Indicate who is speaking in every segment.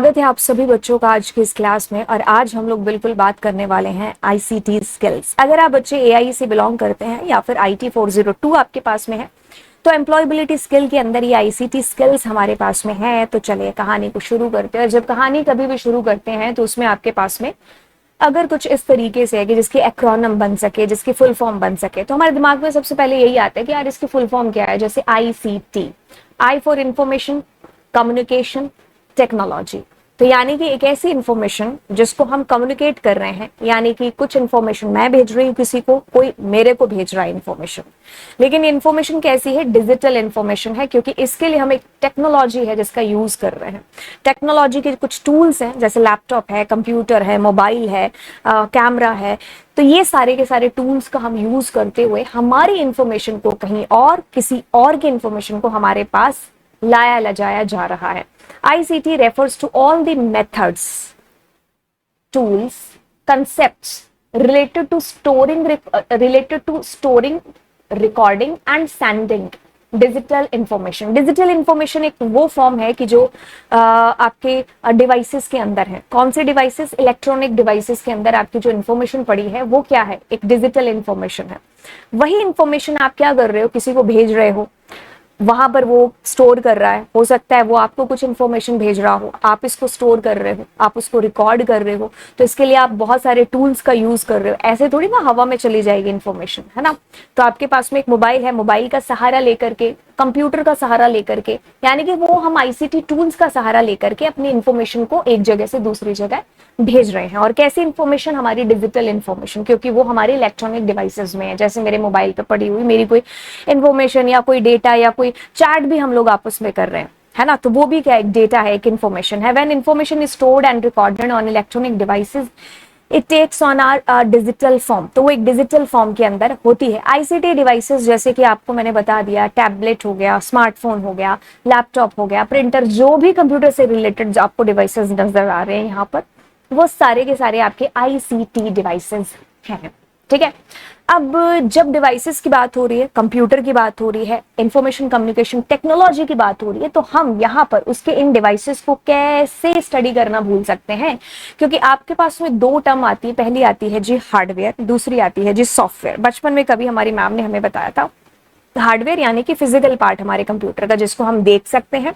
Speaker 1: स्वागत है आप सभी बच्चों का आज की इस क्लास में। और आज हम लोग बिल्कुल बात करने वाले हैं आईसीटी स्किल्स। अगर आप बच्चे एआई से बिलोंग करते हैं या फिर आईटी 402 आपके पास में है तो एम्प्लॉयबिलिटी स्किल के अंदर ये आईसीटी स्किल्स हमारे पास में है। तो चलिए कहानी को शुरू करते हैं। जब कहानी कभी भी शुरू करते हैं तो उसमें आपके पास में अगर कुछ इस तरीके से है कि जिसकी एक्रोनिम बन सके, जिसकी फुल फॉर्म बन सके, तो हमारे दिमाग में सबसे पहले यही आता है कि यार इसकी फुल फॉर्म क्या है। जैसे ICT, I for information communication technology. तो यानी कि एक ऐसी इंफॉर्मेशन जिसको हम कम्युनिकेट कर रहे हैं, यानी कि कुछ इंफॉर्मेशन मैं भेज रही हूँ किसी को, कोई मेरे को भेज रहा है इंफॉर्मेशन, लेकिन इंफॉर्मेशन कैसी है, डिजिटल इंफॉर्मेशन है, क्योंकि इसके लिए हम एक टेक्नोलॉजी है जिसका यूज कर रहे हैं। टेक्नोलॉजी के कुछ टूल्स हैं, जैसे लैपटॉप है, कंप्यूटर है, मोबाइल है, कैमरा है। तो ये सारे के सारे टूल्स का हम यूज करते हुए हमारी इंफॉर्मेशन को कहीं और, किसी और की इंफॉर्मेशन को हमारे पास लाया लजाया जा रहा है। ICT refers to all the methods, tools, concepts related to storing, recording and sending digital information. Digital information एक वो फॉर्म है कि जो आपके डिवाइसेस के अंदर है। कौन से डिवाइसेस? इलेक्ट्रॉनिक डिवाइसेस के अंदर आपकी जो इंफॉर्मेशन पड़ी है वो क्या है? एक डिजिटल इंफॉर्मेशन है। वही इंफॉर्मेशन आप क्या कर रहे हो, किसी को भेज रहे हो, वहां पर वो स्टोर कर रहा है। हो सकता है वो आपको कुछ इंफॉर्मेशन भेज रहा हो, आप इसको स्टोर कर रहे हो, आप उसको रिकॉर्ड कर रहे हो। तो इसके लिए आप बहुत सारे टूल्स का यूज कर रहे हो। ऐसे थोड़ी ना हवा में चली जाएगी इंफॉर्मेशन, है ना। तो आपके पास में एक मोबाइल है, मोबाइल का सहारा लेकर के, कंप्यूटर का सहारा लेकर के, यानी कि वो हम आईसीटी टूल्स का सहारा लेकर के अपनी इंफॉर्मेशन को एक जगह से दूसरी जगह भेज रहे हैं। और कैसी इंफॉर्मेशन? हमारी डिजिटल इंफॉर्मेशन, क्योंकि वो हमारे इलेक्ट्रॉनिक डिवाइसेस में है। जैसे मेरे मोबाइल पे पड़ी हुई मेरी कोई इंफॉर्मेशन या कोई डेटा या कोई चैट भी हम लोग आपस में कर रहे हैं, है ना, तो वो भी क्या, एक डेटा है, एक इंफॉर्मेशन है। When information is stored and recorded on electronic devices it takes on our digital form. तो वो एक डिजिटल फॉर्म के अंदर होती है। आईसीटी डिवाइसेस जैसे कि आपको मैंने बता दिया, टैबलेट हो गया, स्मार्टफोन हो गया, लैपटॉप हो गया, प्रिंटर, जो भी कंप्यूटर से रिलेटेड आपको डिवाइसेस नजर आ रहे हैं यहाँ पर, वो सारे के सारे आपके आईसीटी डिवाइसेस हैं। ठीक है। अब जब डिवाइसेस की बात हो रही है, कंप्यूटर की बात हो रही है, इंफॉर्मेशन कम्युनिकेशन टेक्नोलॉजी की बात हो रही है, तो हम यहाँ पर उसके इन डिवाइसेस को कैसे स्टडी करना भूल सकते हैं? क्योंकि आपके पास में दो टर्म आती है। पहली आती है जी हार्डवेयर, दूसरी आती है जी सॉफ्टवेयर। बचपन में कभी हमारी मैम ने हमें बताया था, हार्डवेयर यानी कि फिजिकल पार्ट हमारे कंप्यूटर का, जिसको हम देख सकते हैं,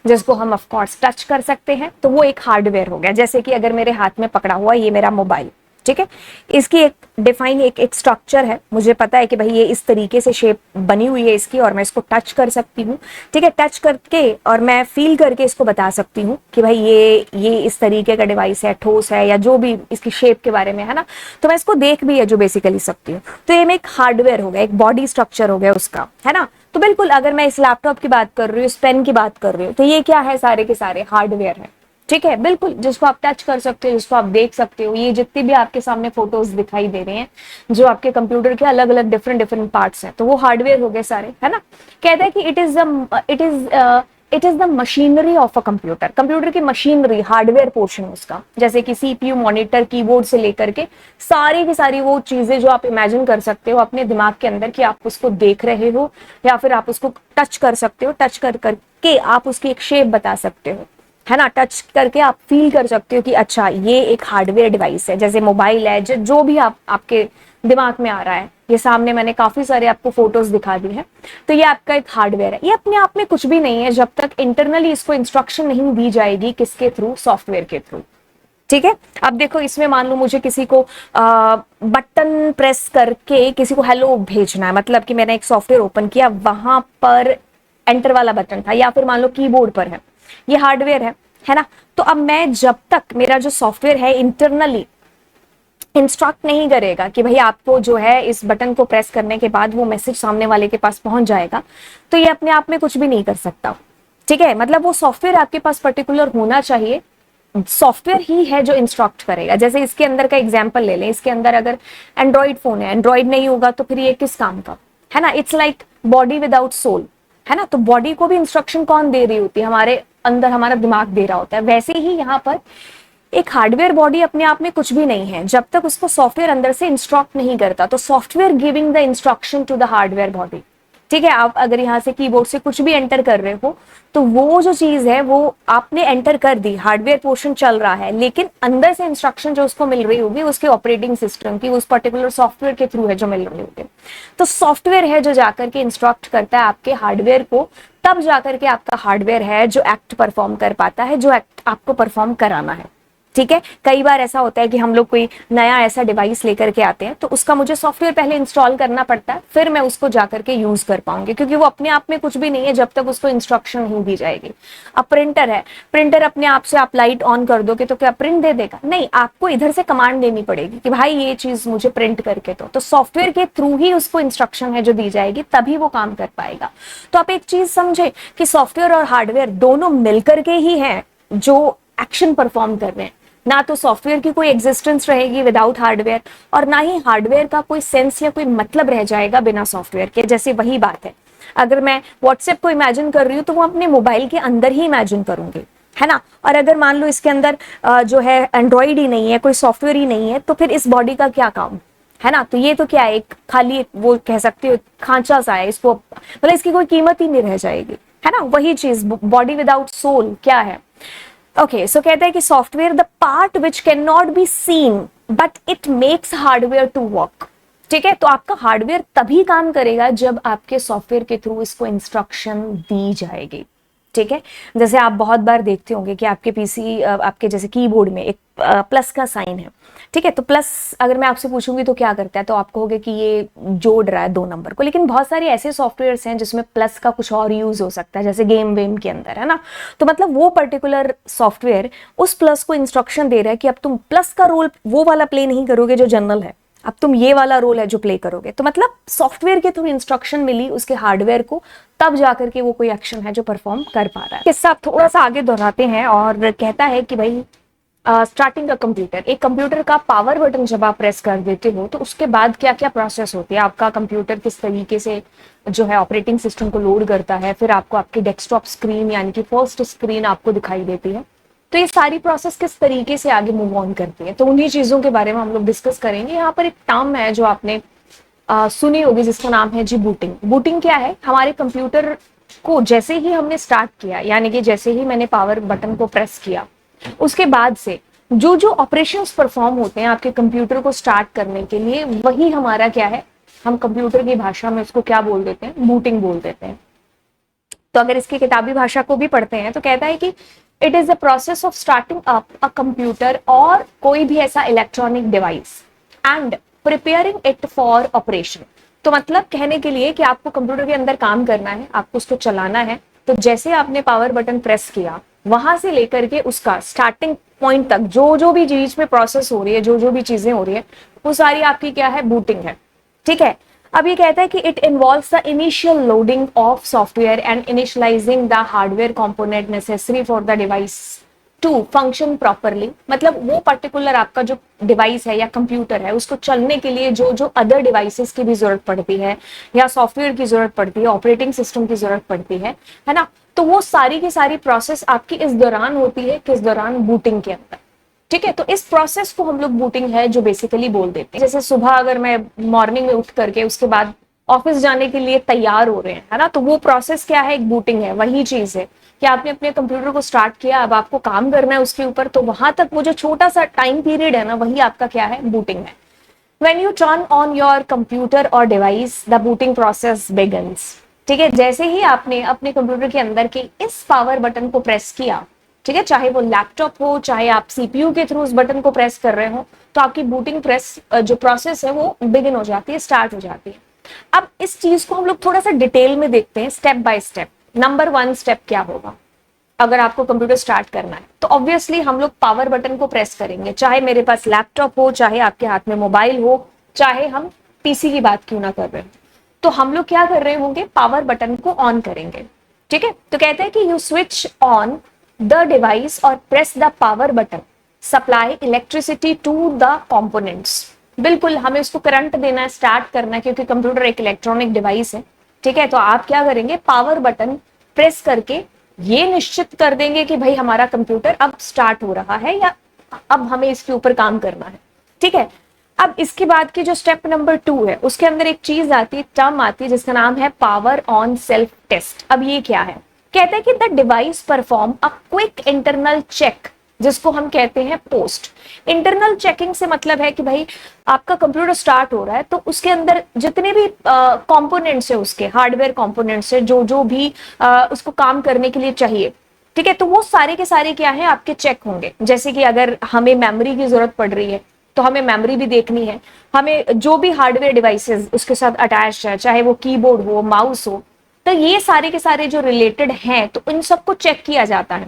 Speaker 1: जिसको हम ऑफ कोर्स टच कर सकते हैं, तो वो एक हार्डवेयर हो गया। जैसे कि अगर मेरे हाथ में पकड़ा हुआ ये मेरा मोबाइल, ठीक है, इसकी एक डिफाइन एक स्ट्रक्चर है, मुझे पता है कि भाई ये इस तरीके से शेप बनी हुई है इसकी, और मैं इसको टच कर सकती हूँ। ठीक है, टच करके और मैं फील करके इसको बता सकती हूँ कि भाई ये इस तरीके का डिवाइस है, ठोस है, या जो भी इसकी शेप के बारे में है ना, तो मैं इसको देख भी है जो बेसिकली सकती हूँ। तो ये एक हार्डवेयर हो गया, एक बॉडी स्ट्रक्चर हो गया उसका, है ना। तो बिल्कुल अगर मैं इस लैपटॉप की बात कर रही हूँ, इस पेन की बात कर रही हूँ, तो ये क्या है? सारे के सारे हार्डवेयर है। ठीक है, बिल्कुल, जिसको आप टच कर सकते हो, जिसको आप देख सकते हो। ये जितनी भी आपके सामने फोटोज दिखाई दे रहे हैं जो आपके कंप्यूटर के अलग अलग डिफरेंट पार्ट्स हैं, तो वो हार्डवेयर हो गए सारे, है ना। कहते हैं कि it is the machinery of a computer. Computer की मशीनरी, हार्डवेयर पोर्शन उसका, जैसे कि सीपीयू, मॉनिटर, कीबोर्ड से लेकर के सारी की सारी वो चीजें जो आप इमेजिन कर सकते हो अपने दिमाग के अंदर कि आप उसको देख रहे हो, या फिर आप उसको टच कर सकते हो। टच कर करके आप उसकी एक शेप बता सकते हो, है ना। टच करके आप फील कर सकते हो कि अच्छा ये एक हार्डवेयर डिवाइस है, जैसे मोबाइल है, जो भी आपके दिमाग में आ रहा है। ये सामने मैंने काफी सारे आपको फोटोज दिखा दी है, तो ये आपका एक हार्डवेयर है। ये अपने आप में कुछ भी नहीं है जब तक इंटरनली इसको इंस्ट्रक्शन नहीं दी जाएगी। किसके थ्रू? सॉफ्टवेयर के थ्रू। ठीक है। अब देखो, इसमें मान लो मुझे किसी को बटन प्रेस करके किसी को हेलो भेजना है, मतलब कि मैंने एक सॉफ्टवेयर ओपन किया, वहां पर एंटर वाला बटन था, या फिर मान लो कीबोर्ड पर है, ये हार्डवेयर है ना। तो अब मैं, जब तक मेरा जो सॉफ्टवेयर है इंटरनली इंस्ट्रक्ट नहीं करेगा कि भाई आपको जो है इस बटन को प्रेस करने के बाद वो मैसेज सामने वाले के पास पहुंच जाएगा, तो ये अपने आप में कुछ भी नहीं कर सकता। ठीक है, मतलब वो सॉफ्टवेयर आपके पास पर्टिकुलर होना चाहिए। सॉफ्टवेयर ही है जो इंस्ट्रक्ट करेगा। जैसे इसके अंदर का एग्जांपल ले लें, इसके अंदर अगर एंड्रॉइड फोन है, एंड्रॉइड नहीं होगा तो फिर ये किस काम का, है ना। It's like body without soul, है ना। तो बॉडी को भी इंस्ट्रक्शन कौन दे रही होती है? हमारे अंदर हमारा दिमाग दे रहा होता है। वैसे ही यहाँ पर एक हार्डवेयर बॉडी अपने आप में कुछ भी नहीं है जब तक उसको सॉफ्टवेयर अंदर से इंस्ट्रक्ट नहीं करता। तो software giving the instruction to the hardware body, ठीक है, आप अगर यहाँ से कीबोर्ड से कुछ भी एंटर कर रहे हो तो वो जो चीज है वो आपने एंटर कर दी, हार्डवेयर पोर्शन चल रहा है, लेकिन अंदर से इंस्ट्रक्शन जो उसको मिल रही होगी उसके ऑपरेटिंग सिस्टम की, उस पर्टिकुलर सॉफ्टवेयर के थ्रू है जो मिल रही होगी। तो सॉफ्टवेयर है जो जाकर के इंस्ट्रक्ट करता है आपके हार्डवेयर को, तब जाकर के आपका हार्डवेयर है जो एक्ट परफॉर्म कर पाता है, जो एक्ट आपको परफॉर्म कराना है। ठीक है, कई बार ऐसा होता है कि हम लोग कोई नया ऐसा डिवाइस लेकर के आते हैं तो उसका मुझे सॉफ्टवेयर पहले इंस्टॉल करना पड़ता है, फिर मैं उसको जाकर के यूज कर पाऊंगी, क्योंकि वो अपने आप में कुछ भी नहीं है जब तक उसको इंस्ट्रक्शन नहीं दी जाएगी। अब प्रिंटर है, प्रिंटर अपने आप से आप लाइट ऑन कर दोगे तो क्या प्रिंट दे देगा? नहीं, आपको इधर से कमांड देनी पड़ेगी कि भाई ये चीज मुझे प्रिंट करके दो, तो सॉफ्टवेयर के थ्रू ही उसको इंस्ट्रक्शन है जो दी जाएगी, तभी वो काम कर पाएगा। तो आप एक चीज समझे कि सॉफ्टवेयर और हार्डवेयर दोनों मिलकर के ही है जो एक्शन परफॉर्म कर रहे हैं। ना तो सॉफ्टवेयर की कोई एग्जिस्टेंस रहेगी विदाउट हार्डवेयर, और ना ही हार्डवेयर का कोई सेंस या कोई मतलब रह जाएगा बिना सॉफ्टवेयर के। जैसे वही बात है, अगर मैं व्हाट्सएप को इमेजिन कर रही हूँ तो वो अपने मोबाइल के अंदर ही इमेजिन करूंगी, है ना। और अगर मान लो इसके अंदर जो है एंड्रॉइड ही नहीं है, कोई सॉफ्टवेयर ही नहीं है, तो फिर इस बॉडी का क्या काम, है ना। तो ये तो क्या है, एक खाली वो कह सकते हो खांचा सा है, इसको मतलब इसकी कोई कीमत ही नहीं रह जाएगी, है ना। वही चीज बॉडी विदाउट सोल क्या है। ओके, सो कहता है कि software the part which can not be seen but it makes hardware to work. ठीक है, तो आपका हार्डवेयर तभी काम करेगा जब आपके सॉफ्टवेयर के थ्रू इसको इंस्ट्रक्शन दी जाएगी। ठीक है, जैसे आप बहुत बार देखते होंगे कि आपके पीसी आपके जैसे कीबोर्ड में एक प्लस का साइन है। ठीक है, तो प्लस अगर मैं आपसे पूछूंगी तो क्या करता है, तो आप कहोगे कि ये जोड़ रहा है दो नंबर को, लेकिन बहुत सारे ऐसे सॉफ्टवेयर्स हैं जिसमें प्लस का कुछ और यूज हो सकता है, जैसे गेम वेम के अंदर, है ना। तो मतलब वो पर्टिकुलर सॉफ्टवेयर उस प्लस को इंस्ट्रक्शन दे रहा है कि अब तुम प्लस का रोल वो वाला प्ले नहीं करोगे जो जनरल है, अब तुम ये वाला रोल है जो प्ले करोगे। तो मतलब सॉफ्टवेयर के थ्रू इंस्ट्रक्शन मिली उसके हार्डवेयर को, तब जाकर के वो कोई एक्शन है जो परफॉर्म कर पा रहा है। किस्सा आप थोड़ा सा आगे दोहराते हैं और कहता है कि भाई स्टार्टिंग अ कंप्यूटर, एक कंप्यूटर का पावर बटन जब आप प्रेस कर देते हो तो उसके बाद क्या क्या प्रोसेस होती है, आपका कंप्यूटर किस तरीके से जो है ऑपरेटिंग सिस्टम को लोड करता है, फिर आपको आपकी डेस्कटॉप स्क्रीन यानी कि फर्स्ट स्क्रीन आपको दिखाई देती है, तो ये सारी प्रोसेस किस तरीके से आगे मूव ऑन करती है, तो उन्हीं चीजों के बारे में हम लोग डिस्कस करेंगे। यहाँ पर एक टर्म है जो आपने सुनी होगी जिसका नाम है जी बूटिंग। बूटिंग क्या है, हमारे कंप्यूटर को जैसे ही हमने स्टार्ट किया, यानी कि जैसे ही मैंने पावर बटन को प्रेस किया, उसके बाद से जो जो ऑपरेशंस परफॉर्म होते हैं आपके कंप्यूटर को स्टार्ट करने के लिए, वही हमारा क्या है, हम कंप्यूटर की भाषा में उसको क्या बोल देते हैं, बूटिंग बोल देते हैं। तो अगर इसकी किताबी भाषा को भी पढ़ते हैं तो कहता है कि it is the process of starting up a computer और कोई भी ऐसा electronic device and preparing it for operation. तो मतलब कहने के लिए कि आपको कंप्यूटर के अंदर काम करना है, आपको उसको चलाना है, तो जैसे आपने पावर बटन प्रेस किया वहां से लेकर के उसका स्टार्टिंग पॉइंट तक जो जो भी बीच में प्रोसेस हो रही है, जो जो भी चीजें हो रही है, वो सारी आपकी क्या है, बूटिंग है। ठीक है, अब ये कहता है कि it involves the initial loading of software and initializing the hardware component necessary for the device to function properly. मतलब वो पर्टिकुलर आपका जो डिवाइस है या कंप्यूटर है, उसको चलने के लिए जो जो अदर डिवाइसेस की भी जरूरत पड़ती है या सॉफ्टवेयर की जरूरत पड़ती है, ऑपरेटिंग सिस्टम की जरूरत पड़ती है ना, तो वो सारी की सारी प्रोसेस आपकी इस दौरान होती है, किस दौरान, बूटिंग के अंदर। ठीक है, तो इस प्रोसेस को हम लोग बूटिंग है जो बेसिकली बोल देते हैं। जैसे सुबह अगर मैं मॉर्निंग में उठ करके उसके बाद ऑफिस जाने के लिए तैयार हो रहे हैं, है ना, तो वो प्रोसेस क्या है, एक बूटिंग है। वही चीज है कि आपने अपने कंप्यूटर को स्टार्ट किया, अब आपको काम करना है उसके ऊपर, तो वहां तक वो जो छोटा सा टाइम पीरियड है ना, वही आपका क्या है, बूटिंग है। When you turn on your computer or device, the booting process begins. ठीक है, जैसे ही आपने अपने कंप्यूटर के अंदर के इस पावर बटन को प्रेस किया, ठीक है, चाहे वो लैपटॉप हो, चाहे आप सीपीयू के थ्रू उस बटन को प्रेस कर रहे हो, तो आपकी बूटिंग प्रेस जो प्रोसेस है वो बिगिन हो जाती है, स्टार्ट हो जाती है। अब इस चीज को हम लोग थोड़ा सा डिटेल में देखते हैं, step by step. Number 1 step क्या होगा, अगर आपको कंप्यूटर स्टार्ट करना है तो ऑब्वियसली हम लोग पावर बटन को प्रेस करेंगे, चाहे मेरे पास लैपटॉप हो, चाहे आपके हाथ में मोबाइल हो, चाहे हम पीसी की बात क्यों ना कर रहे हो, तो हम लोग क्या कर रहे होंगे, पावर बटन को ऑन करेंगे। ठीक है, तो कहते हैं कि you switch on the device और press the power button, supply electricity to the components. बिल्कुल हमें उसको करंट देना है, स्टार्ट करना है, क्योंकि कंप्यूटर एक इलेक्ट्रॉनिक डिवाइस है। ठीक है, तो आप क्या करेंगे, पावर बटन प्रेस करके ये निश्चित कर देंगे कि भाई हमारा कंप्यूटर अब स्टार्ट हो रहा है या अब हमें इसके ऊपर काम करना है। ठीक है, अब इसके बाद की जो स्टेप नंबर 2 है, उसके अंदर एक चीज आती है, टर्म आती है जिसका नाम है पावर ऑन सेल्फ टेस्ट। अब ये क्या है? कहते हैं कि the device perform a quick internal check, जिसको हम कहते हैं पोस्ट। इंटरनल चेकिंग से मतलब है कि भाई आपका कंप्यूटर स्टार्ट हो रहा है तो उसके अंदर जितने भी कंपोनेंट्स है, उसके हार्डवेयर कंपोनेंट्स है, जो जो भी उसको काम करने के लिए चाहिए, ठीक है, तो वो सारे के सारे क्या है, आपके चेक होंगे। जैसे कि अगर हमें मेमोरी की जरूरत पड़ रही है तो हमें मेमोरी भी देखनी है, हमें जो भी हार्डवेयर डिवाइसेस उसके साथ अटैच है, चाहे वो कीबोर्ड हो, माउस हो, तो ये सारे के सारे जो रिलेटेड हैं तो इन सबको चेक किया जाता है,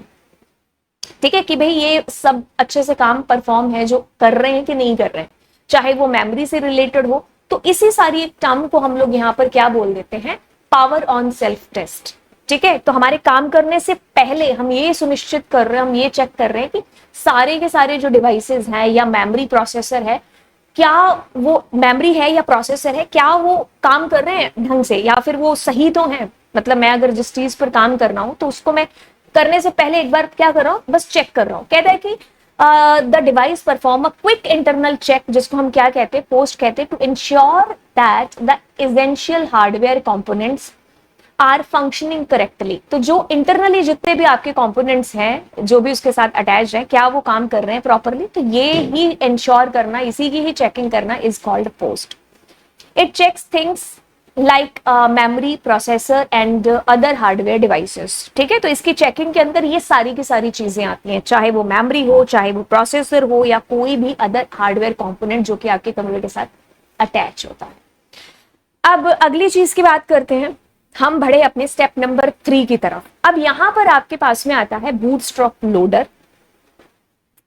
Speaker 1: ठीक है, कि भाई ये सब अच्छे से काम परफॉर्म है जो कर रहे हैं कि नहीं कर रहे हैं, चाहे वो मेमोरी से रिलेटेड हो। तो इसी सारी एक टर्म को हम लोग यहाँ पर क्या बोल देते हैं, पावर ऑन सेल्फ टेस्ट। ठीक है, तो हमारे काम करने से पहले हम ये सुनिश्चित कर रहे हैं, हम ये चेक कर रहे हैं कि सारे के सारे जो डिवाइसेस हैं या मेमोरी प्रोसेसर है, क्या वो मेमोरी है या प्रोसेसर है, क्या वो काम कर रहे हैं ढंग से, या फिर वो सही तो है। मतलब मैं अगर जिस चीज पर काम कर रहा हूं तो उसको मैं करने से पहले एक बार क्या कर रहा हूं, बस चेक कर रहा हूं। कहता है कि the device perform a quick internal check, जिसको हम क्या कहते हैं, पोस्ट कहते हैं, to ensure that the essential hardware components are functioning correctly. तो जो इंटरनली जितने भी आपके कंपोनेंट्स हैं, जो भी उसके साथ अटैच हैं, क्या वो काम कर रहे हैं प्रॉपरली, तो ये ही इंश्योर करना, इसी की ही चेकिंग करना is called POST. It checks things like memory, processor and other hardware devices. ठीक है, तो इसकी चेकिंग के अंदर ये सारी की सारी चीजें आती हैं, चाहे वो मेमोरी हो, चाहे वो प्रोसेसर हो, या कोई भी अदर हार्डवेयर कंपोनेंट जो कि आपके कंप्यूटर के साथ अटैच होता है। अब अगली चीज की बात करते हैं, हम बढ़े अपने स्टेप नंबर 3 की तरफ। अब यहां पर आपके पास में आता है बूटस्ट्रैप लोडर,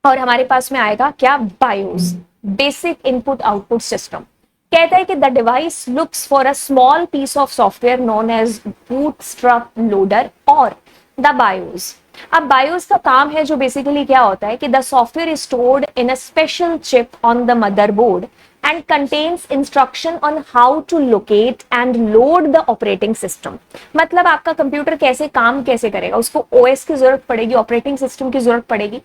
Speaker 1: और हमारे पास में आएगा क्या, BIOS, basic input output system. कहता है कि the device looks for a small piece of software known as bootstrap loader और द बायोस। अब बायोस का काम है जो बेसिकली क्या होता है कि the software is stored in a special chip on the motherboard and contains instruction on how to locate and load the operating system। मतलब आपका कंप्यूटर कैसे काम कैसे करेगा, उसको ओएस की जरूरत पड़ेगी, ऑपरेटिंग सिस्टम की जरूरत पड़ेगी।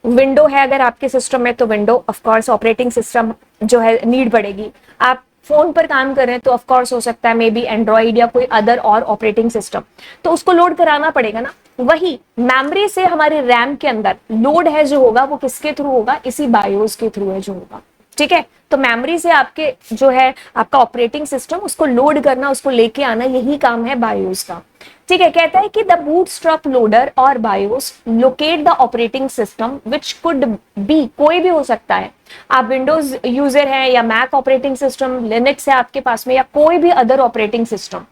Speaker 1: विंडो है अगर आपके सिस्टम में तो window, of course operating system जो है नीड पड़ेगी। आप फोन पर काम कर रहे हैं तो ऑफ कोर्स हो सकता है मे बी एंड्रॉइड या कोई अदर और ऑपरेटिंग सिस्टम, तो उसको लोड कराना पड़ेगा ना। वही मेमोरी से हमारे रैम के अंदर लोड है जो होगा वो किसके थ्रू होगा, इसी बायोस के थ्रू है जो होगा। ठीक है, तो मेमोरी से आपके जो है आपका ऑपरेटिंग सिस्टम, उसको लोड करना, उसको लेके आना, यही काम है बायोस का। ठीक है, कहता है कि द बूटस्ट्रैप लोडर और BIOS locate the operating system which could be, कोई भी हो सकता है, आप विंडोज यूजर हैं या मैक ऑपरेटिंग सिस्टम, लिनक्स है आपके पास में, या कोई भी अदर ऑपरेटिंग सिस्टम।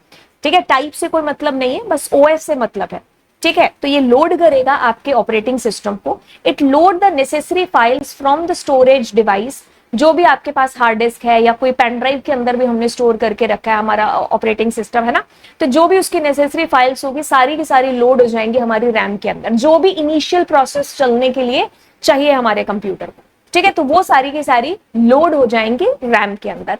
Speaker 1: ठीक है, टाइप से कोई मतलब नहीं है, बस ओएस से मतलब है। ठीक है, तो ये लोड करेगा आपके ऑपरेटिंग सिस्टम को। It load the necessary files from the storage device, जो भी आपके पास हार्ड डिस्क है या कोई पेन ड्राइव के अंदर भी हमने स्टोर करके रखा है हमारा ऑपरेटिंग सिस्टम, है ना, तो जो भी उसकी नेसेसरी फाइल्स होगी सारी की सारी लोड हो जाएंगी हमारी रैम के अंदर, जो भी इनिशियल प्रोसेस चलने के लिए चाहिए हमारे कंप्यूटर को। ठीक है, तो वो सारी की सारी लोड हो जाएंगी रैम के अंदर।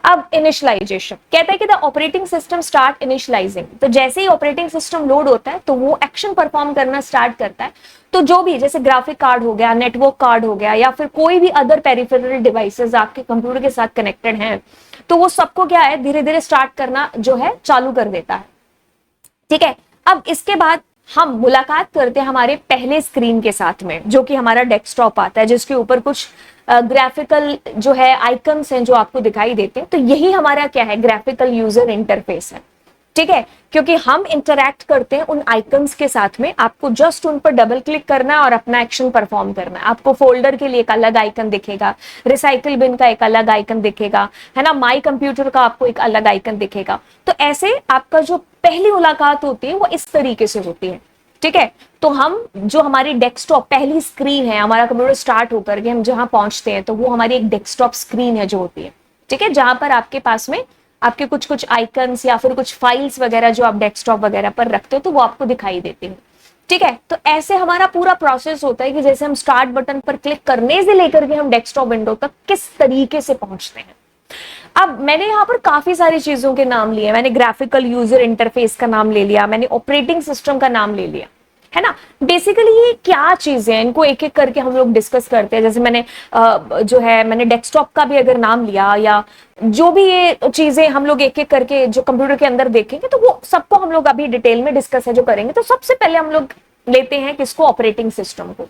Speaker 1: अब इनिशियलाइजेशन, कहता है कि the operating system start initialising. तो जैसे ही ऑपरेटिंग सिस्टम लोड होता है तो वो एक्शन परफॉर्म करना स्टार्ट करता है। तो जो भी, जैसे ग्राफिक कार्ड हो गया, नेटवर्क कार्ड हो गया, या फिर कोई भी अदर पेरिफेरल डिवाइसेस आपके कंप्यूटर के साथ कनेक्टेड हैं, तो वो सबको क्या है, धीरे धीरे स्टार्ट करना जो है चालू कर देता है। ठीक है, अब इसके बाद हम मुलाकात करते हैं हमारे पहले स्क्रीन के साथ में, जो कि हमारा डेस्कटॉप आता है, जिसके ऊपर कुछ ग्राफिकल जो है आइकन्स हैं जो आपको दिखाई देते हैं। तो यही हमारा क्या है, ग्राफिकल यूजर इंटरफेस है। ठीक है, क्योंकि हम इंटरैक्ट करते हैं उन आइकन्स के साथ में, आपको जस्ट उन पर डबल क्लिक करना है और अपना एक्शन परफॉर्म करना है। आपको फोल्डर के लिए एक अलग आइकन दिखेगा, रिसाइकिल बिन का एक अलग आइकन दिखेगा, है ना, माई कंप्यूटर का आपको एक अलग आइकन दिखेगा। तो ऐसे आपका जो पहली मुलाकात होती है वो इस तरीके से होती है। ठीक है, तो हम जो हमारी डेस्कटॉप पहली स्क्रीन है, हमारा कंप्यूटर स्टार्ट होकर के हम जहां पहुंचते हैं तो वो हमारी एक डेस्कटॉप स्क्रीन है जो होती है। ठीक है, जहां पर आपके पास में आपके कुछ कुछ आइकन्स या फिर कुछ फाइल्स वगैरह जो आप डेस्कटॉप वगैरह पर रखते हो तो वो आपको दिखाई देती है। ठीक है, तो ऐसे हमारा पूरा प्रोसेस होता है कि जैसे हम स्टार्ट बटन पर क्लिक करने से लेकर के हम डेस्कटॉप विंडो तक किस तरीके से पहुंचते हैं। अब मैंने यहाँ पर काफी सारी चीजों के नाम लिए, मैंने ग्राफिकल यूजर इंटरफेस का नाम ले लिया, मैंने ऑपरेटिंग सिस्टम का नाम ले लिया। है ना। बेसिकली ये क्या चीजें हैं, इनको एक एक करके हम लोग डिस्कस करते हैं। जैसे मैंने जो है मैंने डेस्कटॉप का भी अगर नाम लिया, या जो भी ये चीजें हम लोग एक एक करके जो कंप्यूटर के अंदर देखेंगे, तो वो सबको हम लोग अभी डिटेल में डिस्कस है जो करेंगे। तो सबसे पहले हम लोग लेते हैं किसको, ऑपरेटिंग सिस्टम को।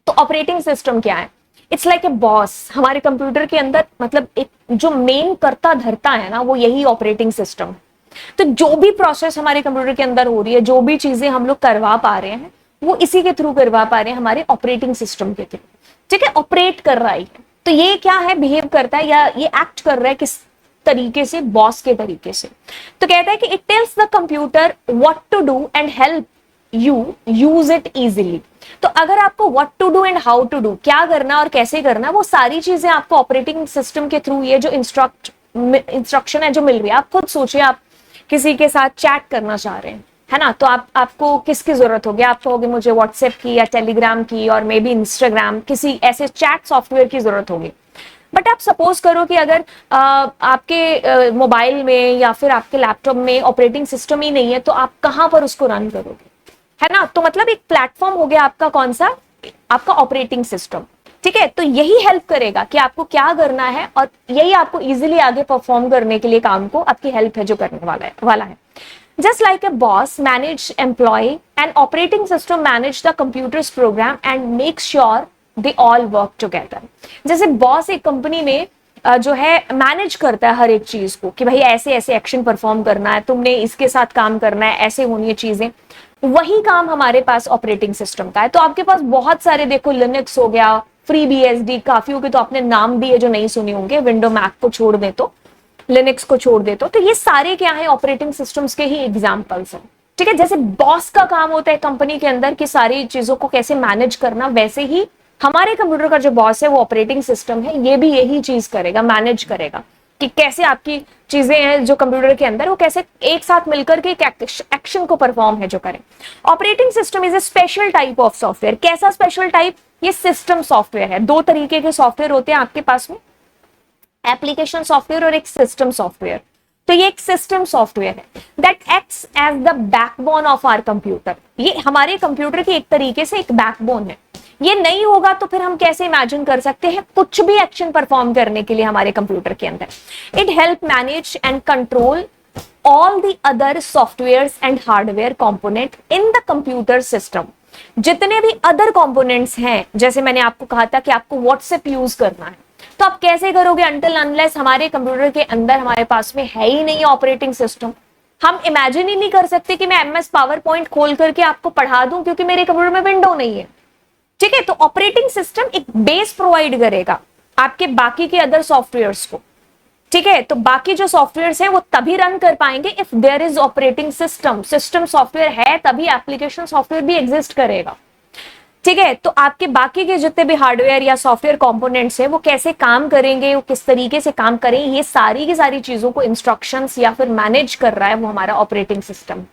Speaker 1: तो ऑपरेटिंग सिस्टम क्या है, इट्स लाइक ए बॉस हमारे कंप्यूटर के अंदर, मतलब एक जो मेन करता धरता है ना, वो यही ऑपरेटिंग सिस्टम। तो जो भी प्रोसेस हमारे कंप्यूटर के अंदर हो रही है, जो भी चीजें हम लोग करवा पा रहे हैं, वो इसी के थ्रू करवा पा रहे हैं, हमारे ऑपरेटिंग सिस्टम के थ्रू। ठीक है, ऑपरेट कर रहा है। तो ये क्या है, बिहेव करता है या ये एक्ट कर रहा है किस तरीके से, बॉस के तरीके से। तो कहता है कि it tells the computer what to do and help you use it easily. तो अगर आपको what to do and how to do, क्या करना और कैसे करना, वो सारी चीजें आपको ऑपरेटिंग सिस्टम के थ्रू, ये जो इंस्ट्रक्शन है जो मिल रही है। आप खुद सोचिए, आप किसी के साथ चैट करना चाह रहे हैं, है ना, तो आपको किसकी जरूरत होगी, आप कहोगे मुझे व्हाट्सएप की या टेलीग्राम की और मे बी इंस्टाग्राम, किसी ऐसे चैट सॉफ्टवेयर की जरूरत होगी। बट आप सपोज करो कि अगर आपके मोबाइल में या फिर आपके लैपटॉप में ऑपरेटिंग सिस्टम ही नहीं है, तो आप कहां पर उसको रन करोगे, है ना। तो मतलब एक प्लेटफॉर्म हो गया आपका, कौन सा, आपका ऑपरेटिंग सिस्टम। ठीक है, तो यही हेल्प करेगा कि आपको क्या करना है, और यही आपको इजीली आगे परफॉर्म करने के लिए काम को आपकी हेल्प है जो करने वाला है। Just like a boss manage employ and operating system manage the computer's program and make sure they all work together. जैसे बॉस एक कंपनी में जो है मैनेज करता है हर एक चीज को, कि भाई ऐसे ऐसे एक्शन परफॉर्म करना है, तुमने इसके साथ काम करना है, ऐसे होनी है चीजें। वही काम हमारे पास ऑपरेटिंग सिस्टम का है। तो आपके पास बहुत सारे, देखो लिनक्स हो गया, फ्री बीएसडी, काफियों के तो आपने नाम भी है जो नहीं सुने होंगे, विंडो मैक को छोड़ दे तो, लिनक्स को छोड़ दे तो ये सारे क्या है, ऑपरेटिंग सिस्टम्स के ही एग्जांपल्स हैं। ठीक है, जैसे बॉस का काम होता है कंपनी के अंदर की सारी चीजों को कैसे मैनेज करना, वैसे ही हमारे कंप्यूटर का जो बॉस है वो ऑपरेटिंग सिस्टम है, ये भी यही चीज करेगा, मैनेज करेगा कि कैसे आपकी चीजें हैं जो कंप्यूटर के अंदर, वो कैसे एक साथ मिलकर के एक्शन को परफॉर्म है जो करें। Operating system is a special type of software. कैसा स्पेशल टाइप, ये सिस्टम सॉफ्टवेयर है। दो तरीके के सॉफ्टवेयर होते हैं आपके पास में, एप्लीकेशन सॉफ्टवेयर और एक सिस्टम सॉफ्टवेयर। तो ये एक सिस्टम सॉफ्टवेयर है that acts as the backbone of our computer. ये हमारे कंप्यूटर की एक तरीके से एक बैकबोन है। ये नहीं होगा तो फिर हम कैसे इमेजिन कर सकते हैं कुछ भी एक्शन परफॉर्म करने के लिए हमारे कंप्यूटर के अंदर। It help manage and control all the other softwares and hardware component in the computer system. जितने भी अदर कंपोनेंट्स हैं, जैसे मैंने आपको कहा था कि आपको व्हाट्सएप यूज करना है, तो आप कैसे करोगे, अनटिल अनलेस हमारे कंप्यूटर के अंदर हमारे पास में है ही नहीं ऑपरेटिंग सिस्टम। हम इमेजिन ही नहीं कर सकते कि मैं एमएस पावर पॉइंट खोल करके आपको पढ़ा दूं, क्योंकि मेरे कंप्यूटर में विंडो नहीं है। ठीक है, तो ऑपरेटिंग सिस्टम एक बेस प्रोवाइड करेगा आपके बाकी के अदर सॉफ्टवेयर्स को। ठीक है, तो बाकी जो सॉफ्टवेयर्स हैं वो तभी रन कर पाएंगे if there is operating system. System software है तभी एप्लीकेशन सॉफ्टवेयर भी एग्जिस्ट करेगा। ठीक है, तो आपके बाकी के जितने भी हार्डवेयर या सॉफ्टवेयर कंपोनेंट्स हैं वो कैसे काम करेंगे, वो किस तरीके से काम करें, ये सारी की सारी चीजों को इंस्ट्रक्शंस या फिर मैनेज कर रहा है वो हमारा operating system.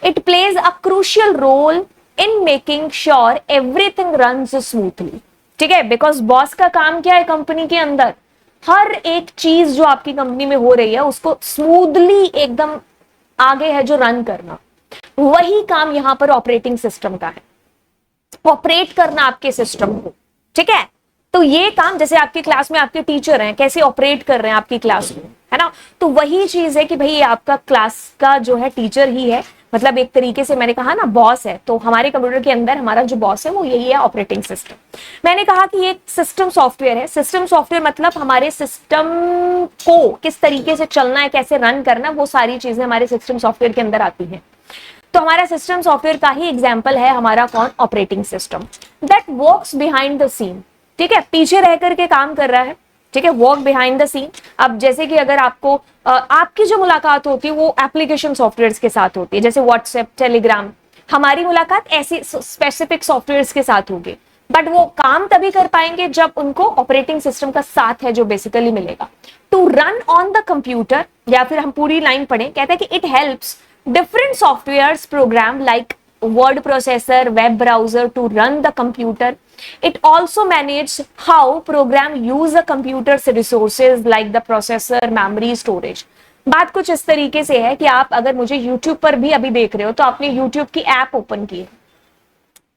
Speaker 1: It plays a crucial role in making sure everything runs smoothly. ठीक है, बिकॉज बॉस का काम क्या है कंपनी के अंदर, हर एक चीज जो आपकी कंपनी में हो रही है उसको स्मूथली एकदम आगे है जो रन करना, वही काम यहां पर ऑपरेटिंग सिस्टम का है, ऑपरेट करना आपके सिस्टम को। ठीक है, तो ये काम जैसे आपकी क्लास में आपके टीचर हैं कैसे ऑपरेट कर रहे हैं आपकी क्लास में, है ना, तो वही चीज है कि भाई ये आपका क्लास का जो है टीचर ही है, मतलब एक तरीके से मैंने कहा ना बॉस है, तो हमारे कंप्यूटर के अंदर हमारा जो बॉस है वो यही है ऑपरेटिंग सिस्टम। मैंने कहा कि ये सिस्टम सॉफ्टवेयर है। सिस्टम सॉफ्टवेयर मतलब हमारे सिस्टम को किस तरीके से चलना है, कैसे रन करना, वो सारी चीजें हमारे सिस्टम सॉफ्टवेयर के अंदर आती हैं। तो हमारा सिस्टम सॉफ्टवेयर का ही एग्जांपल है हमारा कौन, operating system, that works behind the scene. ठीक है, पीछे रह करके काम कर रहा है। ठीक है, वर्क बिहाइंड द सीन। अब जैसे कि अगर आपको आपकी जो मुलाकात होती है वो एप्लीकेशन सॉफ्टवेयर्स के साथ होती है, जैसे व्हाट्सएप, टेलीग्राम, हमारी मुलाकात ऐसी स्पेसिफिक सॉफ्टवेयर्स के साथ होगी, बट वो काम तभी कर पाएंगे जब उनको ऑपरेटिंग सिस्टम का साथ है जो बेसिकली मिलेगा। To run on the computer, या फिर हम पूरी लाइन पढ़ें, कहता है कि it helps different softwares program like word processor, web browser to run the computer. It also manages how program use the computer's resources like the processor, memory, storage. बात कुछ इस तरीके से है कि आप अगर मुझे YouTube पर भी अभी देख रहे हो तो आपने YouTube की ऐप ओपन की है,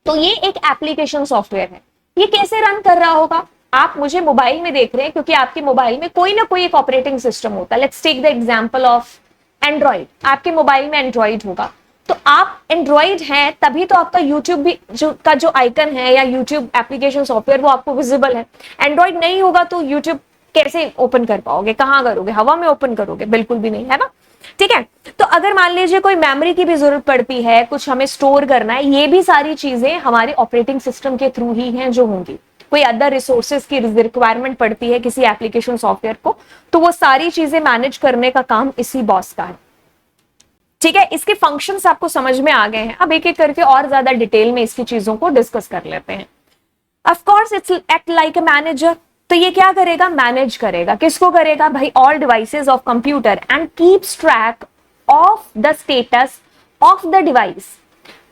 Speaker 1: तो ये एक एप्लीकेशन सॉफ्टवेयर है। ये कैसे रन कर रहा होगा? आप मुझे मोबाइल में देख रहे हैं क्योंकि आपके मोबाइल में कोई ना कोई एक ऑपरेटिंग सिस्टम होता है। Let's take the example of Android. आपके मोबाइल में एंड्रॉइड होगा, तो आप एंड्रॉइड हैं तभी तो आपका यूट्यूब भी जो आइकन है या यूट्यूब एप्लीकेशन सॉफ्टवेयर वो आपको विजिबल है। एंड्रॉइड नहीं होगा तो यूट्यूब कैसे ओपन कर पाओगे? कहां करोगे? हवा में ओपन करोगे? बिल्कुल भी नहीं, है ना? ठीक है। तो अगर मान लीजिए कोई मेमोरी की भी जरूरत पड़ती है, कुछ हमें स्टोर करना है, ये भी सारी चीजें हमारे ऑपरेटिंग सिस्टम के थ्रू ही हैं जो होंगी। कोई अदर रिसोर्सेज की रिक्वायरमेंट पड़ती है किसी एप्लीकेशन सॉफ्टवेयर को, तो वो सारी चीजें मैनेज करने का काम इसी बॉस का है। ठीक है, इसके फंक्शंस आपको समझ में आ गए हैं। अब एक एक करके और ज्यादा डिटेल में इसकी चीजों को डिस्कस कर लेते हैं। Of course it's act like a manager. तो ये क्या करेगा? मैनेज करेगा। किसको करेगा भाई? All devices of computer and keeps track of the status of the device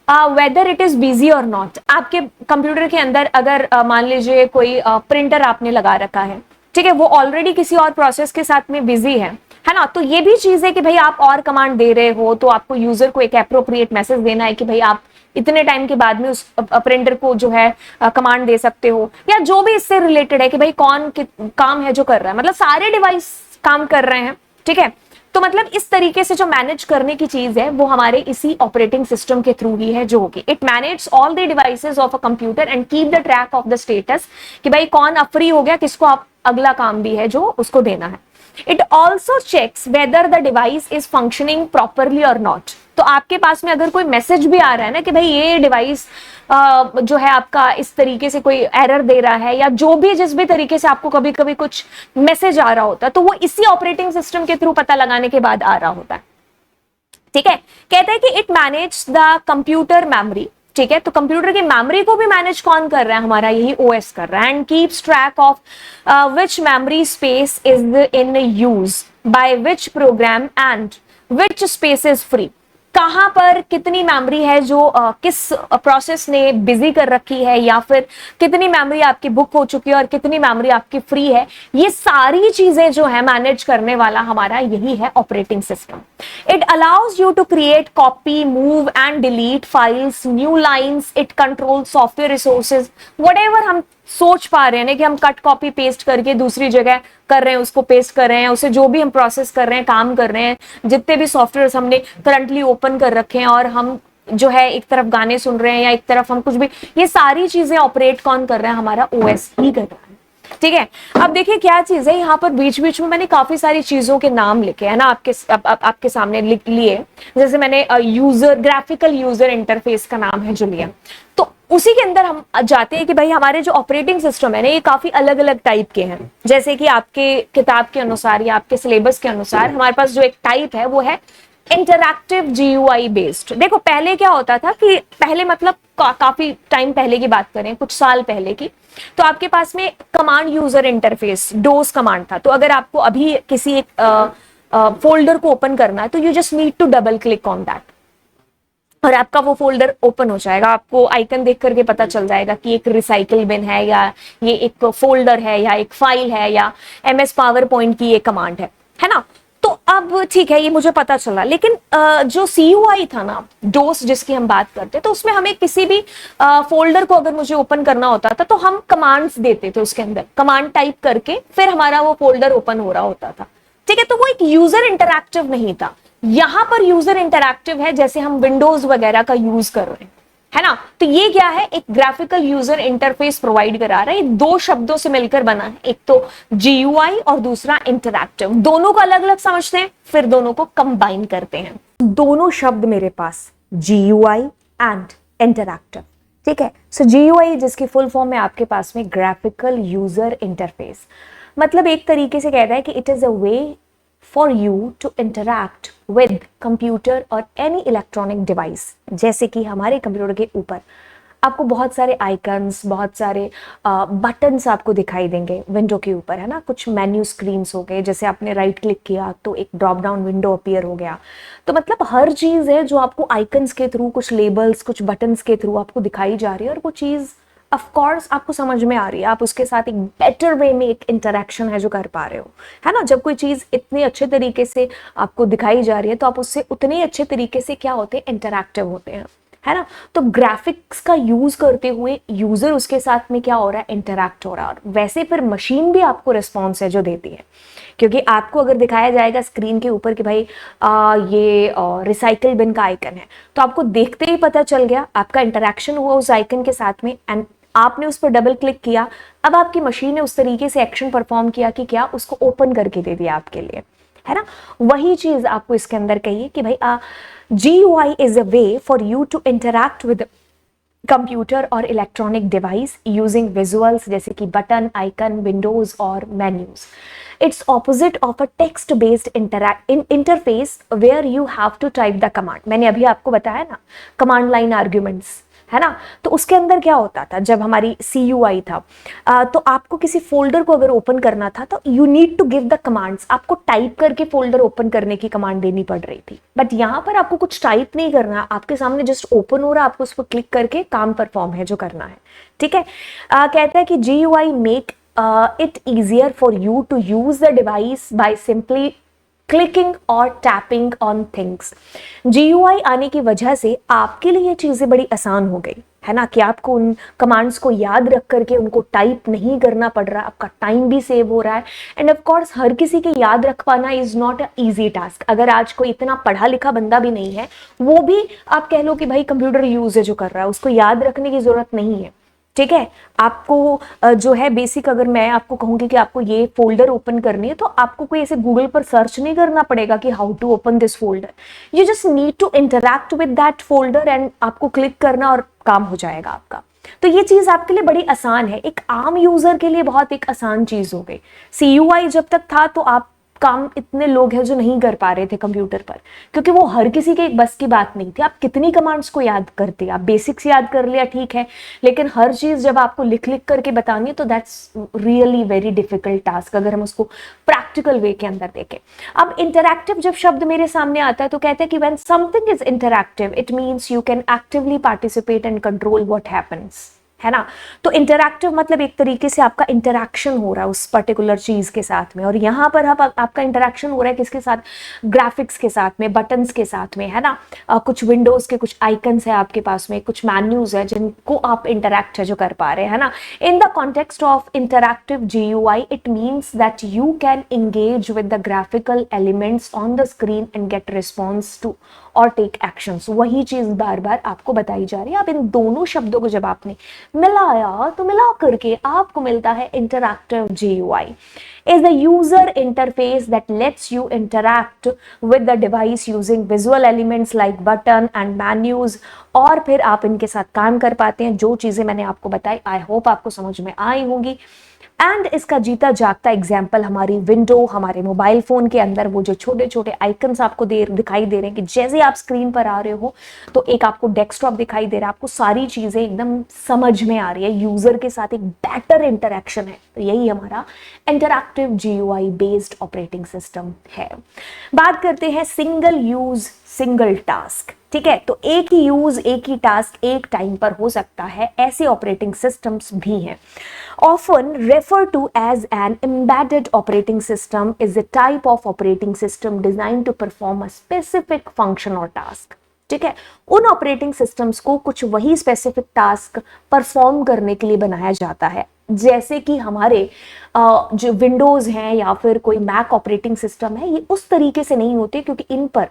Speaker 1: whether it is busy और नॉट। आपके कंप्यूटर के अंदर अगर मान लीजिए कोई प्रिंटर आपने लगा रखा है, ठीक है, वो ऑलरेडी किसी और प्रोसेस के साथ में बिजी है ना? तो ये भी चीज है कि भाई आप और कमांड दे रहे हो तो आपको यूजर को एक एप्रोप्रिएट मैसेज देना है कि भाई आप इतने टाइम के बाद में उस प्रिंटर को जो है कमांड दे सकते हो, या जो भी इससे रिलेटेड है कि भाई कौन काम है जो कर रहा है, मतलब सारे डिवाइस काम कर रहे हैं। ठीक है, तो मतलब इस तरीके से जो मैनेज करने की चीज है वो हमारे इसी ऑपरेटिंग सिस्टम के थ्रू ही है जो होगी। It manage all the devices of a computer and keep the track of the status कि भाई कौन अब फ्री हो गया, किसको आप अगला काम भी है जो उसको देना है। It also checks whether the device is functioning properly और नॉट। तो आपके पास में अगर कोई मैसेज भी आ रहा है ना कि भाई ये डिवाइस जो है आपका इस तरीके से कोई एरर दे रहा है, या जो भी जिस भी तरीके से आपको कभी कभी कुछ मैसेज आ रहा होता है, तो वो इसी ऑपरेटिंग सिस्टम के थ्रू पता लगाने के बाद आ रहा होता है। ठीक है, कहते हैं कि it manage the computer memory. ठीक है, तो कंप्यूटर की मेमोरी को भी मैनेज कौन कर रहा है? हमारा यही ओएस कर रहा है। And keeps track of which memory space is in use by which programme and which space is free. कहां पर कितनी मेमोरी है जो किस प्रोसेस ने बिजी कर रखी है, या फिर कितनी मेमोरी आपकी बुक हो चुकी है और कितनी मेमोरी आपकी फ्री है, ये सारी चीजें जो है मैनेज करने वाला हमारा यही है operating system. It allows you to create, copy, move and delete files, new lines. It control software resources. Whatever हम सोच पा रहे हैं ना कि हम कट कॉपी पेस्ट करके दूसरी जगह कर रहे हैं, उसको पेस्ट कर रहे हैं, उसे जो भी हम प्रोसेस कर रहे हैं, काम कर रहे हैं, जितने भी सॉफ्टवेयर हमने करंटली ओपन कर रखे हैं, और हम जो है एक तरफ गाने सुन रहे हैं या एक तरफ हम कुछ भी, ये सारी चीजें ऑपरेट कौन कर रहा है? हमारा ओएस ही कर रहा है। ठीक है, अब देखिए क्या चीज है, यहाँ पर बीच बीच में मैंने काफी सारी चीजों के नाम लिखे है ना आपके सामने लिख लिए। जैसे मैंने यूजर, ग्राफिकल यूजर इंटरफेस का नाम है जो लिया, तो उसी के अंदर हम जाते हैं कि भाई हमारे जो ऑपरेटिंग सिस्टम है ना ये काफी अलग अलग टाइप के हैं। जैसे कि आपके किताब के अनुसार या आपके सिलेबस के अनुसार हमारे पास जो एक टाइप है वो है इंटरैक्टिव जीयूआई बेस्ड। देखो पहले क्या होता था कि पहले मतलब काफी टाइम पहले की बात करें, कुछ साल पहले की, तो आपके पास में कमांड यूजर इंटरफेस डोस कमांड था। तो अगर आपको अभी किसी एक फोल्डर को ओपन करना है तो you just need to double click on that और आपका वो फोल्डर ओपन हो जाएगा। आपको आइकन देख करके पता चल जाएगा कि एक रिसाइकिल बिन है, या ये एक फोल्डर है, या एक फाइल है, या MS पावर पॉइंट की ये कमांड है ना। तो अब ठीक है, ये मुझे पता चला, लेकिन जो CUI था ना, डोस जिसकी हम बात करते, तो उसमें हमें किसी भी फोल्डर को अगर मुझे ओपन करना होता था तो हम कमांड्स देते थे, उसके अंदर कमांड टाइप करके फिर हमारा वो फोल्डर ओपन हो रहा होता था। ठीक है, तो वो एक यूजर इंटरैक्टिव नहीं था। यहां पर यूजर इंटरैक्टिव है, जैसे हम विंडोज वगैरह का यूज कर रहे हैं, है ना। तो ये क्या है? एक ग्राफिकल यूजर इंटरफेस प्रोवाइड करा रहा है। ये दो शब्दों से मिलकर बना है, एक तो GUI और दूसरा इंटरैक्टिव। दोनों को अलग अलग समझते हैं, फिर दोनों को कंबाइन करते हैं। दोनों शब्द मेरे पास GUI एंड इंटरैक्टिव। ठीक है, सो GUI जिसकी फुल फॉर्म है आपके पास में ग्राफिकल यूजर इंटरफेस, मतलब एक तरीके से कहता है कि it is a way for you to interact with computer or any electronic device। जैसे कि हमारे कंप्यूटर के ऊपर आपको बहुत सारे आइकन्स, बहुत सारे बटन्स आपको दिखाई देंगे विंडो के ऊपर, है ना। कुछ मेन्यू स्क्रीन्स हो गए, जैसे आपने राइट क्लिक किया तो एक ड्रॉप डाउन विंडो अपीयर हो गया। तो मतलब हर चीज़ है जो आपको आइकन्स के थ्रू, कुछ लेबल्स, कुछ बटन्स के थ्रू आपको दिखाई जा रही है, और वो चीज़ ऑफ कोर्स आपको समझ में आ रही है, आप उसके साथ एक बेटर वे में एक इंटरेक्शन है जो कर पा रहे हो, है ना। जब कोई चीज इतने अच्छे तरीके से आपको दिखाई जा रही है तो आप उससे उतने ही अच्छे तरीके से क्या होते हैं, इंटरैक्टिव होते हैं, है ना। तो ग्राफिक्स का यूज करते हुए यूजर उसके साथ में क्या हो रहा है, इंटरैक्ट हो रहा है। और वैसे फिर मशीन भी आपको रिस्पॉन्स है जो देती है, क्योंकि आपको अगर दिखाया जाएगा स्क्रीन के ऊपर कि भाई ये रिसाइकल बिन का आइकन है, तो आपको देखते ही पता चल गया, आपका इंटरेक्शन हुआ उस आइकन के साथ में एंड आपने उस पर डबल क्लिक किया। अब आपकी मशीन ने उस तरीके से एक्शन परफॉर्म किया कि क्या, उसको ओपन करके दे दिया आपके लिए, है ना। वही चीज आपको इसके अंदर कहिए कि भाई GUI is a way for you to interact with computer और इलेक्ट्रॉनिक डिवाइस यूजिंग विजुअल्स, जैसे कि बटन, आइकन, विंडोज और menus. It's opposite of a text based interface where you have to type the command. मैंने अभी आपको बताया ना, command line arguments, है ना। तो उसके अंदर क्या होता था, जब हमारी CUI था, तो आपको किसी फोल्डर को अगर ओपन करना था तो you need to give the commands, आपको टाइप करके फोल्डर ओपन करने की कमांड देनी पड़ रही थी। बट यहाँ पर आपको कुछ टाइप नहीं करना, आपके सामने जस्ट ओपन हो रहा है, आपको उस पर क्लिक करके काम परफॉर्म है जो करना है, ठीक है। कहता है कि GUI make it easier for you to use the device by simply clicking और tapping on things। GUI आने की वजह से आपके लिए ये चीजें बड़ी आसान हो गई, है ना, कि आपको उन कमांड्स को याद रख करके उनको टाइप नहीं करना पड़ रहा, आपका टाइम भी सेव हो रहा है। एंड ऑफ कोर्स हर किसी के याद रख पाना is not a easy task. अगर आज कोई इतना पढ़ा लिखा बंदा भी नहीं है, वो भी आप कह लो कि भाई कंप्यूटर यूज है जो कर रहा है, उसको याद रखने की जरूरत नहीं है, ठीक है। आपको जो है बेसिक, अगर मैं आपको कहूंगी कि आपको ये फोल्डर ओपन करनी है, तो आपको कोई ऐसे गूगल पर सर्च नहीं करना पड़ेगा कि how to open this folder. You just need to interact with that folder and आपको क्लिक करना और काम हो जाएगा आपका। तो ये चीज आपके लिए बड़ी आसान है, एक आम यूजर के लिए बहुत एक आसान चीज हो गई। CUI जब तक था तो आप काम इतने लोग हैं जो नहीं कर पा रहे थे कंप्यूटर पर, क्योंकि वो हर किसी के एक बस की बात नहीं थी। आप कितनी कमांड्स को याद करते, आप बेसिक्स याद कर लिया ठीक है, लेकिन हर चीज जब आपको लिख लिख करके बतानी है तो that's really very difficult task, अगर हम उसको प्रैक्टिकल वे के अंदर देखें। अब इंटरैक्टिव जब शब्द मेरे सामने आता है तो कहते हैं कि when something is interactive it means you can actively participate and control what happens, है ना। तो इंटरैक्टिव मतलब एक तरीके से आपका इंटरैक्शन हो रहा है उस पर्टिकुलर चीज के साथ में, और यहां पर आपका इंटरैक्शन हो रहा है किसके साथ, ग्राफिक्स के साथ में, बटन्स के साथ में, है ना। कुछ विंडोज के कुछ आइकन्स है आपके पास में, कुछ मेन्यूज है जिनको आप इंटरैक्ट है जो कर पा रहे हैं, है ना। In the context of interactive GUI it means that you can engage with the graphical elements on the screen and get response to और टेक एक्शंस। वही चीज बार बार आपको बताई जा रही है। अब इन दोनों शब्दों को जब आपने मिलाया तो मिला करके आपको मिलता है interactive GUI is the user interface that lets you interact with the device using visual elements like button and menus, और फिर आप इनके साथ काम कर पाते हैं। जो चीजें मैंने आपको बताई आई होप आपको समझ में आई होंगी। एंड इसका जीता जागता एग्जाम्पल हमारी विंडो, हमारे मोबाइल फोन के अंदर वो जो छोटे छोटे आइकन्स आपको दिखाई दे रहे हैं कि जैसे आप स्क्रीन पर आ रहे हो तो एक आपको डेस्कटॉप दिखाई दे रहा है, आपको सारी चीजें एकदम समझ में आ रही है, यूजर के साथ एक बेटर इंटरेक्शन है। तो यही हमारा interactive GUI based operating system है। बात करते हैं सिंगल यूज सिंगल टास्क, ठीक है। तो एक ही यूज एक ही टास्क एक टाइम पर हो सकता है, ऐसे ऑपरेटिंग सिस्टम्स भी हैं। Often referred to as an embedded operating system is a type of operating system designed to perform a specific function or task, ठीक है। उन ऑपरेटिंग सिस्टम्स को कुछ वही स्पेसिफिक टास्क परफॉर्म करने के लिए बनाया जाता है, जैसे कि हमारे जो विंडोज हैं या फिर कोई मैक ऑपरेटिंग सिस्टम है, ये उस तरीके से नहीं होते क्योंकि इन पर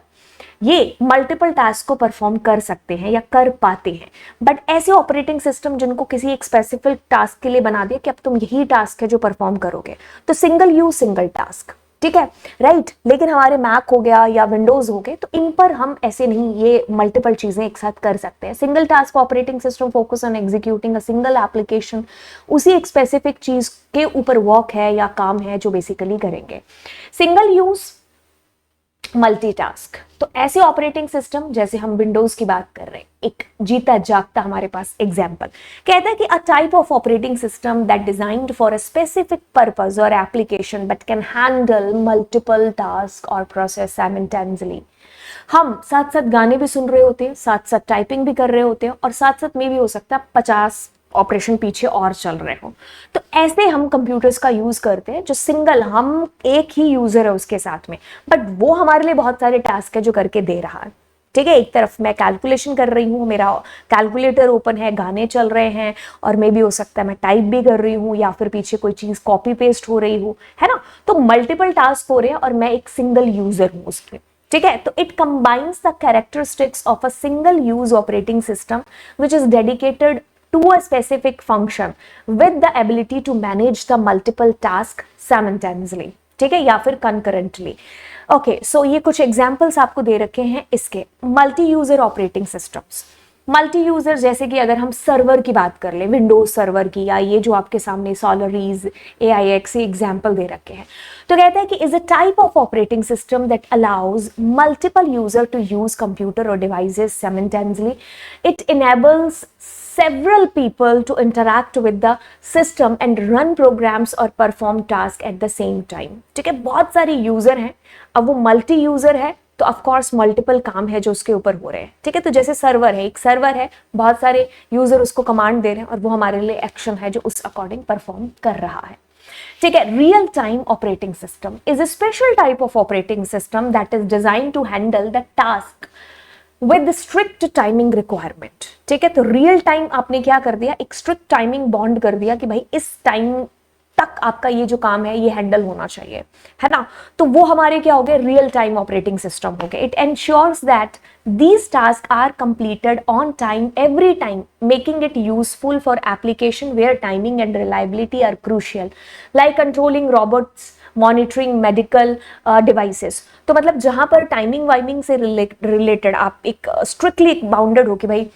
Speaker 1: ये मल्टीपल टास्क को परफॉर्म कर सकते हैं या कर पाते हैं। बट ऐसे ऑपरेटिंग सिस्टम जिनको किसी एक स्पेसिफिक टास्क के लिए बना दिया कि अब तुम यही टास्क है जो परफॉर्म करोगे, तो सिंगल यूज सिंगल टास्क, ठीक है, राइट। लेकिन हमारे मैक हो गया या विंडोज हो गए तो इन पर हम ऐसे नहीं, ये मल्टीपल चीजें एक साथ कर सकते हैं। Single task operating system focus on executing a single application, उसी एक स्पेसिफिक चीज के ऊपर वर्क है या काम है जो बेसिकली करेंगे। सिंगल यूज मल्टीटास्क, तो ऐसे ऑपरेटिंग सिस्टम जैसे हम विंडोज की बात कर रहे हैं, एक जीता जागता हमारे पास एग्जांपल कहता है कि a type of operating system that designed for a specific purpose और application but can handle multiple task और प्रोसेस साइमल्टेनियसली। हम साथ साथ गाने भी सुन रहे होते हैं, साथ साथ टाइपिंग भी कर रहे होते हैं और साथ साथ में भी हो सकता है 50 ऑपरेशन पीछे और चल रहे हो। तो ऐसे हम कंप्यूटर्स का यूज करते हैं जो सिंगल, हम एक ही यूजर है उसके साथ में, बट वो हमारे लिए बहुत सारे टास्क है जो करके दे रहा है। ठीक है, एक तरफ मैं कैलकुलेशन कर रही हूँ, मेरा कैलकुलेटर ओपन है, गाने चल रहे हैं, और मे भी हो सकता है मैं टाइप भी कर रही हूँ या फिर पीछे कोई चीज कॉपी पेस्ट हो रही हूँ, है ना। तो मल्टीपल टास्क हो रहे हैं और मैं एक सिंगल यूजर हूँ उसके। ठीक है, तो it combines the characteristics of a single use operating system which is dedicated to a specific function with the ability to manage the multiple task simultaneously, ठीक है, या फिर concurrently। ओके, सो ये कुछ एग्जांपल्स आपको दे रखे हैं इसके। Multi user operating systems, multi user जैसे कि अगर हम सर्वर की बात कर ले, विंडोज सर्वर की, या ये जो आपके सामने सोलरीज, AIX एग्जांपल दे रखे हैं, तो कहता है कि is a type of operating system that allows multiple user to use computer और devices simultaneously. It enables several people to interact with the system and run programs or perform tasks at the same time। ठीक है, बहुत सारे user हैं, अब वो multi user है तो ऑफ कोर्स मल्टीपल काम है जो उसके ऊपर हो रहे हैं। ठीक है, तो जैसे सर्वर है, एक सर्वर है, बहुत सारे यूजर उसको कमांड दे रहे हैं और वो हमारे लिए एक्शन है जो उस अकॉर्डिंग परफॉर्म कर रहा है। ठीक है, real time operating system is a special type of operating system that is design to handle the task with strict timing requirement. ठीक है, तो रियल टाइम आपने क्या कर दिया, एक स्ट्रिक्ट टाइमिंग बॉन्ड कर दिया कि भाई इस टाइम तक आपका ये जो काम है ये हैंडल होना चाहिए, है ना। तो वो हमारे क्या हो गए, रियल टाइम ऑपरेटिंग सिस्टम हो गए। It ensures that these tasks are completed on time every time, making it useful for application where timing and reliability are crucial, like controlling robots, monitoring medical devices. तो मतलब जहां पर timing वाइमिंग से related आप एक strictly एक bounded हो कि भाई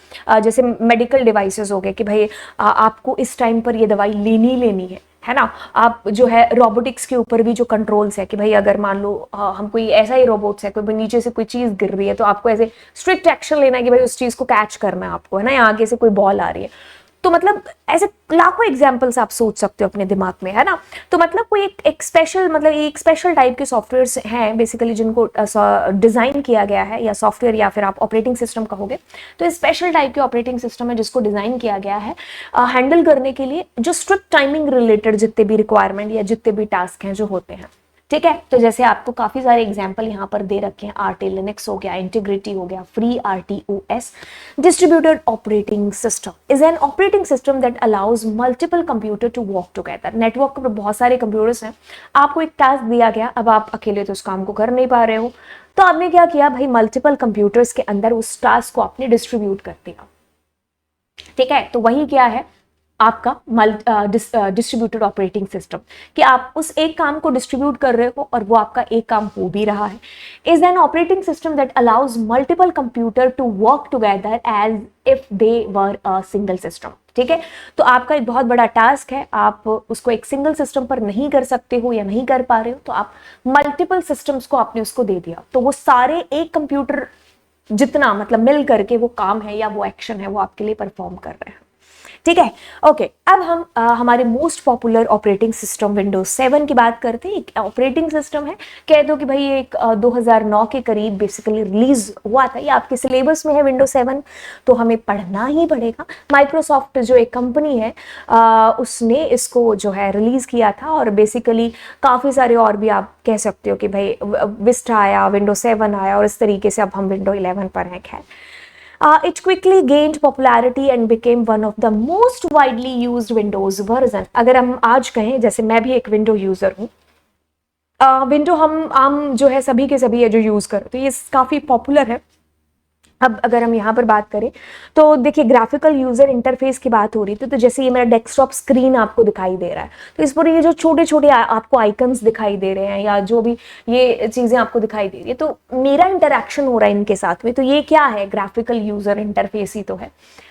Speaker 1: जैसे मेडिकल डिवाइसेस हो गए कि भाई आपको इस टाइम पर ये दवाई लेनी है ना। आप जो है रोबोटिक्स के ऊपर भी जो कंट्रोल्स है कि भाई अगर मान लो हम कोई ऐसा ही रोबोट्स है, कोई नीचे से कोई चीज गिर रही है तो आपको ऐसे स्ट्रिक्ट एक्शन लेना है कि भाई उस चीज को कैच करना है आपको, है ना, या आगे से कोई बॉल आ रही है। तो मतलब ऐसे लाखों एग्जांपल्स आप सोच सकते हो अपने दिमाग में, है ना। तो मतलब कोई एक स्पेशल, मतलब एक स्पेशल टाइप के सॉफ्टवेयर्स हैं बेसिकली जिनको डिजाइन किया गया है, या सॉफ्टवेयर या फिर आप ऑपरेटिंग सिस्टम कहोगे, तो स्पेशल टाइप के ऑपरेटिंग सिस्टम है जिसको डिजाइन किया गया है हैंडल करने के लिए जो स्ट्रिक्ट टाइमिंग रिलेटेड जितने भी रिक्वायरमेंट या जितने भी टास्क हैं जो होते हैं। ठीक है, तो जैसे आपको काफी सारे एग्जांपल यहाँ पर दे रखे हैं, RT लिनक्स हो गया, इंटीग्रिटी हो गया, FreeRTOS। Distributed operating system is an operating system that allows multiple computer to work together. Network पर बहुत सारे कंप्यूटर्स हैं, आपको एक टास्क दिया गया, अब आप अकेले तो उस काम को कर नहीं पा रहे हो, तो आपने क्या किया भाई, मल्टीपल कंप्यूटर्स के अंदर उस टास्क को आपने डिस्ट्रीब्यूट कर दिया। ठीक है, तो वही क्या है आपका डिस्ट्रीब्यूटेड ऑपरेटिंग सिस्टम, कि आप उस एक काम को डिस्ट्रीब्यूट कर रहे हो और वो आपका एक काम हो भी रहा है। Is an operating system that allows multiple computer to work together as if they were a single system. ठीक है, तो आपका एक बहुत बड़ा टास्क है, आप उसको एक सिंगल सिस्टम पर नहीं कर सकते हो या नहीं कर पा रहे हो, तो आप मल्टीपल सिस्टम्स को आपने उसको दे दिया, तो वो सारे एक कंप्यूटर जितना मतलब मिल करके वो काम है या वो एक्शन है वो आपके लिए परफॉर्म कर रहे हैं। ठीक है, ओके, अब हम हमारे most popular operating system Windows 7 की बात करते हैं। एक ऑपरेटिंग सिस्टम है, कह दो कि भाई एक 2009 के करीब बेसिकली रिलीज हुआ था, ये आपके सिलेबस में है विंडोज 7, तो हमें पढ़ना ही पड़ेगा। माइक्रोसॉफ्ट जो एक कंपनी है उसने इसको जो है रिलीज किया था, और बेसिकली काफ़ी सारे और भी आप कह सकते हो कि भाई विस्टा आया, विंडोज 7 आया, और इस तरीके से अब हम विंडो 11 पर हैं। खैर, it quickly gained popularity and became one of the most widely used Windows version। अगर हम आज कहें, जैसे मैं भी एक विंडो यूजर हूँ, विंडो हम आम जो है सभी के सभी है जो यूज करते, तो ये काफी पॉपुलर है। अब अगर हम यहाँ पर बात करें तो देखिए ग्राफिकल यूजर इंटरफेस की बात हो रही थी, तो जैसे ये मेरा डेस्कटॉप स्क्रीन आपको दिखाई दे रहा है, तो इस पर ये जो छोटे छोटे आपको आइकन्स दिखाई दे रहे हैं या जो भी ये चीजें आपको दिखाई दे रही है, तो मेरा इंटरेक्शन हो रहा है इनके साथ में, तो ये क्या है, ग्राफिकल यूजर इंटरफेस ही तो है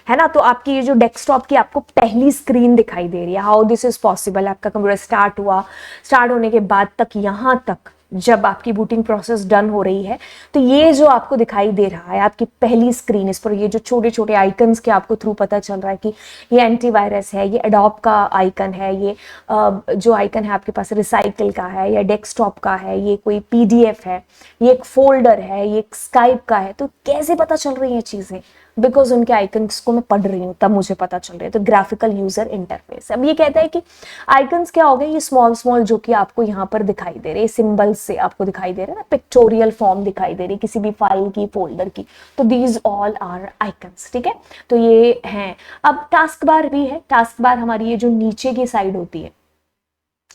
Speaker 1: ना। तो आपकी ये जो डेस्कटॉप की आपको पहली स्क्रीन दिखाई दे रही है, हाउ दिस इज पॉसिबल, आपका कंप्यूटर स्टार्ट हुआ, स्टार्ट होने के बाद तक यहाँ तक जब आपकी बूटिंग प्रोसेस डन हो रही है, तो ये जो आपको दिखाई दे रहा है आपकी पहली स्क्रीन, इस पर ये जो छोटे छोटे आइकन्स के आपको थ्रू पता चल रहा है कि ये एंटीवायरस है, ये एडोब का आइकन है, ये जो आइकन है आपके पास रिसाइकिल का है या डेस्कटॉप का है, ये कोई PDF है, ये एक फोल्डर है, ये एक स्काइप का है, तो कैसे पता चल रही है चीजें, बिकॉज उनके आइकन्स को मैं पढ़ रही हूँ तब मुझे पता चल रहा है। तो ग्राफिकल यूजर इंटरफेस। अब ये कहता है कि आइकन्स क्या हो गए, ये स्मॉल स्मॉल जो कि आपको यहाँ पर दिखाई दे रहे हैं, सिंबल्स से आपको दिखाई दे रहा है ना, पिक्टोरियल फॉर्म दिखाई दे रही है किसी भी फाइल की, फोल्डर की, तो दीज ऑल आर आइकन्स। ठीक है, तो ये हैं। अब टास्क बार भी है। टास्क बार हमारी ये जो नीचे की साइड होती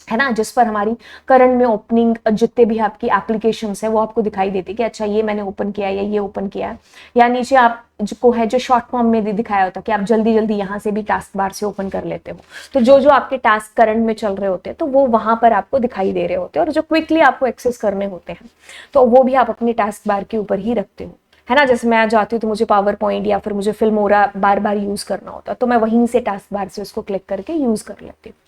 Speaker 1: है ना, जिस पर हमारी करंट में ओपनिंग जितने भी आपकी एप्लीकेशंस है वो आपको दिखाई देती कि अच्छा ये मैंने ओपन किया है या ये ओपन किया है, या नीचे आप को है जो शॉर्ट फॉर्म में भी दिखाया होता है कि आप जल्दी जल्दी यहाँ से भी टास्क बार से ओपन कर लेते हो। तो जो जो आपके टास्क करंट में चल रहे होते हैं तो वो वहां पर आपको दिखाई दे रहे होते हैं, और जो क्विकली आपको एक्सेस करने होते हैं तो वो भी आप अपनी टास्क बार के ऊपर ही रखते हो, है ना। जैसे मैं जाती हूँ तो मुझे पावर पॉइंट या फिर मुझे फिल्मोरा बार बार यूज करना होता है, तो मैं वहीं से टास्क बार से उसको क्लिक करके यूज कर लेती हूँ।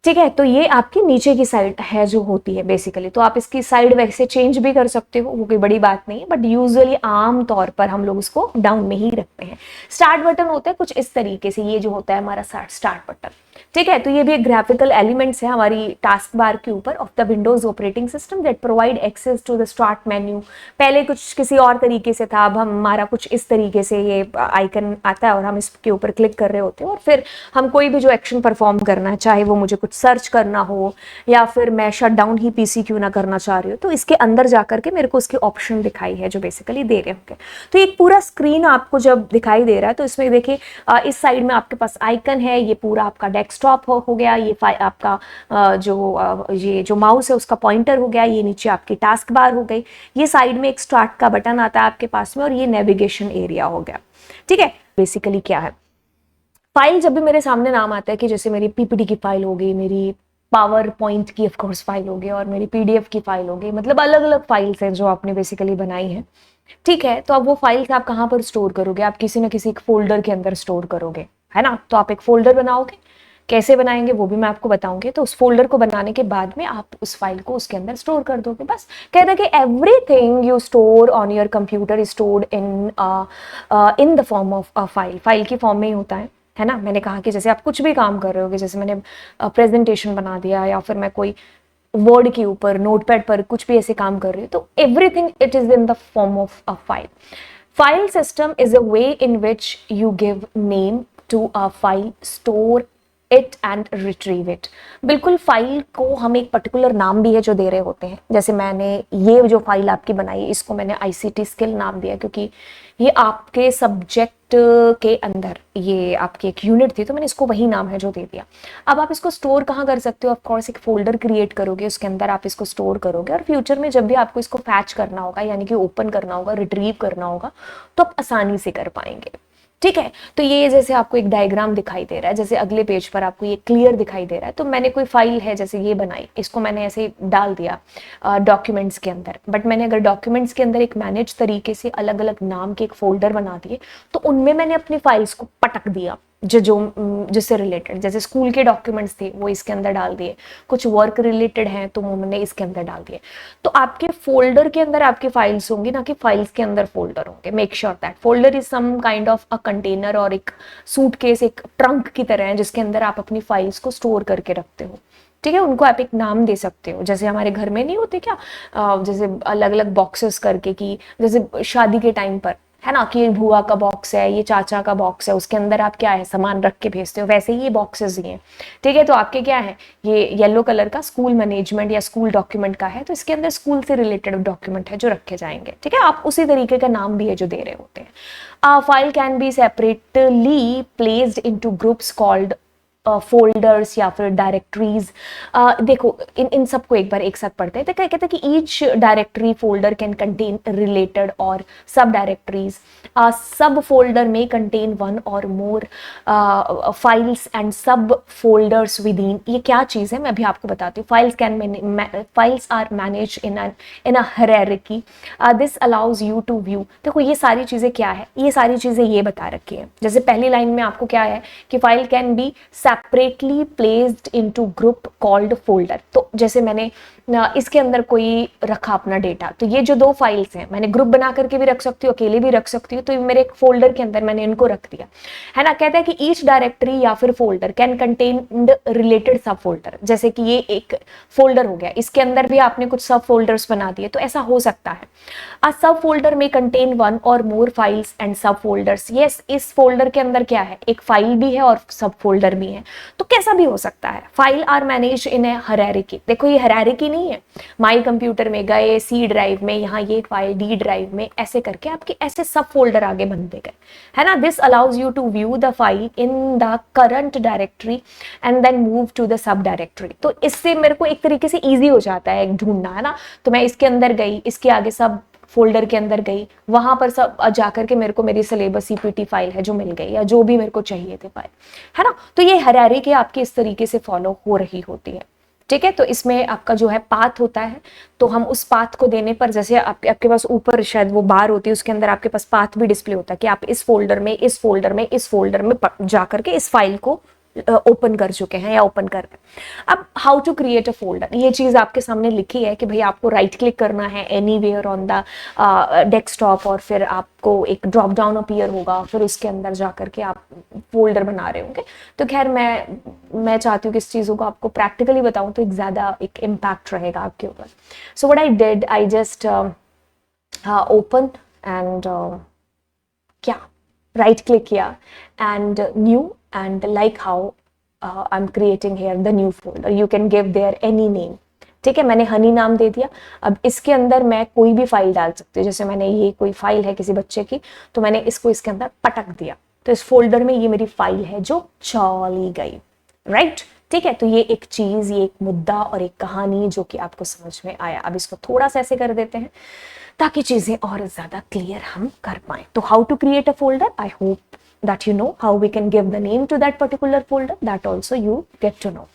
Speaker 1: ठीक है, तो ये आपकी नीचे की साइड है जो होती है बेसिकली। तो आप इसकी साइड वैसे चेंज भी कर सकते हो, वो कोई बड़ी बात नहीं है, बट यूजुअली आम तौर पर हम लोग उसको डाउन में ही रखते हैं। स्टार्ट बटन होता है कुछ इस तरीके से, ये जो होता है हमारा स्टार्ट बटन। ठीक है, तो ये भी एक ग्राफिकल एलिमेंट्स है हमारी टास्क बार के ऊपर of the Windows operating system that provide access to the start menu. पहले कुछ किसी और तरीके से था, अब हमारा कुछ इस तरीके से ये आइकन आता है और हम इसके ऊपर क्लिक कर रहे होते हैं, और फिर हम कोई भी जो एक्शन परफॉर्म करना है, चाहे वो मुझे कुछ सर्च करना हो या फिर मैं शट डाउन ही पीसी क्यों ना करना चाह रही हूँ, तो इसके अंदर जाकर के मेरे को उसकी ऑप्शन दिखाई है जो बेसिकली दे रहे होंगे। तो एक पूरा स्क्रीन आपको जब दिखाई दे रहा है तो इसमें देखिए इस साइड में आपके पास आइकन है, ये पूरा आपका डेस्कटॉप हो गया, ये आपका ये जो माउस है उसका पॉइंटर हो गया, ये नीचे आपकी टास्क बार हो गई, ये साइड में एक स्टार्ट का बटन आता है आपके पास में, और ये नेविगेशन एरिया हो गया। ठीक है, बेसिकली क्या है, फाइल जब भी मेरे सामने नाम आता है कि जैसे मेरी पीपीटी की फाइल हो गई, मेरी पावर पॉइंट की ऑफ कोर्स फाइल हो गई, और मेरी पीडीएफ की फाइल हो गई, मतलब अलग अलग फाइल्स हैं जो आपने बेसिकली बनाई है। ठीक है, तो अब वो फाइल्स आप कहाँ पर स्टोर करोगे, आप किसी न किसी एक फोल्डर के अंदर स्टोर करोगे, है ना। तो आप एक फोल्डर बनाओगे, कैसे बनाएंगे वो भी मैं आपको बताऊंगी। तो उस फोल्डर को बनाने के बाद में आप उस फाइल को उसके अंदर स्टोर कर दोगे। बस कहते हैं कि everything you store on your computer is stored in the form of a file. File की फॉर्म में ही होता है ना। मैंने कहा कि जैसे आप कुछ भी काम कर रहे होगे, जैसे मैंने प्रेजेंटेशन बना दिया या फिर मैं कोई वर्ड के ऊपर नोटपैड पर कुछ भी ऐसे काम कर रही हूँ, तो everything it is in the form of a file. File system is a way in which you give name to a file, store it and retrieve it. बिल्कुल, फाइल को हम एक पर्टिकुलर नाम भी है जो दे रहे होते हैं। जैसे मैंने ये जो फाइल आपकी बनाई, इसको मैंने आईसीटी स्किल नाम दिया क्योंकि ये आपके सब्जेक्ट के अंदर ये आपकी एक यूनिट थी, तो मैंने इसको वही नाम है जो दे दिया। अब आप इसको स्टोर कहाँ कर सकते हो, ऑफ कोर्स एक फोल्डर क्रिएट करोगे, उसके अंदर आप इसको स्टोर करोगे, और फ्यूचर में जब भी आपको इसको फैच करना होगा, यानी कि ओपन करना होगा, रिट्रीव करना होगा, तो आप आसानी से कर पाएंगे। ठीक है, तो ये जैसे आपको एक डायग्राम दिखाई दे रहा है, जैसे अगले पेज पर आपको ये क्लियर दिखाई दे रहा है। तो मैंने कोई फाइल है जैसे ये बनाई, इसको मैंने ऐसे डाल दिया डॉक्यूमेंट्स के अंदर, बट मैंने अगर डॉक्यूमेंट्स के अंदर एक मैनेज तरीके से अलग अलग नाम के एक फोल्डर बना दिए, तो उनमें मैंने अपनी फाइल्स को पटक दिया जो जिससे रिलेटेड, जैसे स्कूल के डॉक्यूमेंट्स थे वो इसके अंदर डाल दिए, कुछ वर्क रिलेटेड हैं तो वो मैंने इसके अंदर डाल दिए। तो आपके फोल्डर के अंदर आपकी फाइल्स होंगी, ना कि फाइल्स के अंदर फोल्डर होंगे। Make sure that folder is some kind of a container और एक सूटकेस, एक ट्रंक की तरह है जिसके अंदर आप अपनी फाइल्स को स्टोर करके रखते हो। ठीक है, उनको आप एक नाम दे सकते हो, जैसे हमारे घर में नहीं होते क्या, जैसे अलग अलग बॉक्सेस करके, कि जैसे शादी के टाइम पर है ना कि भुआ का बॉक्स है, ये चाचा का बॉक्स है, उसके अंदर आप क्या है सामान रख के भेजते हो, वैसे ही ये बॉक्सेस ही हैं। ठीक है, तो आपके क्या है, ये येलो कलर का स्कूल मैनेजमेंट या स्कूल डॉक्यूमेंट का है, तो इसके अंदर स्कूल से रिलेटेड डॉक्यूमेंट है जो रखे जाएंगे। ठीक है, आप उसी तरीके का नाम भी है जो दे रहे होते हैं। File can be separately placed into groups called folders या फिर डायरेक्टरीज। देखो इन सबको एक बार एक साथ पढ़ते हैं। तो क्या कहते हैं कि each directory folder can contain related और सब डायरेक्टरीज। सब फोल्डर में कंटेन वन और more files and sub folders with. ये क्या चीज़ है मैं अभी आपको बताती हूँ। Files are manage in a hierarchy. This allows you to view. देखो ये सारी चीज़ें क्या है, ये सारी चीज़ें ये बता रखी है। जैसे पहली लाइन में आपको क्या है कि file can be separately placed into group called folder. तो जैसे मैंने इसके अंदर कोई रखा अपना डेटा, तो ये जो 2 फाइल्स हैं मैंने ग्रुप बना करके भी रख सकती हूँ, अकेले भी रख सकती हूँ, तो मेरे एक फोल्डर के अंदर मैंने इनको रख दिया है ना। कहता है कि ईच डायरेक्टरी या फिर फोल्डर कैन कंटेन रिलेटेड सब फोल्डर। जैसे कि ये एक फोल्डर हो गया, इसके अंदर भी आपने कुछ सब फोल्डर्स बना दिए, तो ऐसा हो सकता है। अ सब फोल्डर में कंटेन 1 और more files and sub folders. Yes, इस फोल्डर के अंदर क्या है, एक फाइल भी है और सब फोल्डर भी है। तो कैसा भी हो सकता है। File are manage in a hierarchy. देखो ये हायरार्की नहीं है, माई कंप्यूटर में गए, सी ड्राइव में, यहाँ ये फाइल डी ड्राइव में, ऐसे करके आपके ऐसे सब फोल्डर आगे बनते गए, है ना। This allows you to view the file in the current directory and then move to the sub directory. तो इससे मेरे को एक तरीके से ईजी हो जाता है ढूंढना, है ना। तो मैं इसके अंदर गई, इसके आगे सब फोल्डर के अंदर गई, वहां पर सब जाकर के मेरे को मेरी सिलेबस सीपीटी फाइल है जो मिल गई, या जो भी मेरे को चाहिए थे फाइल, है ना। तो ये हायरार्की आपकी इस तरीके से फॉलो हो रही होती है, ठीक है। तो इसमें आपका जो है पाथ होता है, तो हम उस पाथ को देने पर, जैसे आपके पास ऊपर शायद वो बार होती है, उसके अंदर आपके पास पाथ भी डिस्प्ले होता है कि आप इस फोल्डर में, इस फोल्डर में, इस फोल्डर में जाकर के इस फाइल को ओपन कर चुके हैं या ओपन कर रहे हैं। अब how to create a folder, ये चीज आपके सामने लिखी है कि भाई आपको राइट क्लिक करना है एनीवेयर ऑन द डेस्कटॉप, और फिर आपको एक ड्रॉप डाउन अपीयर होगा, फिर उसके अंदर जाकर के आप फोल्डर बना रहे होंगे। तो खैर मैं चाहती हूँ कि इस चीज़ों को आपको प्रैक्टिकली बताऊँ तो एक ज़्यादा एक इम्पैक्ट रहेगा आपके ऊपर। So what I did, I just open and क्या राइट क्लिक किया and new, and like how I'm creating here the new folder, you can give there any name, ठीक है। मैंने हनी नाम दे दिया। अब इसके अंदर मैं कोई भी फाइल डाल सकती हूँ, जैसे मैंने ये कोई फाइल है किसी बच्चे की, तो मैंने इसको इसके अंदर पटक दिया, तो इस फोल्डर में ये मेरी फाइल है जो चली गई, राइट, ठीक है। तो ये एक चीज, ये एक मुद्दा और एक कहानी जो कि आपको समझ में आया। अब इसको थोड़ा सा ऐसे कर देते हैं ताकि चीजें और ज्यादा क्लियर हम कर पाए। तो how to create a folder, I hope that you know how we can give the name to that particular folder, that also you get to know.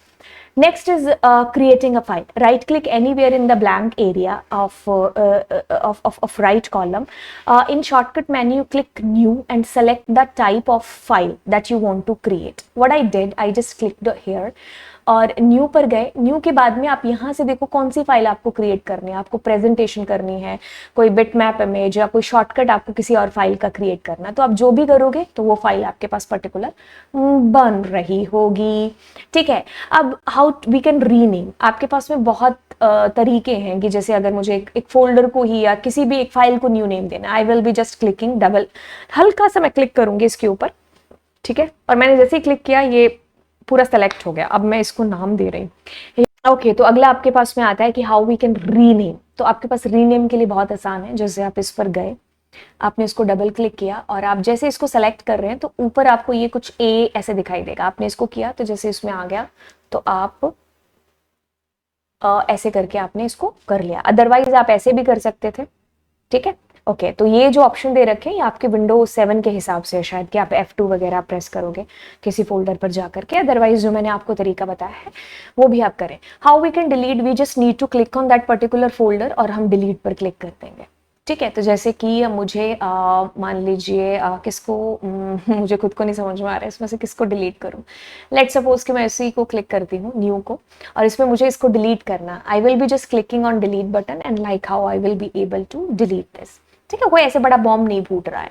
Speaker 1: Next is creating a file. Right click anywhere in the blank area of right column. In shortcut menu, click new and select the type of file that you want to create. What I did, I just clicked here और new पर गए। New के बाद में आप यहाँ से देखो कौन सी फाइल आपको क्रिएट करनी है। आपको प्रेजेंटेशन करनी है, कोई बिट मैप इमेज, या कोई शॉर्टकट आपको किसी और फाइल का क्रिएट करना है, तो आप जो भी करोगे तो वो फाइल आपके पास पर्टिकुलर बन रही होगी, ठीक है। अब हाउ वी कैन रीनेम, आपके पास में बहुत तरीके हैं कि जैसे अगर मुझे एक फोल्डर को ही या किसी भी एक फाइल को न्यू नेम देना, आई will be just clicking double, हल्का सा मैं क्लिक करूंगी इसके ऊपर, ठीक है। और मैंने जैसे ही क्लिक किया ये पूरा सेलेक्ट हो गया। अब मैं इसको नाम दे रही हूँ, ओके। तो अगला आपके पास में आता है कि हाउ वी कैन रीनेम। तो आपके पास रीनेम के लिए बहुत आसान है। जैसे आप इस पर गए, आपने इसको डबल क्लिक किया और आप जैसे इसको सेलेक्ट कर रहे हैं तो ऊपर आपको ये कुछ ए ऐसे दिखाई देगा। आपने इसको किया तो जैसे इसमें आ गया, तो आप ऐसे करके आपने इसको कर लिया। अदरवाइज आप ऐसे भी कर सकते थे, ठीक है, ओके। तो ये जो ऑप्शन दे रखे हैं ये आपके विंडोज 7 के हिसाब से शायद कि आप F2 वगैरह प्रेस करोगे किसी फोल्डर पर जाकर के। अदरवाइज जो मैंने आपको तरीका बताया है वो भी आप करें। How we can delete, we just need to click on that particular folder और हम डिलीट पर क्लिक कर देंगे, ठीक है। तो जैसे कि मुझे मान लीजिए किसको मुझे खुद को नहीं समझ में आ रहा है इसमें से किसको डिलीट करूं। लेट्स सपोज कि मैं इसी को क्लिक करती हूँ न्यू को, और इसमें मुझे इसको डिलीट करना। I will be just clicking on delete button and like how I will be able to delete this, ठीक है। कोई ऐसे बड़ा बॉम्ब नहीं फूट रहा है,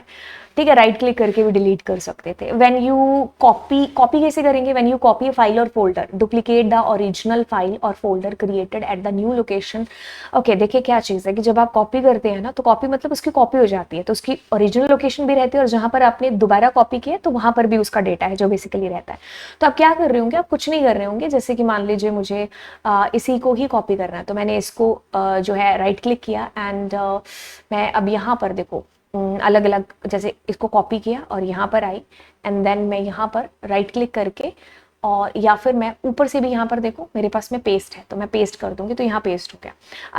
Speaker 1: ठीक है। राइट क्लिक करके भी डिलीट कर सकते थे। व्हेन यू कॉपी कैसे करेंगे, व्हेन यू कॉपी फाइल और folder, duplicate the original file और folder created at the new location. Okay, देखिए क्या चीज़ है कि जब आप कॉपी करते हैं ना, तो कॉपी मतलब उसकी कॉपी हो जाती है, तो उसकी ओरिजिनल लोकेशन भी रहती है और जहाँ पर आपने दोबारा कॉपी किया तो वहाँ पर भी उसका डेटा है जो बेसिकली रहता है। तो आप क्या कर रहे होंगे, आप कुछ नहीं कर रहे होंगे। जैसे कि मान लीजिए मुझे इसी को ही कॉपी करना है, तो मैंने इसको जो है राइट क्लिक किया एंड मैं अब यहाँ पर देखो अलग अलग, जैसे इसको कॉपी किया और यहाँ पर आई एंड देन मैं यहाँ पर राइट क्लिक करके, और या फिर मैं ऊपर से भी यहाँ पर देखो मेरे पास में पेस्ट है तो मैं पेस्ट कर दूंगी, तो यहाँ पेस्ट हो गया।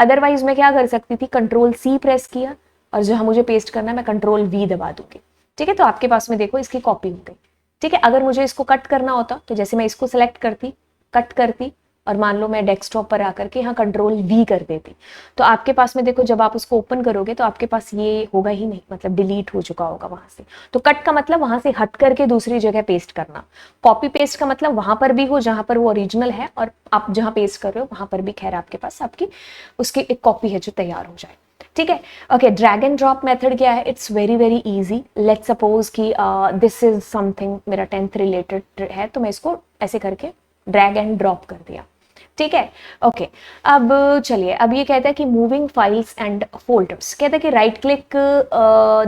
Speaker 1: अदरवाइज मैं क्या कर सकती थी, कंट्रोल C प्रेस किया और जहाँ मुझे पेस्ट करना है मैं कंट्रोल V दबा दूंगी, ठीक है। तो आपके पास में देखो इसकी कॉपी हो गई, ठीक है। अगर मुझे इसको कट करना होता तो जैसे मैं इसको सेलेक्ट करती, कट करती और मान लो मैं डेस्कटॉप पर आकर के यहाँ कंट्रोल वी कर देती, तो आपके पास में देखो जब आप उसको ओपन करोगे तो आपके पास ये होगा ही नहीं, मतलब डिलीट हो चुका होगा वहां से। तो कट का मतलब वहां से हट करके दूसरी जगह पेस्ट करना, कॉपी पेस्ट का मतलब वहां पर भी हो जहां पर वो ओरिजिनल है, और आप जहां पेस्ट कर रहे हो वहां पर भी खैर आपके पास आपकी उसकी एक कॉपी है जो तैयार हो जाए। ठीक है, okay. Drag and drop method क्या है? It's very very easy. Let's suppose कि दिस इज समथिंग मेरा 10th रिलेटेड है, तो मैं इसको ऐसे करके ड्रैग एंड ड्रॉप कर दिया। ठीक है, ओके। अब चलिए, अब ये कहता है कि मूविंग फाइल्स एंड फोल्डर्स, कहता है कि right click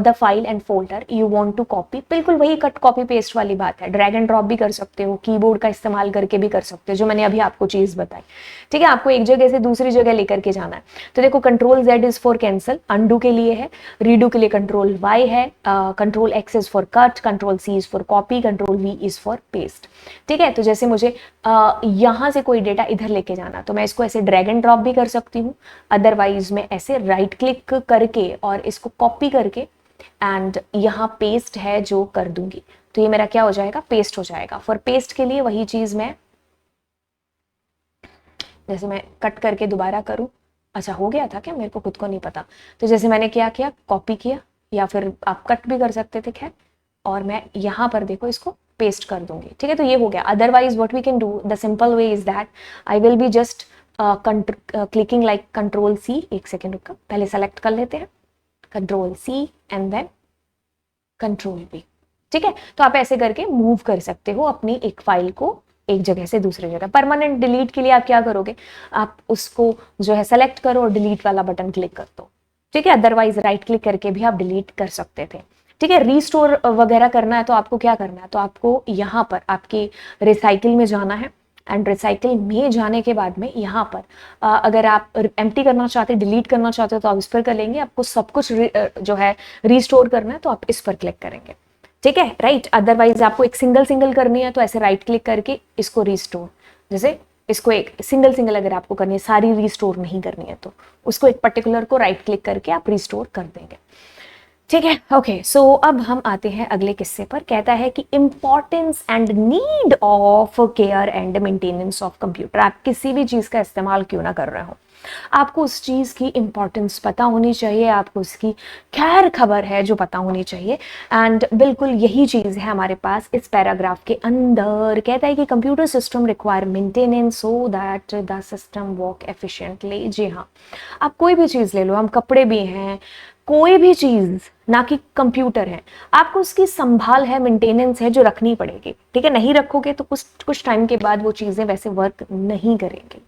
Speaker 1: the file and folder you want to copy. बिल्कुल वही कट कॉपी पेस्ट वाली बात है, ड्रैग एंड ड्रॉप भी कर सकते हो, कीबोर्ड का इस्तेमाल करके भी कर सकते हो, जो मैंने अभी आपको चीज बताई। ठीक है, आपको एक जगह से दूसरी जगह लेकर के जाना है, तो देखो control Z is for cancel, undo के लिए है, रीडू के लिए कंट्रोल Y है, control X is for cut, control C is for copy, control V is for paste. ठीक है, तो जैसे मुझे यहां से कोई डेटा इधर लेके जाना, तो मैं इसको ऐसे ड्रैग एंड ड्रॉप भी कर सकती हूँ, अदरवाइज मैं ऐसे राइट क्लिक करके और इसको कॉपी करके एंड यहाँ पेस्ट है जो कर दूंगी, तो ये मेरा क्या हो जाएगा? पेस्ट हो जाएगा। फॉर पेस्ट के लिए वही चीज मैं, जैसे मैं कट करके दोबारा करूं, अच्छा हो गया था क्या? मेरे को खुद को नहीं पता। तो जैसे मैंने क्या किया, कॉपी किया, या फिर आप कट भी कर सकते थे खैर, और मैं यहाँ पर देखो इसको पेस्ट कर दूंगी। ठीक है, तो ये हो गया। Otherwise what we can do, the simple way is that I will be just clicking like control C। एक सेकेंड रुका, पहले सेलेक्ट कर लेते हैं, control C and then control V। ठीक है, तो आप ऐसे करके मूव कर सकते हो अपनी एक फाइल को एक जगह से दूसरी जगह। परमानेंट डिलीट के लिए आप क्या करोगे, आप उसको जो है सेलेक्ट करो और डिलीट वाला बटन क्लिक कर दो। ठीक है, अदरवाइज राइट क्लिक करके भी आप डिलीट कर सकते थे। ठीक है, रीस्टोर वगैरह करना है तो आपको क्या करना है, तो आपको यहाँ पर आपके रिसाइकिल में जाना है, एंड रिसाइकिल में जाने के बाद में यहाँ पर अगर आप एम्प्टी करना चाहते, डिलीट करना चाहते हो तो आप इस पर कर लेंगे। आपको सब कुछ जो है रीस्टोर करना है तो आप इस पर क्लिक करेंगे। ठीक है, राइट। अदरवाइज आपको एक सिंगल सिंगल करनी है तो ऐसे राइट क्लिक करके इसको रीस्टोर, जैसे इसको एक सिंगल सिंगल अगर आपको करनी है, सारी रीस्टोर नहीं करनी है, तो उसको एक पर्टिकुलर को राइट क्लिक करके आप रीस्टोर कर देंगे। ठीक है, ओके। सो अब हम आते हैं अगले किस्से पर। कहता है कि importance and need of care and maintenance of computer. आप किसी भी चीज का इस्तेमाल क्यों ना कर रहे हो, आपको उस चीज की इंपॉर्टेंस पता होनी चाहिए, आपको उसकी खैर खबर है जो पता होनी चाहिए। एंड बिल्कुल यही चीज है हमारे पास इस पैराग्राफ के अंदर। कहता है कि computer system require maintenance so that the system work efficiently. जी हाँ, आप कोई भी चीज ले लो, हम कपड़े भी हैं, कोई भी चीज, ना कि कंप्यूटर है, आपको उसकी संभाल है, मेंटेनेंस है जो रखनी पड़ेगी। ठीक है, नहीं रखोगे तो कुछ टाइम के बाद वो चीजें वैसे वर्क नहीं करेंगी।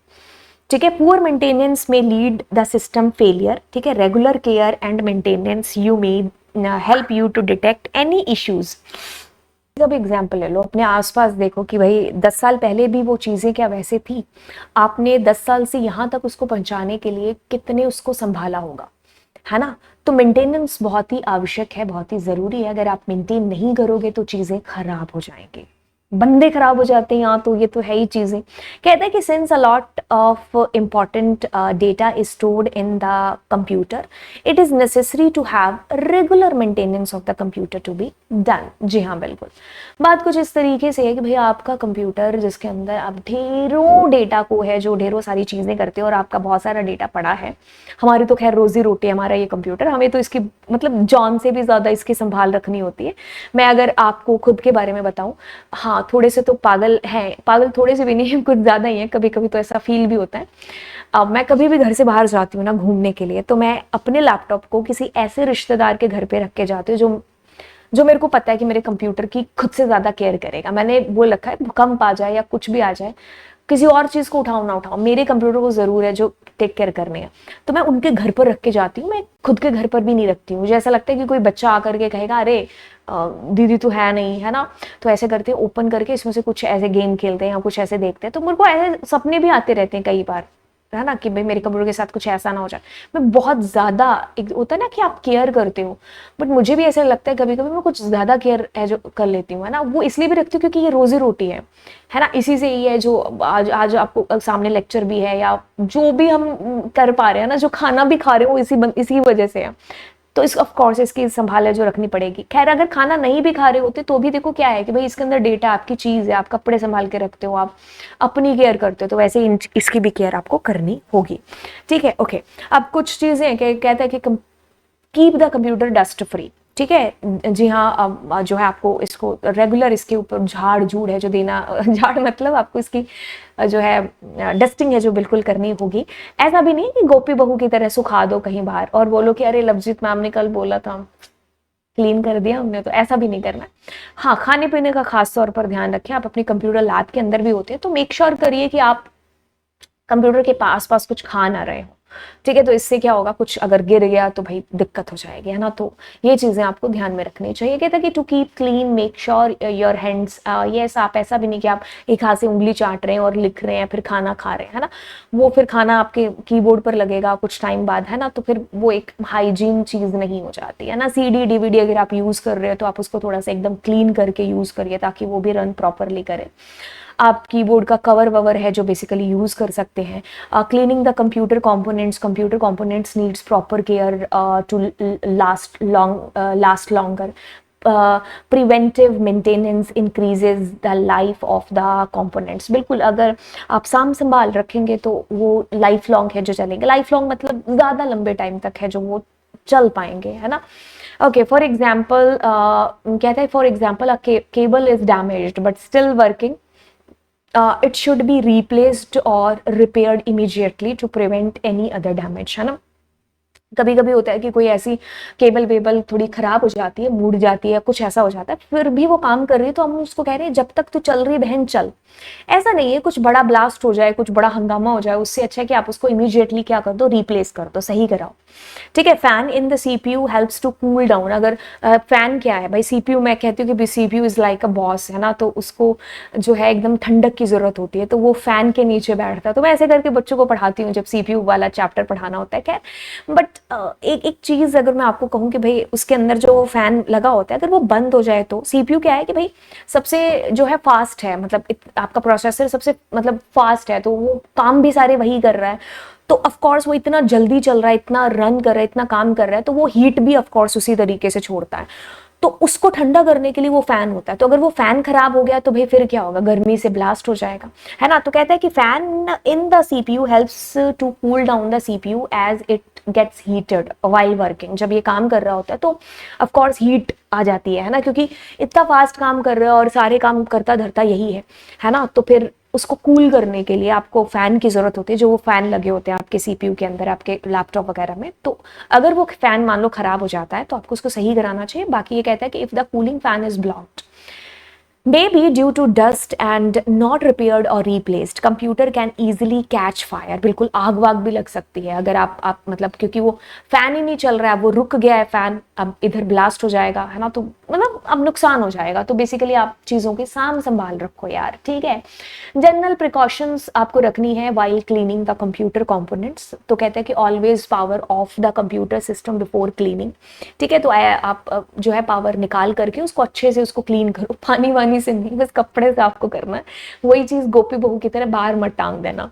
Speaker 1: ठीक है, पुअर मेंटेनेंस में लीड द सिस्टम फेलियर। ठीक है, regular care and maintenance you may help you to detect any issues. अब एग्जाम्पल ले लो, अपने आसपास देखो कि भाई 10 साल पहले भी वो चीजें क्या वैसे थी, आपने 10 साल से यहाँ तक उसको पहुंचाने के लिए कितने उसको संभाला होगा, है ना। तो मेंटेनेंस बहुत ही आवश्यक है, बहुत ही जरूरी है। अगर आप मेंटेन नहीं करोगे तो चीजें खराब हो जाएंगी, बंदे खराब हो जाते हैं यहाँ, तो ये तो है ही चीजें। कहता है कि since a lot of important data is stored in the computer, it is necessary to have regular maintenance of the computer to be done. जी हाँ, बिल्कुल। बात कुछ इस तरीके से है कि भाई आपका कंप्यूटर जिसके अंदर आप ढेरों डेटा को है, जो ढेरों सारी चीजें करते हो, और आपका बहुत सारा डेटा पड़ा है। हमारी तो खैर रोजी रोटी हमारा ये कंप्यूटर, हमें तो इसकी मतलब जान से भी ज्यादा इसकी संभाल रखनी होती है। मैं अगर आपको खुद के बारे में बताऊं, हाँ थोड़े से तो पागल हैं, पागल थोड़े से भी नहीं है, कुछ ज्यादा ही है, कभी कभी तो ऐसा फील भी होता है। अब मैं कभी भी घर से बाहर जाती हूँ ना घूमने के लिए, तो मैं अपने लैपटॉप को किसी ऐसे रिश्तेदार के घर पे रख के जाती हूँ जो मेरे को पता है कि मेरे कंप्यूटर की खुद से ज्यादा केयर करेगा। मैंने बोल रखा है, भूकंप आ जाए या कुछ भी आ जाए, किसी और चीज को उठाओ ना उठाओ, मेरे कंप्यूटर को जरूर है जो टेक केयर करने है। तो मैं उनके घर पर रख के जाती हूँ, मैं खुद के घर पर भी नहीं रखती हूँ। मुझे ऐसा लगता है कि कोई बच्चा आकर के कहेगा अरे दीदी तो है नहीं, है ना, तो ऐसे करते ओपन करके इसमें से कुछ ऐसे गेम खेलते हैं या कुछ ऐसे देखते हैं। तो मेरे को ऐसे सपने भी आते रहते हैं कई बार, है ना, कि भाई मेरे कंप्यूटर के साथ कुछ ऐसा ना हो जाए। मैं बहुत ज्यादा, एक होता है ना कि आप केयर करते हो, बट मुझे भी ऐसा लगता है कभी कभी मैं कुछ ज्यादा केयर है जो कर लेती हूँ, है ना। वो इसलिए भी रखती हूँ क्योंकि ये रोजी रोटी है ना, इसी से ही है जो आज आपको सामने लेक्चर भी है, या जो भी हम कर पा रहे हैं ना, जो खाना भी खा रहे हो इसी वजह से है। तो इस ऑफ कोर्स इसकी संभाल है जो रखनी पड़ेगी। खैर अगर खाना नहीं भी खा रहे होते तो भी देखो क्या है कि भाई इसके अंदर डेटा आपकी चीज़ है, आप कपड़े संभाल के रखते हो, आप अपनी केयर करते हो, तो वैसे इसकी भी केयर आपको करनी होगी, ठीक है। ओके, अब कुछ चीज़ें कहते हैं कि keep the computer dust free, ठीक है। जी हाँ, अब जो है आपको इसको रेगुलर इसके ऊपर झाड़ झूड़ है जो देना झाड़ मतलब आपको इसकी जो है डस्टिंग है जो बिल्कुल करनी होगी। ऐसा भी नहीं कि गोपी बहू की तरह सुखा दो कहीं बाहर और बोलो कि अरे लवजीत मैम ने कल बोला था क्लीन कर दिया हमने, तो ऐसा भी नहीं करना। हाँ, खाने पीने का खास तौर पर ध्यान रखें। आप अपने कंप्यूटर लैब के अंदर भी होते हैं तो मेक श्योर करिए कि आप कंप्यूटर के पास कुछ खा ना रहे हो, ठीक है। तो इससे क्या होगा, कुछ अगर गिर गया तो भाई दिक्कत हो जाएगी, है ना। तो ये चीजें आपको ध्यान में रखनी चाहिए। कहता है कि to keep clean make sure your hands, yes, आप ऐसा भी नहीं कि आप एक हाथ से उंगली चाट रहे हैं और लिख रहे हैं फिर खाना खा रहे हैं, है ना। वो फिर खाना आपके कीबोर्ड पर लगेगा कुछ टाइम बाद, है ना, तो फिर वो एक हाइजीन चीज नहीं हो जाती है ना। CD DVD अगर आप यूज कर रहे हो तो आप उसको थोड़ा सा एकदम क्लीन करके यूज करिए ताकि वो भी रन प्रॉपरली करे। आप कीबोर्ड का कवर ववर है जो बेसिकली यूज कर सकते हैं। Cleaning the computer components needs proper care to last longer. Preventive maintenance increases the life of the components. बिल्कुल, अगर आप साम संभाल रखेंगे तो वो लाइफ लॉन्ग है जो चलेंगे। लाइफ लॉन्ग मतलब ज्यादा लंबे टाइम तक है जो वो चल पाएंगे, है ना। ओके, फॉर एग्जाम्पल कहता है for example a cable is damaged but still working, it should be replaced or repaired immediately to prevent any other damage, है ना। कभी कभी होता है कि कोई ऐसी केबल वेबल थोड़ी खराब हो जाती है, मुड़ जाती है, कुछ ऐसा हो जाता है, फिर भी वो काम कर रही है तो हम उसको कह रहे हैं जब तक तू चल रही बहन चल। ऐसा नहीं है कुछ बड़ा ब्लास्ट हो जाए, कुछ बड़ा हंगामा हो जाए, उससे अच्छा है कि आप उसको इमीडिएटली क्या कर दो, रिप्लेस कर दो, सही कराओ, ठीक है। Fan in the CPU helps to cool down. अगर फैन क्या है भाई, CPU मैं कहती हूँ कि CPU is like a boss, है ना, तो उसको जो है एकदम ठंडक की जरूरत होती है तो वो फैन के नीचे बैठता है। तो मैं ऐसे करके बच्चों को पढ़ाती हूँ जब CPU वाला चैप्टर पढ़ाना होता है। खैर बट एक एक चीज अगर मैं आपको कहूँ कि भाई उसके अंदर जो फैन लगा होता है अगर वो बंद हो जाए तो CPU क्या है कि भाई सबसे जो है फास्ट है, मतलब आपका प्रोसेसर सबसे मतलब फास्ट है, तो वो काम भी सारे वही कर रहा है, तो ऑफ कोर्स वो इतना जल्दी चल रहा है, इतना रन कर रहा है, इतना काम कर रहा है, तो वो हीट भी ऑफ कोर्स उसी तरीके से छोड़ता है। तो उसको ठंडा करने के लिए वो फैन होता है। तो अगर वो फैन खराब हो गया तो भाई फिर क्या होगा, गर्मी से ब्लास्ट हो जाएगा, है ना। तो कहता है कि fan in the CPU helps to cool down the CPU as it gets heated while working. जब ये काम कर रहा होता है तो ऑफ कोर्स हीट आ जाती है ना, क्योंकि इतना फास्ट काम कर रहा है और सारे काम करता धरता यही है ना। तो फिर उसको कूल करने के लिए आपको फैन की जरूरत होती है, जो वो फैन लगे होते हैं आपके CPU के अंदर, आपके लैपटॉप वगैरह में। तो अगर वो फैन मान लो खराब हो जाता है तो आपको उसको सही कराना चाहिए। बाकी ये कहता है कि if the cooling fan is blocked may be due to dust and not repaired or replaced, computer can easily catch fire। बिल्कुल आग वाग भी लग सकती है अगर आप मतलब क्योंकि वो फैन ही नहीं चल रहा है, वो रुक गया है फैन, अब इधर ब्लास्ट हो जाएगा, है ना, तो मतलब अब नुकसान हो जाएगा। तो बेसिकली आप चीज़ों की साम संभाल रखो यार, ठीक है। जनरल प्रिकॉशंस आपको रखनी है while cleaning the computer components. तो कहते हैं कि always power of the computer system before cleaning, ठीक है। तो आप जो है पावर निकाल करके उसको अच्छे से उसको क्लीन करो, पानी वानी से नहीं, बस कपड़े से आपको करना है। वही चीज गोपी बहू की तरह बाहर मत टांग देना।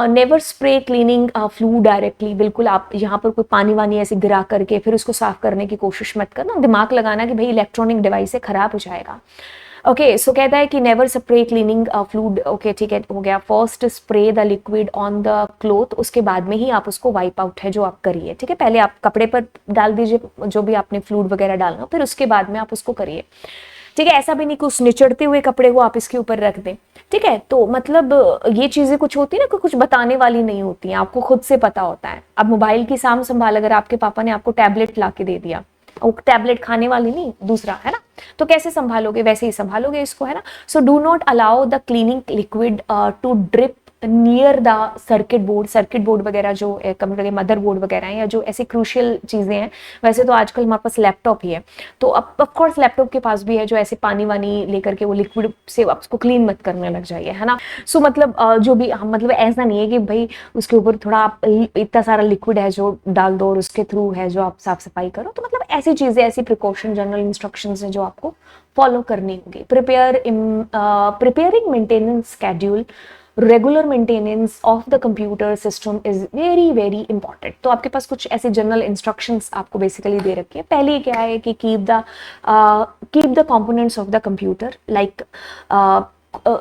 Speaker 1: Never spray cleaning flu directly. बिल्कुल आप यहाँ पर कोई पानी वानी ऐसे गिरा करके फिर उसको साफ करने की कोशिश मत करना, दिमाग लगाना कि भाई इलेक्ट्रॉनिक डिवाइस से खराब हो जाएगा। ओके, सो कहता है कि never spray cleaning fluid. Okay ठीक है, हो गया। First spray the liquid on the cloth, उसके बाद में ही आप उसको वाइप आउट है जो आप करिए, ठीक है। पहले आप कपड़े पर डाल दीजिए जो भी आपने फ्लूड वगैरह डालना, फिर उसके बाद में आप उसको करिए, ठीक है। ऐसा भी नहीं कि उस निचड़ते हुए कपड़े को आप इसके ऊपर रख दें, ठीक है। तो मतलब ये चीजें कुछ होती है ना, कुछ बताने वाली नहीं होती हैं, आपको खुद से पता होता है। अब मोबाइल की साम संभाल, अगर आपके पापा ने आपको टैबलेट ला के दे दिया, वो टैबलेट खाने वाली नहीं, दूसरा, है ना, तो कैसे संभालोगे, वैसे ही संभालोगे इसको, है ना। So do not allow the cleaning liquid to drip near the circuit board वगैरह जो कंप्यूटर के मदर बोर्ड वगैरह हैं या जो ऐसी क्रूशियल चीजें हैं। वैसे तो आजकल हमारे पास लैपटॉप ही है, तो अब ऑफकोर्स लैपटॉप के पास भी है जो ऐसे पानी वानी लेकर के वो लिक्विड से आप उसको क्लीन मत करने लग जाइए, है ना। सो मतलब जो भी मतलब ऐसा नहीं है कि भाई उसके ऊपर थोड़ा आप इतना सारा लिक्विड है जो डाल दो और उसके थ्रू है जो आप साफ सफाई करो। तो मतलब ऐसी चीजें, ऐसी प्रिकॉशन, जनरल इंस्ट्रक्शंस हैं जो आपको फॉलो करनी होगी। Preparing maintenance schedule regular maintenance of the computer system is very very important. तो आपके पास कुछ ऐसे जनरल इंस्ट्रक्शंस आपको बेसिकली दे रखी है। पहले क्या है कि keep the components of the computer, like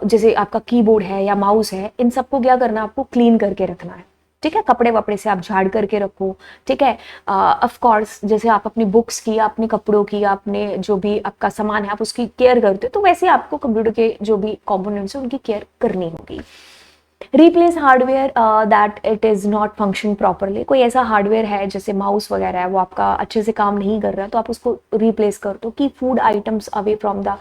Speaker 1: जैसे आपका कीबोर्ड है या माउस है, इन सबको क्या करना है, आपको क्लीन करके रखना है। ठीक है, कपड़े वपड़े से आप झाड़ करके रखो। ठीक है, ऑफ कोर्स जैसे आप अपनी बुक्स की या अपने कपड़ों की या अपने जो भी आपका सामान है आप उसकी केयर करते हो, तो वैसे आपको कंप्यूटर के जो भी कंपोनेंट्स है उनकी केयर करनी होगी। Replace hardware that it is not function properly. कोई ऐसा हार्डवेयर है जैसे माउस वगैरह है वो आपका अच्छे से काम नहीं कर रहा, तो आप उसको रिप्लेस कर दो। की food items away from the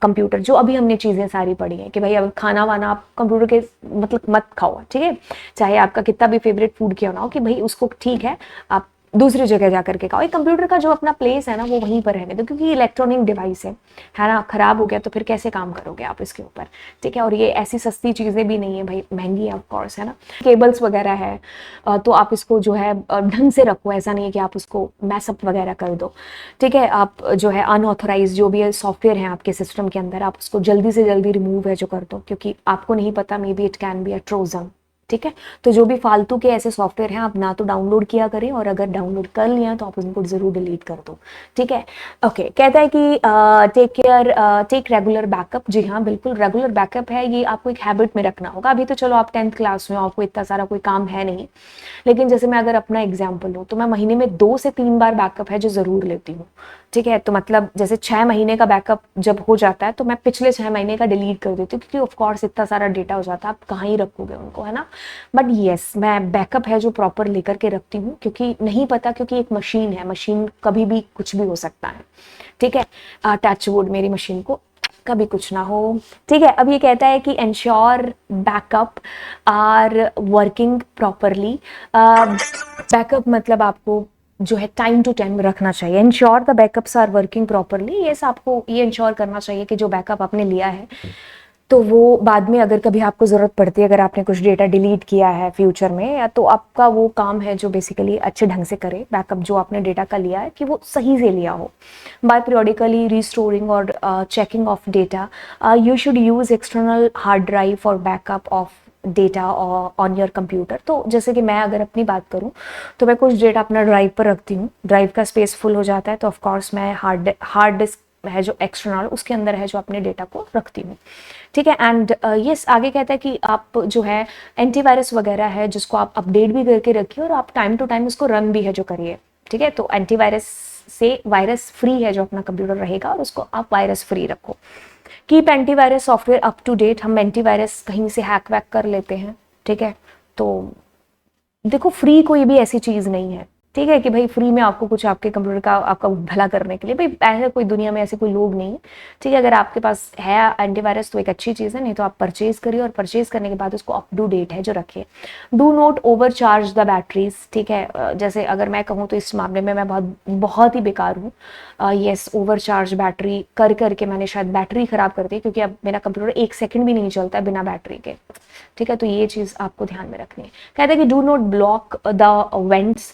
Speaker 1: computer, जो अभी हमने चीज़ें सारी पढ़ी हैं कि भाई अब खाना वाना आप कंप्यूटर के मतलब मत खाओ। ठीक है, चाहे आपका कितना भी फेवरेट फूड क्यों ना हो, कि भाई उसको ठीक है आप दूसरी जगह जा करके खाओ। एक कंप्यूटर का जो अपना प्लेस है ना वो वहीं पर रहने दो, क्योंकि इलेक्ट्रॉनिक डिवाइस है ना, खराब हो गया तो फिर कैसे काम करोगे आप इसके ऊपर। ठीक है, और ये ऐसी सस्ती चीज़ें भी नहीं है भाई, महंगी है ऑफ कोर्स, है ना। केबल्स वगैरह है तो आप इसको जो है ढंग से रखो, ऐसा नहीं है कि आप उसको मैसअप वगैरह कर दो। ठीक है, आप जो है अनऑथोराइज जो भी सॉफ्टवेयर है आपके सिस्टम के अंदर, आप उसको जल्दी से जल्दी रिमूव है जो कर दो, क्योंकि आपको नहीं पता, may be it can be a Trojan. ठीक है, तो जो भी फालतू के ऐसे सॉफ्टवेयर हैं आप ना तो डाउनलोड किया करें, और अगर डाउनलोड कर लिया तो आप उनको जरूर डिलीट कर दो। ठीक है, ओके। कहता है कि टेक रेगुलर बैकअप। जी हाँ, बिल्कुल रेगुलर बैकअप है, ये आपको एक हैबिट में रखना होगा। अभी तो चलो आप 10th क्लास में, आपको इतना सारा कोई काम है नहीं, लेकिन जैसे मैं अगर अपना एग्जाम्पल लूँ तो मैं महीने में 2 से 3 बार बैकअप है जो ज़रूर लेती हूँ। ठीक है, तो मतलब जैसे 6 महीने का बैकअप जब हो जाता है तो मैं पिछले 6 महीने का डिलीट कर देती हूँ, क्योंकि ऑफ कोर्स इतना सारा डेटा हो जाता है, आप कहाँ ही रखोगे उनको, है ना। बट येस, मैं बैकअप है जो प्रॉपर लेकर के रखती हूँ, क्योंकि नहीं पता, क्योंकि एक मशीन है, मशीन कभी भी कुछ भी हो सकता है। ठीक है, टच वुड मेरी मशीन को कभी कुछ ना हो। ठीक है, अब ये कहता है कि ensure backup are working properly. Backup मतलब आपको जो है टाइम टू टाइम रखना चाहिए। Ensure the backups are working properly, yes, आपको ये इंश्योर करना चाहिए कि जो बैकअप आपने लिया है तो वो बाद में अगर कभी आपको ज़रूरत पड़ती है, अगर आपने कुछ डेटा डिलीट किया है फ्यूचर में, या तो आपका वो काम है जो बेसिकली अच्छे ढंग से करे, बैकअप जो आपने डेटा का लिया है कि वो सही से लिया हो। बाय पीरियडिकली रिस्टोरिंग और checking of data, you should use external hard drive for backup of data on your computer. तो जैसे कि मैं अगर अपनी बात करूं तो मैं कुछ डेटा अपना ड्राइव पर रखती हूँ, ड्राइव का स्पेस फुल हो जाता है तो ऑफकोर्स मैं हार्ड डिस्क है जो एक्सटर्नल उसके अंदर है जो अपने डेटा को रखती हूँ। ठीक है, एंड यस, आगे कहता है कि आप जो है एंटीवायरस वगैरह है जिसको आप अपडेट भी करके रखिए, और आप टाइम टू टाइम उसको रन भी है जो करिए। ठीक है, तो एंटीवायरस से वायरस फ्री है जो अपना कंप्यूटर रहेगा, और उसको आप वायरस फ्री रखो। Keep antivirus software up to date. हम एंटीवायरस कहीं से हैक वैक कर लेते हैं। ठीक है, तो देखो फ्री कोई भी ऐसी चीज़ नहीं है। ठीक है, कि भाई फ्री में आपको कुछ आपके कंप्यूटर का आपका भला करने के लिए, भाई ऐसे कोई दुनिया में ऐसे कोई लोग नहीं है। ठीक है, अगर आपके पास है एंटीवायरस तो एक अच्छी चीज़ है, नहीं तो आप परचेज करिए, और परचेज करने के बाद उसको अप टू डेट है जो रखिए। Do not over charge the batteries. ठीक है, जैसे अगर मैं कहूँ तो इस मामले में मैं बहुत ही बेकार हूँ। येस, ओवर चार्ज बैटरी कर करके मैंने शायद बैटरी ख़राब कर दी, क्योंकि अब मेरा कंप्यूटर 1 सेकंड भी नहीं चलता है बिना बैटरी के। ठीक है, तो ये चीज़ आपको ध्यान में रखनी है। कहते हैं कि do not block the vents.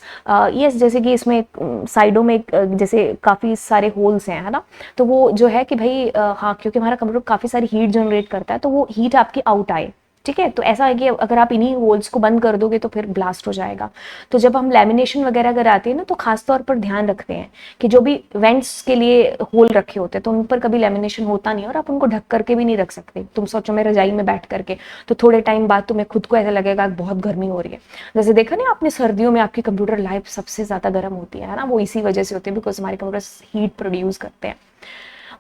Speaker 1: Yes, जैसे कि इसमें साइडों में जैसे काफ़ी सारे होल्स हैं, है ना, तो वो जो है कि भाई हाँ, क्योंकि हमारा कंप्यूटर काफ़ी सारी हीट जनरेट करता है, तो वो हीट आपकी आउट आए। ठीक है, तो ऐसा है कि अगर आप इन्हीं होल्स को बंद कर दोगे तो फिर ब्लास्ट हो जाएगा। तो जब हम लैमिनेशन वगैरह कराते हैं ना, तो खास तौर पर ध्यान रखते हैं कि जो भी वेंट्स के लिए होल रखे होते हैं तो उन पर कभी लैमिनेशन होता नहीं है, और आप उनको ढक करके भी नहीं रख सकते। तुम सोचो मैं रजाई में बैठ करके, तो थोड़े टाइम बाद तुम्हें खुद को ऐसा लगेगा बहुत गर्मी हो रही है। जैसे देखा नहीं आपने, सर्दियों में आपकी कंप्यूटर लाइफ सबसे ज़्यादा गर्म होती है ना, वो इसी वजह से होती है, बिकॉज हमारे कंप्यूटर हीट प्रोड्यूस करते हैं।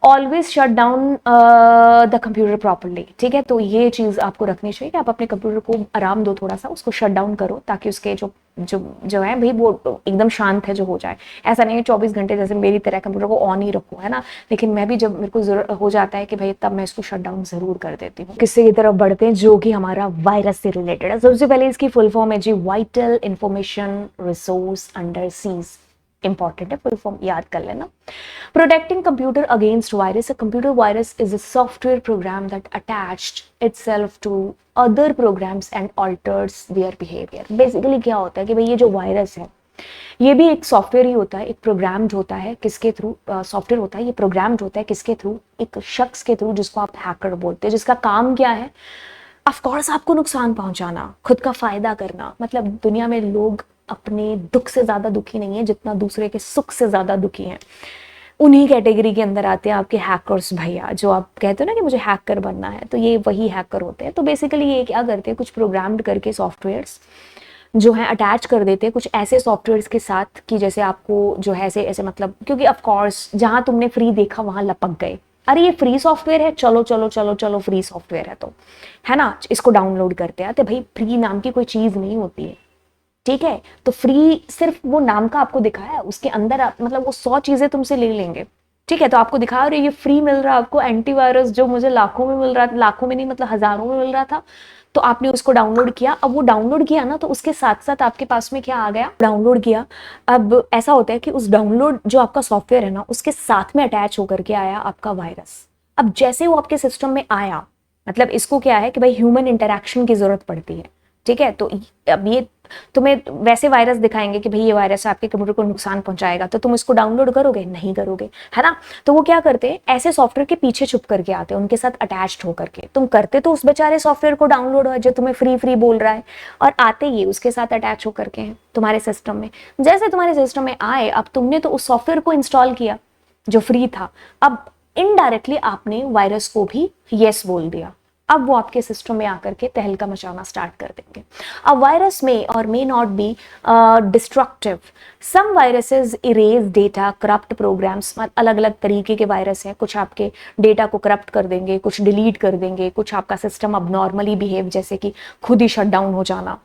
Speaker 1: Always shut down the computer properly. ठीक है, तो ये चीज़ आपको रखनी चाहिए कि आप अपने कंप्यूटर को आराम दो, थोड़ा सा उसको शट डाउन करो, ताकि उसके जो जो जो है भाई वो एकदम शांत है जो हो जाए। ऐसा नहीं है 24 घंटे जैसे मेरी तरह कंप्यूटर को ऑन ही रखो, है ना, लेकिन मैं भी जब मेरे को जरूरत हो जाता है कि भाई तब मैं इसको शट डाउन जरूर कर देती हूँ। किससे की तरफ बढ़ते हैं, जो कि हमारा वायरस से रिलेटेड है। सबसे पहले इसकी फुल फॉर्म है जी vital information resource under seize. Important है, फुल फॉर्म याद कर लेना। Protecting computer against virus. A computer virus is a software program that attached itself to other programs and alters their behavior. Basically क्या होता है कि भाई ये जो वायरस है ये भी एक सॉफ्टवेयर ही होता है, एक प्रोग्राम्ड होता है, किसके थ्रू सॉफ्टवेयर होता है, ये प्रोग्राम्ड होता है किसके थ्रू, एक शख्स के थ्रू जिसको आप हैकर बोलते हैं, जिसका काम क्या है ऑफ कोर्स आपको नुकसान पहुंचाना, खुद का फायदा करना, मतलब दुनिया में लोग अपने दुख से ज्यादा दुखी नहीं है जितना दूसरे के सुख से ज्यादा दुखी हैं। उन्हीं कैटेगरी के अंदर आते हैं आपके हैकर्स भैया, जो आप कहते हो ना कि मुझे हैकर बनना है, तो ये वही हैकर होते हैं। तो बेसिकली ये क्या करते हैं, कुछ प्रोग्राम्ड करके सॉफ्टवेयर्स जो है अटैच कर देते हैं कुछ ऐसे सॉफ्टवेयर्स के साथ कि जैसे आपको जो है ऐसे ऐसे, मतलब क्योंकि ऑफ कोर्स जहां तुमने फ्री देखा वहां लपक गए, अरे ये फ्री सॉफ्टवेयर है, चलो चलो चलो चलो फ्री सॉफ्टवेयर है तो, है ना, इसको डाउनलोड करते हैं। तो भाई फ्री नाम की कोई चीज नहीं होती है, ठीक है। तो फ्री सिर्फ वो नाम का आपको दिखाया, उसके अंदर मतलब वो 100 चीजें तुमसे ले लेंगे, ठीक है। तो आपको दिखा रहे ये फ्री मिल रहा है आपको एंटीवायरस, जो मुझे लाखों में मिल रहा था, लाखों में नहीं मतलब हजारों में मिल रहा था, तो आपने उसको डाउनलोड किया। अब वो डाउनलोड किया ना, तो उसके साथ साथ आपके पास में क्या आ गया, डाउनलोड किया। अब ऐसा होता है कि उस डाउनलोड जो आपका सॉफ्टवेयर है ना, उसके साथ में अटैच होकर के आया आपका वायरस। अब जैसे वो आपके सिस्टम में आया, मतलब इसको क्या है कि भाई ह्यूमन इंटरैक्शन की जरूरत पड़ती है, ठीक है। तो अब ये तुम्हें वैसे वायरस दिखाएंगे कि भाई ये वायरस आपके कंप्यूटर को नुकसान पहुंचाएगा, तो तुम इसको डाउनलोड करोगे, नहीं करोगे, है ना। तो वो क्या करते हैं, ऐसे सॉफ्टवेयर के पीछे छुप करके आते हैं, उनके साथ अटैच्ड होकर के। तुम करते तो उस बेचारे सॉफ्टवेयर को डाउनलोड हो जो तुम्हें फ्री फ्री बोल रहा है, और आते ये उसके साथ अटैच होकर के हैं तुम्हारे सिस्टम में। जैसे तुम्हारे सिस्टम में आए, अब तुमने तो उस सॉफ्टवेयर को इंस्टॉल किया जो फ्री था, अब इनडायरेक्टली आपने वायरस को भी यस बोल दिया। अब वो आपके सिस्टम में आकर के तहलका मचाना स्टार्ट कर देंगे। अब वायरस में और may not be destructive, some viruses erase data, corrupt programs, अलग अलग तरीके के वायरस हैं। कुछ आपके डेटा को करप्ट कर देंगे, कुछ डिलीट कर देंगे, कुछ आपका सिस्टम अब नॉर्मली बिहेव, जैसे कि खुद ही शट डाउन हो जाना,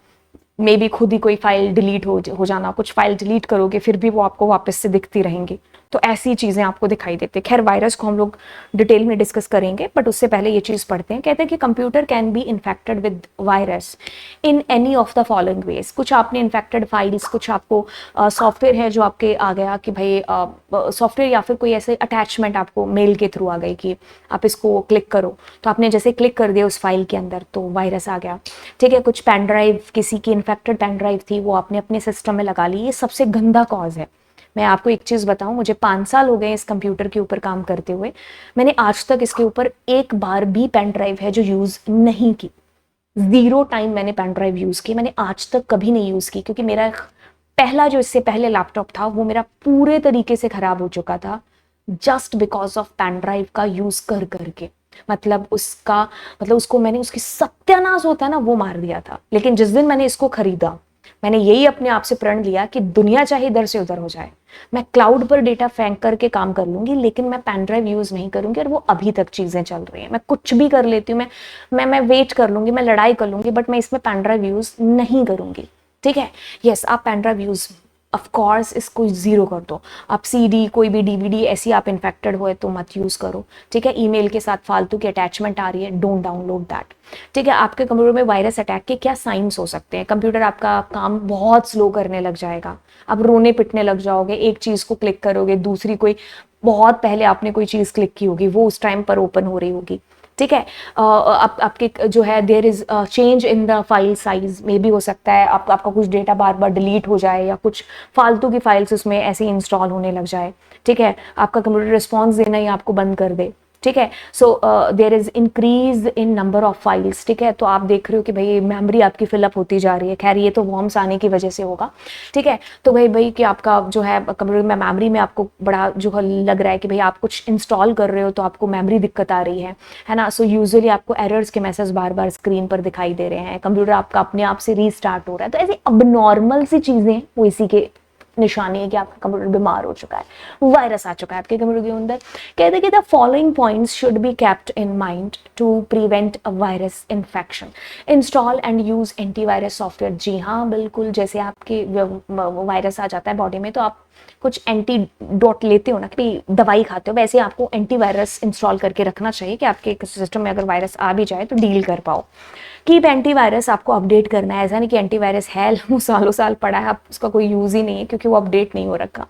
Speaker 1: मे बी खुद ही कोई फाइल डिलीट हो जाना। कुछ फाइल डिलीट करोगे फिर भी वो आपको वापस से दिखती रहेंगी, तो ऐसी चीजें आपको दिखाई देती है। खैर वायरस को हम लोग डिटेल में डिस्कस करेंगे, बट उससे पहले ये चीज पढ़ते हैं। कहते हैं कि computer can be infected with virus in any of the following veg. कुछ आपने इन्फेक्टेड फाइल्स, कुछ आपको सॉफ्टवेयर है जो आपके आ गया कि भाई सॉफ्टवेयर या फिर कोई ऐसे अटैचमेंट आपको मेल के थ्रू आ गई कि आप इसको क्लिक करो, तो आपने जैसे क्लिक कर दिया उस फाइल के अंदर तो वायरस आ गया, ठीक है। कुछ पेन ड्राइव, किसी की इन्फेक्टेड पेन ड्राइव थी, वो आपने अपने सिस्टम में लगा ली। ये सबसे गंदा कॉज है। मैं आपको एक चीज बताऊं, मुझे 5 साल हो गए इस कंप्यूटर के ऊपर काम करते हुए, मैंने आज तक इसके ऊपर एक बार भी पेन ड्राइव है जो यूज नहीं की। 0 टाइम मैंने पेन ड्राइव यूज की, मैंने आज तक कभी नहीं यूज की, क्योंकि मेरा पहला जो इससे पहले लैपटॉप था वो मेरा पूरे तरीके से खराब हो चुका था, just because of pen drive का यूज कर करके। मतलब उसको मैंने, उसकी सत्यानाश होता है ना, वो मार दिया था। लेकिन जिस दिन मैंने इसको खरीदा, मैंने यही अपने आप से प्रण लिया कि दुनिया चाहे इधर से उधर हो जाए, मैं क्लाउड पर डेटा फेंक करके काम कर लूंगी, लेकिन मैं पेन ड्राइव यूज नहीं करूंगी। और वो अभी तक चीजें चल रही हैं, मैं कुछ भी कर लेती हूँ, मैं वेट कर लूंगी, मैं लड़ाई कर लूंगी, बट मैं इसमें पेन ड्राइव यूज नहीं करूंगी, ठीक है। यस, आप pen drive use of course इसको 0 कर दो। आप सीडी, कोई भी डीवीडी ऐसी आप इन्फेक्टेड हुए तो मत यूज करो, ठीक है। ईमेल के साथ फालतू की अटैचमेंट आ रही है, डोंट डाउनलोड दैट, ठीक है। आपके कंप्यूटर में वायरस अटैक के क्या साइंस हो सकते हैं? कंप्यूटर आपका काम बहुत स्लो करने लग जाएगा, आप रोने पिटने लग जाओगे, एक चीज को क्लिक करोगे, दूसरी कोई बहुत पहले आपने कोई चीज क्लिक की होगी वो उस टाइम पर ओपन हो रही होगी, ठीक है। आपके जो है there is change in the file size, मे भी हो सकता है आपका कुछ डेटा बार बार डिलीट हो जाए, या कुछ फालतू की फाइल्स उसमें ऐसे इंस्टॉल होने लग जाए, ठीक है। आपका कंप्यूटर रिस्पॉन्स देना ही आपको बंद कर दे, ठीक है। So there is increase in number of files, ठीक है। तो आप देख रहे हो कि भाई मेमोरी आपकी फिलअप होती जा रही है। खैर ये तो वॉर्म्स आने की वजह से होगा, ठीक है। तो भाई कि आपका जो है कंप्यूटर में मेमोरी में आपको बड़ा जो लग रहा है कि भाई आप कुछ इंस्टॉल कर रहे हो तो आपको मेमोरी दिक्कत आ रही है ना। सो यूजुअली आपको एरर्स के मैसेज बार बार स्क्रीन पर दिखाई दे रहे हैं, कंप्यूटर आपका अपने आप से रीस्टार्ट हो रहा है। तो ऐसी अबनॉर्मल सी चीजें वो इसी के निशानी है कि आपका कंप्यूटर बीमार हो चुका है, वायरस आ चुका है आपके कंप्यूटर के अंदर। कहते हैं कि the following points should be kept in mind to prevent a virus infection. Install and use antivirus software. जी हाँ बिल्कुल, जैसे आपके वायरस आ जाता है बॉडी में तो आप कुछ एंटीडोट लेते हो ना, कि दवाई खाते हो, वैसे आपको एंटीवायरस इंस्टॉल करके रखना चाहिए कि आपके सिस्टम में अगर वायरस आ भी जाए तो डील कर पाओ। कीप एंटीवायरस आपको अपडेट करना है, ऐसा नहीं कि एंटीवायरस है वो सालों साल पड़ा है, आप उसका कोई यूज ही नहीं है क्योंकि वो अपडेट नहीं हो रखा।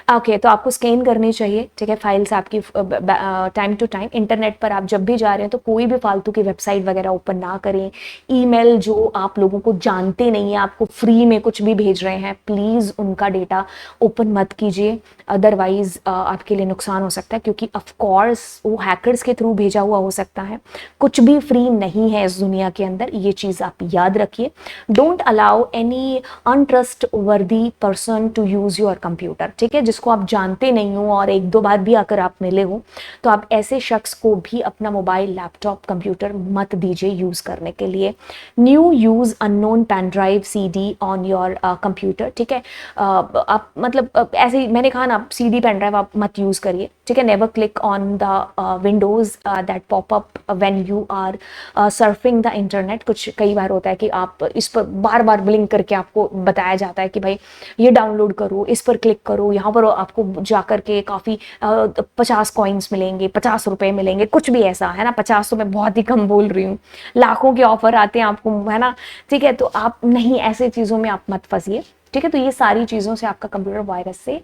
Speaker 1: ओके, तो आपको स्कैन करनी चाहिए, ठीक है, फाइल्स आपकी टाइम टू टाइम। इंटरनेट पर आप जब भी जा रहे हैं तो कोई भी फालतू की वेबसाइट वगैरह ओपन ना करें। ईमेल जो आप लोगों को जानते नहीं है, आपको फ्री में कुछ भी भेज रहे हैं, प्लीज उनका डेटा ओपन ओपन मत कीजिए, अदरवाइज आपके लिए नुकसान हो सकता है, क्योंकि ऑफ कोर्स वो हैकर्स के थ्रू भेजा हुआ हो सकता है। कुछ भी फ्री नहीं है इस दुनिया के अंदर, ये चीज़ आप याद रखिए। Don't allow any untrustworthy person to use your computer, ठीक है, जिसको आप जानते नहीं हो और एक दो बार भी आकर आप मिले हो, तो आप ऐसे शख्स को भी अपना मोबाइल, लैपटॉप, कंप्यूटर मत दीजिए यूज़ करने के लिए। New use unknown pen drive, CD on your computer, ठीक है। आप मतलब ऐसे ही मैंने कहा ना, CD पेन ड्राइव आप मत यूज़ करिए, ठीक है। Never click on the windows that pop up when you are surfing the internet. कुछ कई बार होता है कि आप इस पर बार बार ब्लिंक करके आपको बताया जाता है कि भाई ये डाउनलोड करो, इस पर क्लिक करो, यहाँ पर आपको जा करके काफ़ी 50 कॉइन्स मिलेंगे, 50 रुपए मिलेंगे, कुछ भी ऐसा है ना। 50 तो मैं बहुत ही कम बोल रही हूँ, लाखों के ऑफर आते हैं आपको, है ना, ठीक है। तो आप नहीं, ऐसे चीज़ों में आप मत फंसिए, ठीक है। तो ये सारी चीज़ों से आपका कंप्यूटर वायरस से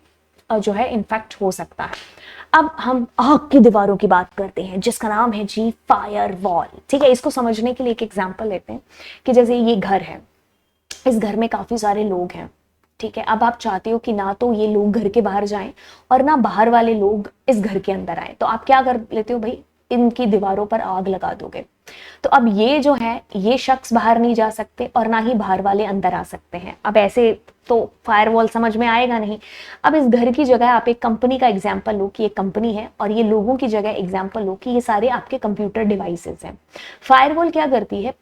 Speaker 1: जो है इन्फेक्ट हो सकता है। अब हम आग की दीवारों की बात करते हैं, जिसका नाम है जी फायरवॉल, ठीक है। इसको समझने के लिए एक एग्जांपल लेते हैं कि जैसे ये घर है, इस घर में काफ़ी सारे लोग हैं, ठीक है। अब आप चाहते हो कि ना तो ये लोग घर के बाहर जाएं और ना बाहर वाले लोग इस घर के अंदर आए, तो आप क्या कर लेते हो भाई, इनकी दीवारों पर आग लगा दोगे। तो अब ये जो है, ये शख्स बाहर नहीं जा सकते और ना ही बाहर वाले अंदर आ सकते हैं। अब ऐसे तो फायरवॉल समझ में आएगा नहीं। अब इस घर की जगह आप एक कंपनी का एग्जाम्पल लो कि ये कंपनी है, और ये लोगों की जगह एग्जाम्पल लो कि ये सारे आपके कंप्यूटर डिवाइसेस हैं। फायरवॉल क्या करती है,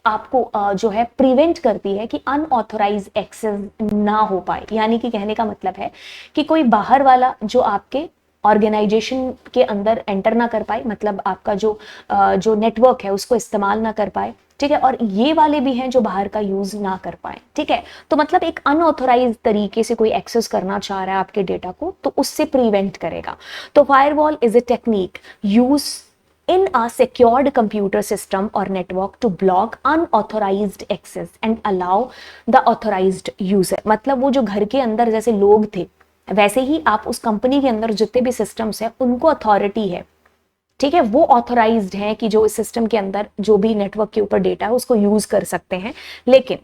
Speaker 1: आपको जो है प्रिवेंट करती है कि अनऑथोराइज एक्सेस ना हो पाए। यानी कि कहने का मतलब है कि कोई बाहर वाला जो आपके ऑर्गेनाइजेशन के अंदर एंटर ना कर पाए, मतलब आपका जो नेटवर्क है उसको इस्तेमाल ना कर पाए, ठीक है। और ये वाले भी हैं जो बाहर का यूज ना कर पाए, ठीक है। तो मतलब एक अनऑथोराइज तरीके से कोई एक्सेस करना चाह रहा है आपके डेटा को, तो उससे प्रिवेंट करेगा। तो firewall is a technique use in a secured computer system or network to block unauthorized access and allow the authorized user। मतलब वो जो घर के अंदर जैसे लोग थे, वैसे ही आप उस कंपनी के अंदर जितने भी सिस्टम्स हैं उनको अथॉरिटी है, ठीक है, वो ऑथोराइज्ड हैं कि जो इस सिस्टम के अंदर जो भी नेटवर्क के ऊपर डेटा है उसको यूज कर सकते हैं। लेकिन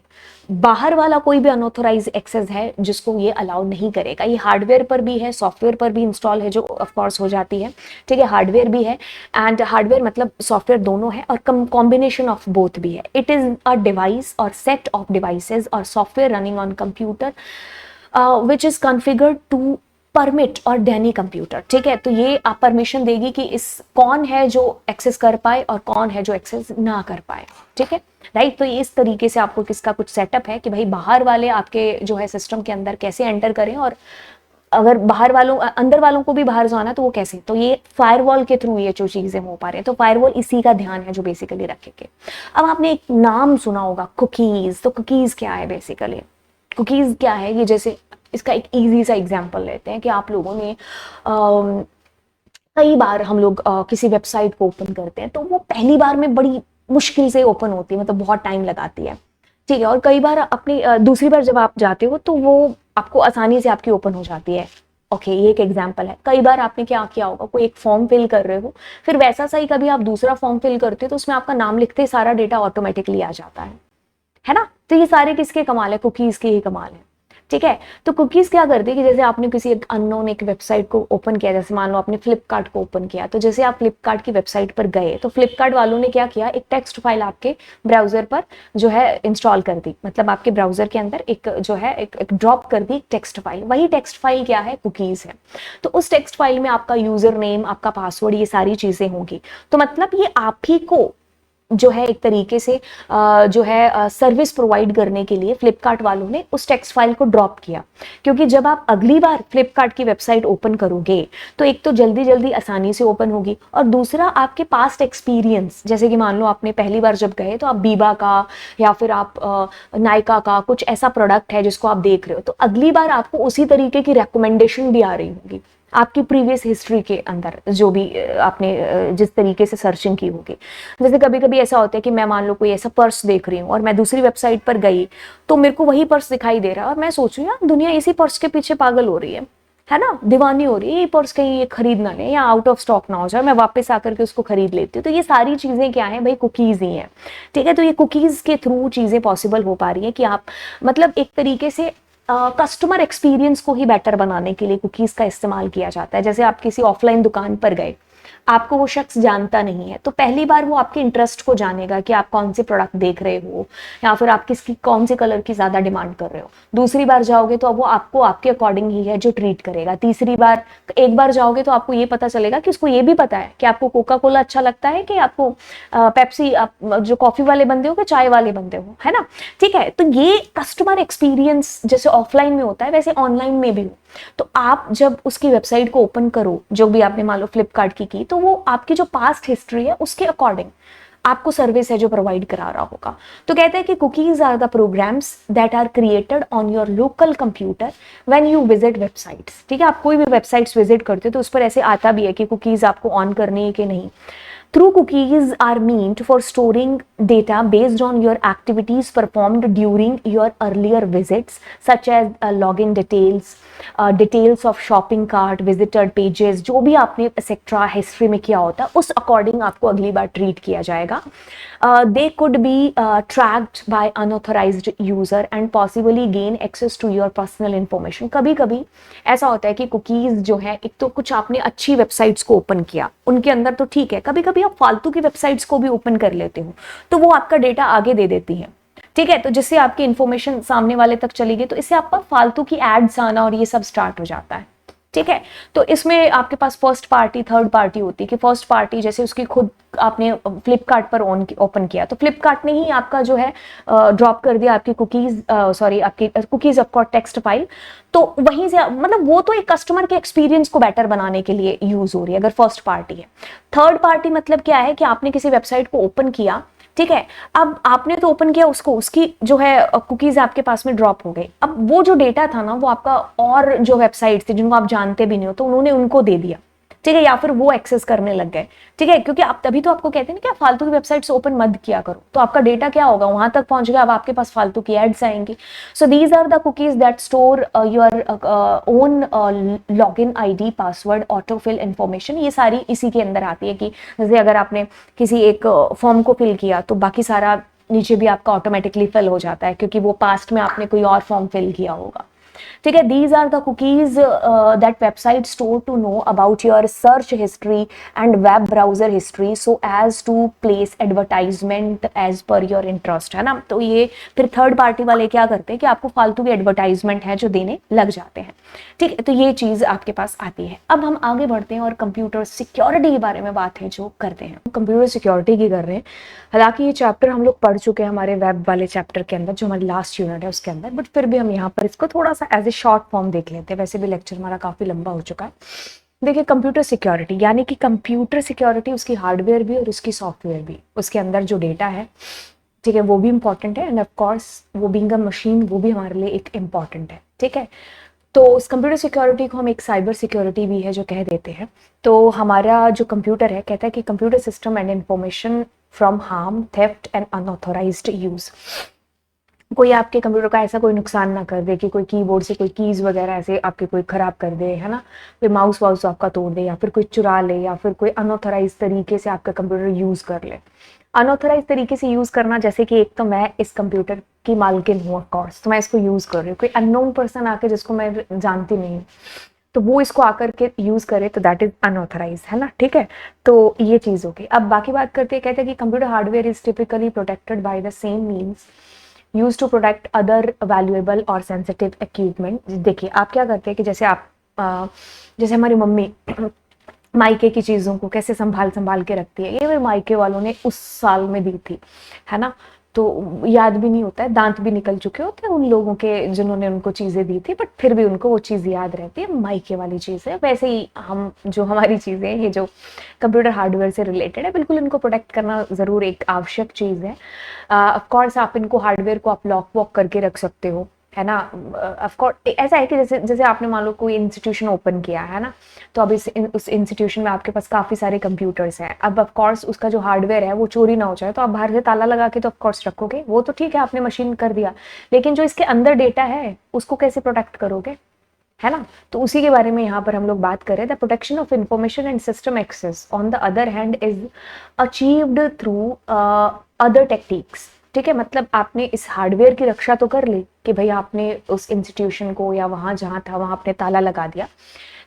Speaker 1: बाहर वाला कोई भी अनऑथोराइज एक्सेस है जिसको ये अलाउ नहीं करेगा। ये हार्डवेयर पर भी है, सॉफ्टवेयर पर भी इंस्टॉल है, जो ऑफ कोर्स हो जाती है, ठीक है। हार्डवेयर भी है, एंड हार्डवेयर मतलब सॉफ्टवेयर दोनों है, और कॉम्बिनेशन ऑफ बोथ भी है। It is a device or set of devices or software running on computer which is configured to permit or deny computer, ठीक है। तो ये आप परमिशन देगी कि इस कौन है जो एक्सेस कर पाए और कौन है जो एक्सेस ना कर पाए, ठीक है, राइट। तो इस तरीके से आपको किसका कुछ सेटअप है कि भाई बाहर वाले आपके जो है सिस्टम के अंदर कैसे एंटर करें, और अगर बाहर वालों अंदर वालों को भी बाहर जाना तो वो कैसे। तो ये फायरवॉल के थ्रू ये जो चीजें हो पा रही हैं, तो फायरवॉल इसी का ध्यान है जो बेसिकली रखेंगे। अब आपने एक नाम सुना होगा कुकीज। तो कुकीज क्या है बेसिकली, कुकीज क्या है, ये जैसे इसका एक इजी सा एग्जांपल लेते हैं कि आप लोगों ने कई बार हम लोग किसी वेबसाइट को ओपन करते हैं तो वो पहली बार में बड़ी मुश्किल से ओपन होती है, मतलब बहुत टाइम लगाती है, ठीक है। और कई बार अपनी दूसरी बार जब आप जाते हो तो वो आपको आसानी से आपकी ओपन हो जाती है। ओके, ये एक एग्जांपल है। कई बार आपने क्या किया होगा, कोई एक फॉर्म फिल कर रहे हो, फिर वैसा सही कभी आप दूसरा फॉर्म फिल करते हो तो उसमें आपका नाम लिखते ही सारा डेटा ऑटोमेटिकली आ जाता है ना। तो ये सारे किसके कमाल है, कुकीज के ही कमाल है, ठीक है। तो कुकीज क्या करती है कि जैसे आपने किसी एक अननोन एक वेबसाइट को ओपन किया, जैसे मान लो आपने फ्लिपकार्ट को ओपन किया, तो जैसे आप फ्लिपकार्ट की वेबसाइट पर गए तो फ्लिपकार्ट वालों ने क्या किया, एक टेक्स्ट फाइल आपके ब्राउजर पर जो है इंस्टॉल कर दी, मतलब आपके ब्राउजर के अंदर एक जो है एक ड्रॉप कर दी टेक्स्ट फाइल। वही टेक्स्ट फाइल क्या है, कुकीज है। तो उस टेक्स्ट फाइल में आपका यूजर नेम, आपका पासवर्ड, ये सारी चीजें होंगी। तो मतलब ये आप ही को जो है एक तरीके से जो है सर्विस प्रोवाइड करने के लिए फ्लिपकार्ट वालों ने उस टेक्स्ट फाइल को ड्रॉप किया, क्योंकि जब आप अगली बार फ्लिपकार्ट की वेबसाइट ओपन करोगे तो एक तो जल्दी जल्दी आसानी से ओपन होगी, और दूसरा आपके पास्ट एक्सपीरियंस, जैसे कि मान लो आपने पहली बार जब गए तो आप बीबा का या फिर आप नायका का कुछ ऐसा प्रोडक्ट है जिसको आप देख रहे हो, तो अगली बार आपको उसी तरीके की रिकमेंडेशन भी आ रही होगी आपकी प्रीवियस हिस्ट्री के अंदर, जो भी आपने जिस तरीके से सर्चिंग की होगी। जैसे कभी कभी ऐसा होता है कि मैं मान लो कोई ऐसा पर्स देख रही हूँ और मैं दूसरी वेबसाइट पर गई तो मेरे को वही पर्स दिखाई दे रहा है और मैं सोचूं यार दुनिया इसी पर्स के पीछे पागल हो रही है ना, दीवानी हो रही है, ये पर्स कहीं ये खरीद ना ले या आउट ऑफ स्टॉक ना हो जाए, मैं वापस आकर के उसको खरीद लेती हूँ। तो ये सारी चीजें क्या है भाई, कुकीज ही हैं, ठीक है। तो ये कुकीज के थ्रू चीजें पॉसिबल हो पा रही है कि आप मतलब एक तरीके से कस्टमर एक्सपीरियंस को ही बेटर बनाने के लिए कुकीज़ का इस्तेमाल किया जाता है। जैसे आप किसी ऑफलाइन दुकान पर गए, आपको वो शख्स जानता नहीं है, तो पहली बार वो आपके इंटरेस्ट को जानेगा कि आप कौन से प्रोडक्ट देख रहे हो या फिर आप किसकी कौन से कलर की ज़्यादा डिमांड कर रहे हो। दूसरी बार जाओगे तो अब वो आपको आपके अकॉर्डिंग ही है जो ट्रीट करेगा। तीसरी बार, एक बार जाओगे तो आपको ये पता चलेगा कि उसको ये भी पता है कि आपको कोका कोला अच्छा लगता है कि आपको पेप्सी, आप जो कॉफ़ी वाले बंदे हो कि चाय वाले बंदे हो, है ना। ठीक है, तो ये कस्टमर एक्सपीरियंस जैसे ऑफलाइन में होता है वैसे ऑनलाइन में भी हो। तो आप जब उसकी वेबसाइट को ओपन करो, जो भी आपने मान लो फ्लिपकार्ट की, तो वो आपकी जो पास्ट हिस्ट्री है उसके अकॉर्डिंग आपको सर्विस है जो प्रोवाइड करा रहा होगा। तो कहते हैं कि cookies are the programs that are created on your local computer when you visit websites. ठीक है, आप कोई भी वेबसाइट्स विजिट करते हो तो उस पर ऐसे आता भी है कि कुकीज आपको ऑन करनी है कि नहीं। Through cookies are meant for storing data based on your activities performed during your earlier visits, such as login details, details of shopping cart, visited pages, जो भी आपने एक्सेट्रा हिस्ट्री में किया होता है उस अकॉर्डिंग आपको अगली बार ट्रीट किया जाएगा। They could be tracked by unauthorized user and possibly gain access to your personal information। कभी कभी ऐसा होता है कि कुकीज जो है, एक तो कुछ आपने अच्छी वेबसाइट्स को ओपन किया, उनके अंदर तो ठीक है, कभी कभी आप फालतू की वेबसाइट्स को भी ओपन कर लेते हो तो वो आपका डेटा आगे दे देती है। ठीक है, तो जिससे आपकी इंफॉर्मेशन सामने वाले तक चली गई, तो इससे आपका फालतू की एड्स आना और ये सब स्टार्ट हो जाता है। ठीक है, तो इसमें आपके पास फर्स्ट पार्टी थर्ड पार्टी होती है कि फर्स्ट पार्टी जैसे उसकी खुद आपने फ्लिपकार्ट पर ओपन किया तो फ्लिपकार्ट ने ही आपका जो है ड्रॉप कर दिया आपकी कुकीज, सॉरी आपकी कुकीज ऑफ टेक्स्ट फाइल। तो वहीं से मतलब वो तो एक कस्टमर के एक्सपीरियंस को बेटर बनाने के लिए यूज हो रही है अगर फर्स्ट पार्टी है। थर्ड पार्टी मतलब क्या है कि आपने किसी वेबसाइट को ओपन किया, ठीक है, अब आपने तो ओपन किया उसको, उसकी जो है कुकीज आपके पास में ड्रॉप हो गई। अब वो जो डेटा था ना वो आपका और जो वेबसाइट थी जिनको आप जानते भी नहीं हो तो उन्होंने उनको दे दिया। ठीक है, या फिर वो एक्सेस करने लग गए। ठीक है, क्योंकि आप तभी तो आपको कहते हैं ना क्या फालतू की वेबसाइट्स ओपन मत किया करो, तो आपका डेटा क्या होगा वहां तक पहुंच गया, अब आपके पास फालतू की एड्स आएंगी। So these are the cookies that store your own login ID, password, autofill information. ये सारी इसी के अंदर आती है कि जैसे अगर आपने किसी एक फॉर्म को फिल किया तो बाकी सारा नीचे भी आपका ऑटोमेटिकली फिल हो जाता है क्योंकि वो पास्ट में आपने कोई और फॉर्म फिल किया होगा। ठीक है, these are the cookies that website store to know about your search history and web browser history so as to place advertisement as per your interest, है ना। तो ये फिर थर्ड पार्टी वाले क्या करते हैं कि आपको फालतू की एडवर्टाइजमेंट है जो देने लग जाते हैं। ठीक है, तो ये चीज आपके पास आती है। अब हम आगे बढ़ते हैं और कंप्यूटर सिक्योरिटी के बारे में बात है जो करते हैं। कंप्यूटर सिक्योरिटी की कर रहे हैं, हालांकि ये चैप्टर हम लोग पढ़ चुके हैं हमारे वेब वाले चैप्टर के अंदर जो हमारी लास्ट यूनिट है उसके अंदर, बट फिर भी हम यहाँ पर इसको थोड़ा सा एज ए शॉर्ट फॉर्म देख लेते हैं। वैसे भी लेक्चर हमारा काफी लंबा हो चुका है। देखिए, कंप्यूटर सिक्योरिटी यानी कि कंप्यूटर सिक्योरिटी उसकी हार्डवेयर भी और उसकी सॉफ्टवेयर भी, उसके अंदर जो डेटा है, ठीक है, वो भी इंपॉर्टेंट है एंड ऑफ कोर्स वो बीइंग अ मशीन वो भी हमारे लिए एक इम्पॉर्टेंट है। ठीक है, तो उस कंप्यूटर सिक्योरिटी को हम एक साइबर सिक्योरिटी भी है जो कह देते हैं। तो हमारा जो कंप्यूटर है कहता है कि computer system and information from harm, theft and unauthorised use. कोई आपके कंप्यूटर का ऐसा कोई नुकसान ना कर दे कि कोई कीबोर्ड से कोई कीज वगैरह ऐसे आपके कोई खराब कर दे, है ना, कोई माउस वाउस आपका तोड़ दे या फिर कोई चुरा ले या फिर कोई अनऑथोराइज तरीके से आपका कंप्यूटर यूज कर ले। अनऑथोराइज तरीके से यूज करना जैसे कि एक तो मैं इस कंप्यूटर की मालकिन हूँ ऑफ कोर्स, तो मैं इसको यूज कर रही हूँ, कोई अननोन पर्सन आके जिसको मैं जानती नहीं हूँ तो वो इसको आकर के यूज करे तो दैट इज अनऑथराइज, है ना। ठीक है, तो ये चीज होगी। अब बाकी बात करते हैं, कहते हैं कि computer hardware is typically protected by the same means use to protect other valuable or sensitive equipment. देखिए, आप क्या करते हैं कि जैसे आप जैसे हमारी मम्मी मायके की चीज़ों को कैसे संभाल के रखती है, ये मेरे मायके वालों ने उस साल में दी थी, है ना, तो याद भी नहीं होता है, दांत भी निकल चुके होते हैं उन लोगों के जिन्होंने उनको चीज़ें दी थी, बट फिर भी उनको वो चीज़ याद रहती है, मायके वाली चीज़ है। वैसे ही हम जो हमारी चीज़ें ये जो कंप्यूटर हार्डवेयर से रिलेटेड है, बिल्कुल इनको प्रोटेक्ट करना ज़रूर एक आवश्यक चीज़ है। ऑफ कोर्स आप इनको हार्डवेयर को आप लॉक वॉक करके रख सकते हो, है ना। ऑफ कोर्स ऐसा है कि जैसे आपने मान लो कोई इंस्टीट्यूशन ओपन किया है ना, तो अब उस इंस्टीट्यूशन में आपके पास काफ़ी सारे कंप्यूटर्स हैं। अब ऑफ कोर्स उसका जो हार्डवेयर है वो चोरी ना हो जाए, तो आप बाहर से ताला लगा के तो ऑफ कोर्स रखोगे, वो तो ठीक है आपने मशीन कर दिया, लेकिन जो इसके अंदर डेटा है उसको कैसे प्रोटेक्ट करोगे, है ना। तो उसी के बारे में यहाँ पर हम लोग बात करें। The protection of information and system access on the other hand is achieved through other techniques ठीक है, मतलब आपने इस हार्डवेयर की रक्षा तो कर ली कि भाई आपने उस इंस्टीट्यूशन को या वहां जहां था वहां आपने ताला लगा दिया,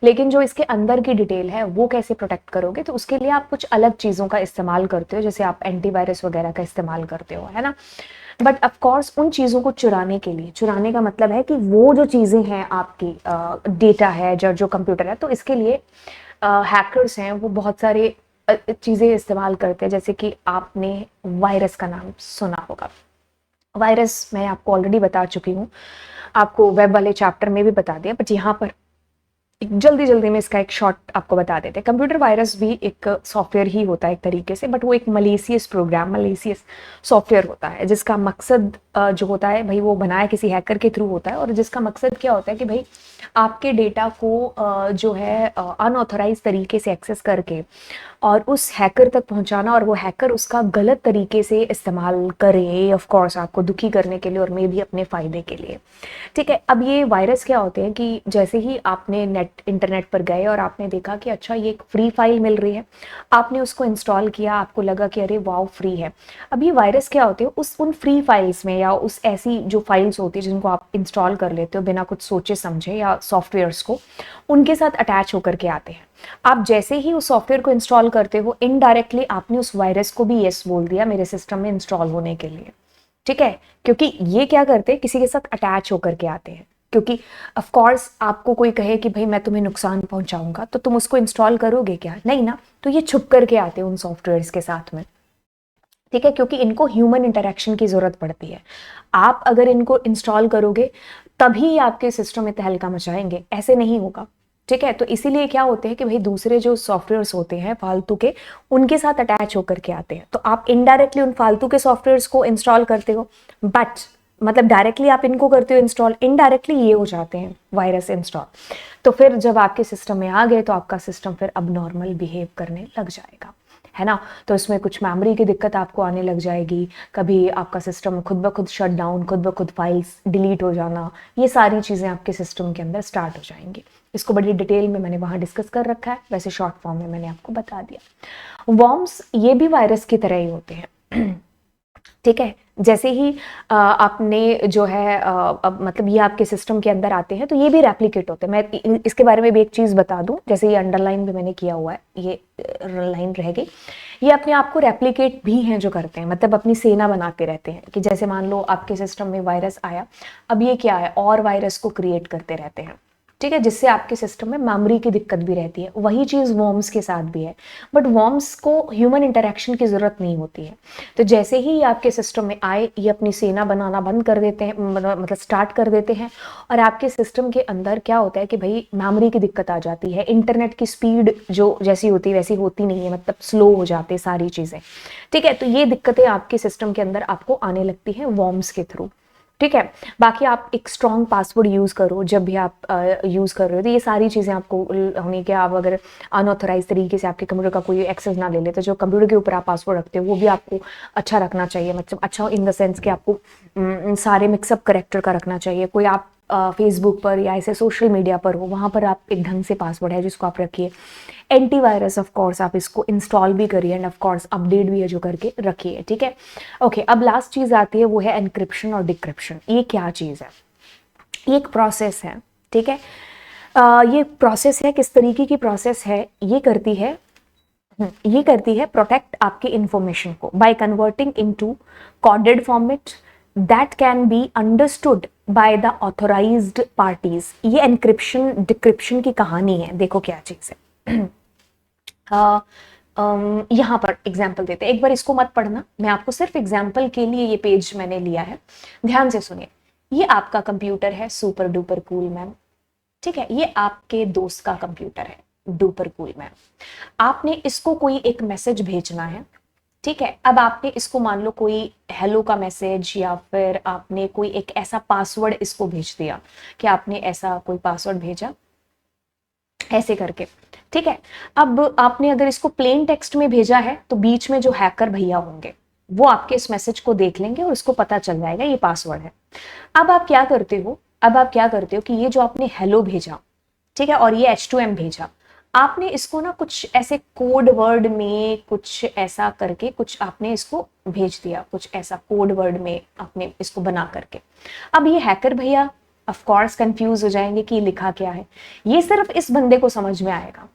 Speaker 1: लेकिन जो इसके अंदर की डिटेल है वो कैसे प्रोटेक्ट करोगे? तो उसके लिए आप कुछ अलग चीज़ों का इस्तेमाल करते हो, जैसे आप एंटीवायरस वगैरह का इस्तेमाल करते हो, है ना। बट ऑफ कोर्स उन चीज़ों को चुराने के लिए, चुराने का मतलब है कि वो जो चीज़ें हैं आपकी, डेटा है जो कंप्यूटर है, तो इसके लिए हैकर्स हैं वो बहुत सारे चीज़ें इस्तेमाल करते हैं, जैसे कि आपने वायरस का नाम सुना होगा। वायरस मैं आपको ऑलरेडी बता चुकी हूँ, आपको वेब वाले चैप्टर में भी बता दिया, बट यहाँ पर जल्दी जल्दी में इसका एक शॉर्ट आपको बता देते हैं। कंप्यूटर वायरस भी एक सॉफ्टवेयर ही होता है एक तरीके से, बट वो एक मलेसियस प्रोग्राम, मलेसियस सॉफ्टवेयर होता है, जिसका मकसद जो होता है भाई वो बनाया किसी हैकर के थ्रू होता है, और जिसका मकसद क्या होता है कि भाई आपके डेटा को जो है अनऑथराइज तरीके से एक्सेस करके और उस हैकर तक पहुंचाना, और वो हैकर उसका गलत तरीके से इस्तेमाल करे, ऑफ कोर्स आपको दुखी करने के लिए और मे भी अपने फ़ायदे के लिए। ठीक है, अब ये वायरस क्या होते हैं कि जैसे ही आपने इंटरनेट पर गए और आपने देखा कि अच्छा ये एक फ्री फाइल मिल रही है, आपने उसको इंस्टॉल किया, आपको लगा कि अरे वाओ फ्री है। अब ये वायरस क्या होते हैं, उन फ्री फाइल्स में या उस ऐसी जो फाइल्स होती है जिनको आप इंस्टॉल कर लेते हो बिना कुछ सोचे समझे या सॉफ्टवेयर्स को, उनके साथ अटैच होकर के आते हैं। आप जैसे ही उस सॉफ्टवेयर को इंस्टॉल करते हो, इनडायरेक्टली आपने उस वायरस को भी यस बोल दिया मेरे सिस्टम में इंस्टॉल होने के लिए। ठीक है, क्योंकि ये क्या करते हैं, किसी के साथ अटैच होकर के आते हैं, क्योंकि ऑफ कोर्स आपको कोई कहे कि भाई मैं तुम्हें नुकसान पहुंचाऊंगा, तो तुम उसको इंस्टॉल करोगे क्या? नहीं ना। तो ये छुप करके आते हैं उन सॉफ्टवेयर्स के साथ में। ठीक है, क्योंकि इनको ह्यूमन इंटरेक्शन की जरूरत पड़ती है। आप अगर इनको इंस्टॉल करोगे तभी आपके सिस्टम में तहलका मचाएंगे, ऐसे नहीं होगा। ठीक है, तो इसीलिए क्या होते हैं कि भाई दूसरे जो सॉफ्टवेयर्स होते हैं फालतू के, उनके साथ अटैच होकर के आते हैं, तो आप इनडायरेक्टली उन फालतू के सॉफ्टवेयर्स को इंस्टॉल करते हो, बट मतलब डायरेक्टली आप इनको करते हो इंस्टॉल, इनडायरेक्टली ये हो जाते हैं वायरस इंस्टॉल। तो फिर जब आपके सिस्टम में आ गए तो आपका सिस्टम फिर अब नॉर्मल बिहेव करने लग जाएगा, है ना। तो इसमें कुछ मेमोरी की दिक्कत आपको आने लग जाएगी, कभी आपका सिस्टम खुद ब खुद शट डाउन, खुद ब खुद फाइल्स डिलीट हो जाना, ये सारी चीज़ें आपके सिस्टम के अंदर स्टार्ट हो जाएंगी। इसको बड़ी डिटेल में मैंने वहाँ डिस्कस कर रखा है, वैसे शॉर्ट फॉर्म में मैंने आपको बता दिया। वॉर्म्स ये भी वायरस की तरह ही होते हैं। ठीक है, जैसे ही आपने जो है मतलब ये आपके सिस्टम के अंदर आते हैं तो ये भी रेप्लिकेट होते हैं। मैं इसके बारे में भी एक चीज़ बता दूं, जैसे ये अंडरलाइन भी मैंने किया हुआ है, ये लाइन रह गई, ये अपने आप को रेप्लिकेट भी हैं जो करते हैं, मतलब अपनी सेना बनाते रहते हैं कि जैसे मान लो आपके सिस्टम में वायरस आया, अब ये क्या है, और वायरस को क्रिएट करते रहते हैं। ठीक है, जिससे आपके सिस्टम में मेमोरी की दिक्कत भी रहती है। वही चीज़ वॉर्म्स के साथ भी है, बट वॉर्म्स को ह्यूमन इंटरेक्शन की ज़रूरत नहीं होती है। तो जैसे ही आपके सिस्टम में आए, ये अपनी सेना बनाना बंद कर देते हैं, मतलब स्टार्ट कर देते हैं, और आपके सिस्टम के अंदर क्या होता है कि भाई मेमोरी की दिक्कत आ जाती है, इंटरनेट की स्पीड जो जैसी होती है वैसी होती नहीं है, मतलब स्लो हो जाते सारी चीज़ें। ठीक है, तो ये दिक्कतें आपके सिस्टम के अंदर आपको आने लगती हैं वॉर्म्स के थ्रू। ठीक है, बाकी आप एक स्ट्रॉन्ग पासवर्ड यूज़ करो जब भी आप यूज़ कर रहे हो, तो ये सारी चीज़ें आपको होनी कि आप अगर अनऑथराइज तरीके से आपके कंप्यूटर का कोई एक्सेस ना ले ले, तो जो कंप्यूटर के ऊपर आप पासवर्ड रखते हो वो भी आपको अच्छा रखना चाहिए, मतलब अच्छा इन द सेंस कि आपको सारे मिक्सअप करेक्टर का रखना चाहिए। कोई आप फेसबुक पर या ऐसे सोशल मीडिया पर हो, वहाँ पर आप एक ढंग से पासवर्ड है जिसको आप रखिए। एंटीवायरस ऑफ कोर्स आप इसको इंस्टॉल भी करिए, एंड ऑफ कोर्स अपडेट भी है जो करके रखिए। ठीक है, ओके, अब लास्ट चीज़ आती है वो है एनक्रिप्शन और डिक्रिप्शन। ये क्या चीज़ है? ये एक प्रोसेस है। ठीक है, ये प्रोसेस है, किस तरीके की प्रोसेस है, ये करती है प्रोटेक्ट आपकी इंफॉर्मेशन को by converting into coded format that can be understood by the authorised parties. ये एनक्रिप्शन डिक्रिप्शन की कहानी है। देखो क्या चीज़ है। यहाँ पर एग्जाम्पल देते हैं, एक बार इसको मत पढ़ना, मैं आपको सिर्फ एग्जाम्पल के लिए ये पेज मैंने लिया है, ध्यान से सुनिए। ये आपका कंप्यूटर है, सुपर डुपर कूल मैम। ठीक है, ये आपके दोस्त का कंप्यूटर है, डुपर कूल मैम। आपने इसको कोई एक मैसेज भेजना है। ठीक है, अब आपने इसको मान लो कोई हेलो का मैसेज, या फिर आपने कोई एक ऐसा पासवर्ड इसको भेज दिया कि आपने ऐसा कोई पासवर्ड भेजा ऐसे करके। ठीक है, अब आपने अगर इसको प्लेन टेक्स्ट में भेजा है तो बीच में जो हैकर भैया होंगे वो आपके इस मैसेज को देख लेंगे और उसको पता चल जाएगा ये पासवर्ड है। अब आप क्या करते हो कि ये जो आपने हेलो भेजा, ठीक है, और ये H2M भेजा, आपने इसको ना कुछ ऐसे कोड वर्ड में कुछ ऐसा करके कुछ आपने इसको भेज दिया, कुछ ऐसा कोड वर्ड में आपने इसको बना करके। अब ये हैकर भैया ऑफ कोर्स कंफ्यूज हो जाएंगे कि लिखा क्या है। ये सिर्फ इस बंदे को समझ में आएगा,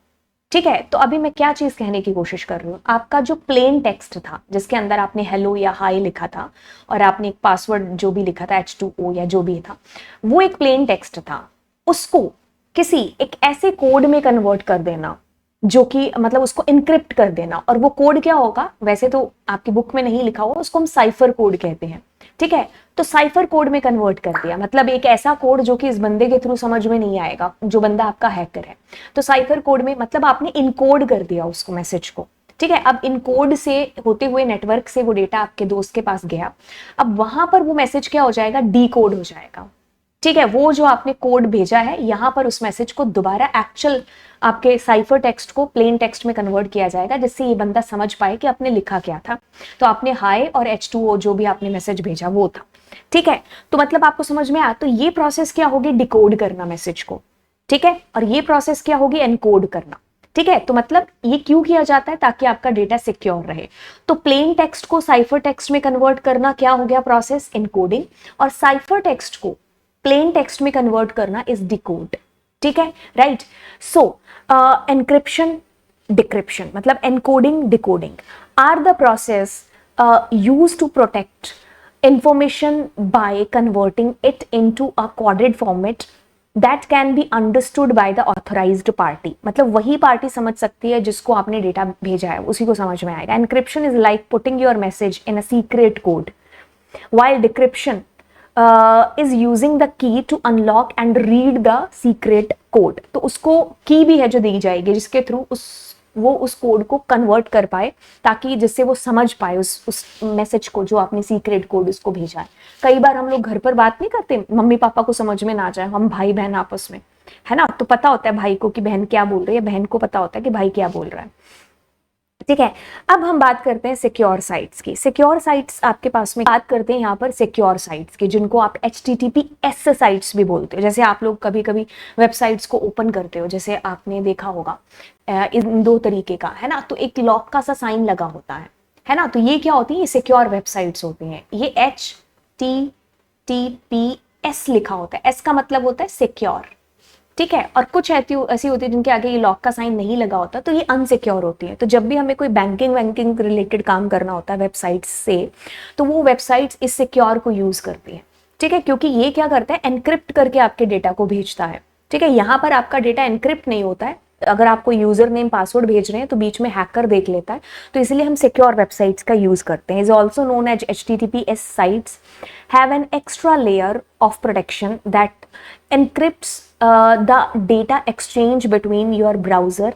Speaker 1: ठीक है। तो अभी मैं क्या चीज कहने की कोशिश कर रही हूँ, आपका जो प्लेन टेक्स्ट था जिसके अंदर आपने हेलो या हाई लिखा था और आपने एक पासवर्ड जो भी लिखा था H2O या जो भी था, वो एक प्लेन टेक्स्ट था। उसको किसी एक ऐसे कोड में कन्वर्ट कर देना जो कि मतलब उसको इनक्रिप्ट कर देना, और वो कोड क्या होगा, वैसे तो आपकी बुक में नहीं लिखा हुआ, उसको हम साइफर कोड कहते हैं, ठीक है। तो साइफर कोड में कन्वर्ट कर दिया, मतलब एक ऐसा कोड जो कि इस बंदे के थ्रू समझ में नहीं आएगा, जो बंदा आपका हैकर है। तो साइफर कोड में मतलब आपने इनकोड कर दिया उसको, मैसेज को, ठीक है। अब इनकोड से होते हुए नेटवर्क से वो डेटा आपके दोस्त के पास गया, अब वहां पर वो मैसेज क्या हो जाएगा, डी कोड हो जाएगा, ठीक है। वो जो आपने कोड भेजा है यहां पर उस मैसेज को दोबारा एक्चुअल आपके साइफर टेक्स्ट को प्लेन टेक्स्ट में कन्वर्ट किया जाएगा, जिससे ये बंदा समझ पाए कि आपने लिखा क्या था। तो आपने हाय और H2O जो भी आपने मैसेज भेजा वो था, ठीक है। तो मतलब आपको समझ में आया। तो ये प्रोसेस क्या होगी, डिकोड करना मैसेज को, ठीक है। और ये प्रोसेस क्या होगी, एनकोड करना, ठीक है। तो मतलब ये क्यों किया जाता है, ताकि आपका डेटा सिक्योर रहे। तो प्लेन टेक्स्ट को साइफर टेक्स्ट में कन्वर्ट करना क्या हो गया प्रोसेस, एनकोडिंग, और साइफर टेक्स्ट को प्लेन टेक्स्ट में कन्वर्ट करना इज डिकोड, ठीक है, राइट। सो एनक्रिप्शन डिक्रिप्शन मतलब encoding decoding are the process used to protect information by converting it into a coded format that can be understood by the authorized party। मतलब वही party समझ सकती है जिसको आपने डेटा भेजा है, उसी को समझ में आएगा। encryption is like putting your message in a secret code, while decryption is using the key to unlock and read the secret code। तो उसको की भी है जो दी जाएगी, जिसके थ्रू वो उस कोड को कन्वर्ट कर पाए, ताकि जिससे वो समझ पाए उस मैसेज को जो आपने सीक्रेट कोड उसको भेजा है। कई बार हम लोग घर पर बात नहीं करते, मम्मी पापा को समझ में ना जाए, हम भाई बहन आपस में, है ना, तो पता होता है भाई को कि बहन क्या बोल रही है, बहन को पता होता है कि भाई क्या बोल रहा है, ठीक है। अब हम बात करते हैं सिक्योर साइट्स की। सिक्योर साइट्स आपके पास में, बात करते हैं यहाँ पर सिक्योर साइट्स की, जिनको आप HTTPS साइट्स भी बोलते हो। जैसे आप लोग कभी कभी वेबसाइट्स को ओपन करते हो, जैसे आपने देखा होगा इन दो तरीके का, है ना। तो एक लॉक का सा साइन लगा होता है ना। तो ये क्या होती है, ये सिक्योर वेबसाइट्स होती हैं। ये HTTPS लिखा होता है, S का मतलब होता है सिक्योर, ठीक है। और कुछ ऐसी होती है जिनके आगे ये लॉक का साइन नहीं लगा होता, तो ये अनसिक्योर होती है। तो जब भी हमें कोई बैंकिंग रिलेटेड काम करना होता है वेबसाइट्स से, तो वो वेबसाइट्स इस सिक्योर को यूज करती है, ठीक है। क्योंकि ये क्या करता है, एनक्रिप्ट करके आपके डेटा को भेजता है, ठीक है। यहाँ पर आपका डेटा एनक्रिप्ट नहीं होता है। अगर आप कोई यूजर नेम पासवर्ड भेज रहे हैं तो बीच में हैकर देख लेता है, तो इसलिए हम सिक्योर वेबसाइट्स का यूज करते हैं। Is also known as HTTPS sites have an extra layer of protection that encrypts the data exchange between your browser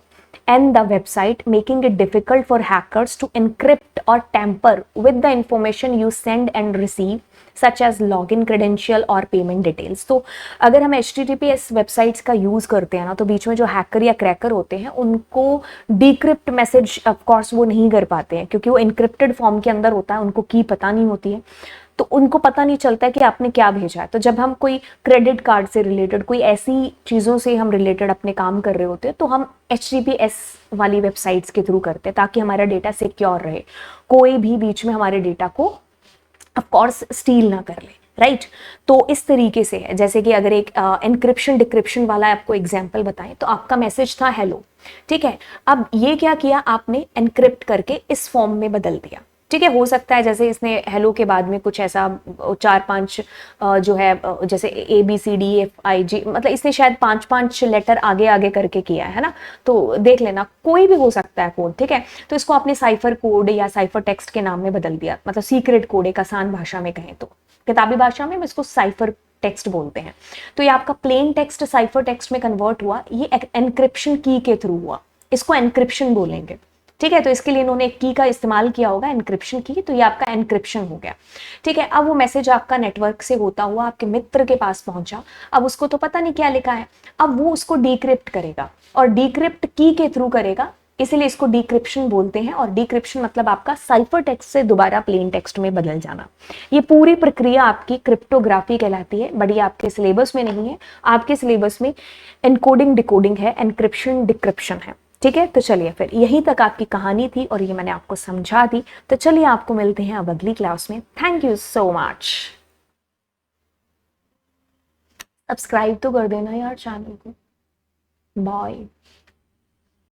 Speaker 1: and the website, making it difficult for hackers to encrypt or tamper with the information you send and receive, such as login credential or payment details। तो अगर हम HTTPS websites का use करते हैं ना, तो बीच में जो हैकर या क्रैकर होते हैं उनको डिक्रिप्ट मैसेज ऑफ कोर्स वो नहीं कर पाते हैं, क्योंकि वो इनक्रिप्टेड फॉर्म के अंदर होता है, उनको की पता नहीं होती है, तो उनको पता नहीं चलता है कि आपने क्या भेजा है। तो जब हम कोई क्रेडिट कार्ड से रिलेटेड, कोई ऐसी चीज़ों से हम रिलेटेड अपने काम कर रहे होते हैं, तो हम HTTPS वाली वेबसाइट्स के थ्रू करते हैं, ताकि हमारा डेटा सिक्योर रहे, कोई भी बीच में हमारे डेटा को ऑफ कोर्स स्टील ना कर ले, राइट। तो इस तरीके से है। जैसे कि अगर एक एनक्रिप्शन डिक्रिप्शन वाला आपको एग्जाम्पल बताएं, तो आपका मैसेज था हेलो, ठीक है। अब ये क्या किया आपने, एनक्रिप्ट करके इस फॉर्म में बदल दिया, ठीक है। हो सकता है जैसे इसने हेलो के बाद में कुछ ऐसा 4-5 जो है, जैसे ABCDEFIG, मतलब इसने शायद 5-5 लेटर आगे आगे करके किया है ना। तो देख लेना, कोई भी हो सकता है कोड, ठीक है। तो इसको आपने साइफर कोड या साइफर टेक्स्ट के नाम में बदल दिया, मतलब सीक्रेट कोड, एक आसान भाषा में कहें तो, किताबी भाषा में हम इसको साइफर टेक्स्ट बोलते हैं। तो ये आपका प्लेन टेक्स्ट साइफर टेक्स्ट में कन्वर्ट हुआ, ये एनक्रिप्शन की के थ्रू हुआ, इसको एनक्रिप्शन बोलेंगे, ठीक है। तो इसके लिए इन्होंने एक की का इस्तेमाल किया होगा, एनक्रिप्शन की, तो ये आपका एनक्रिप्शन हो गया, ठीक है। अब वो मैसेज आपका नेटवर्क से होता हुआ आपके मित्र के पास पहुंचा, अब उसको तो पता नहीं क्या लिखा है, अब वो उसको डिक्रिप्ट करेगा, और डिक्रिप्ट की के थ्रू करेगा, इसीलिए इसको डिक्रिप्शन बोलते हैं। और डिक्रिप्शन मतलब आपका साइफर टेक्स्ट से दोबारा प्लेन टेक्स्ट में बदल जाना। ये पूरी प्रक्रिया आपकी क्रिप्टोग्राफी कहलाती है, बट ये आपके सिलेबस में नहीं है। आपके सिलेबस में एनकोडिंग डिकोडिंग है, एनक्रिप्शन डिक्रिप्शन है। ठीक है, तो चलिए फिर यहीं तक आपकी कहानी थी और ये मैंने आपको समझा दी। तो चलिए आपको मिलते हैं अब अगली क्लास में। Thank you so much. Subscribe तो कर देना यार चैनल को। बाय।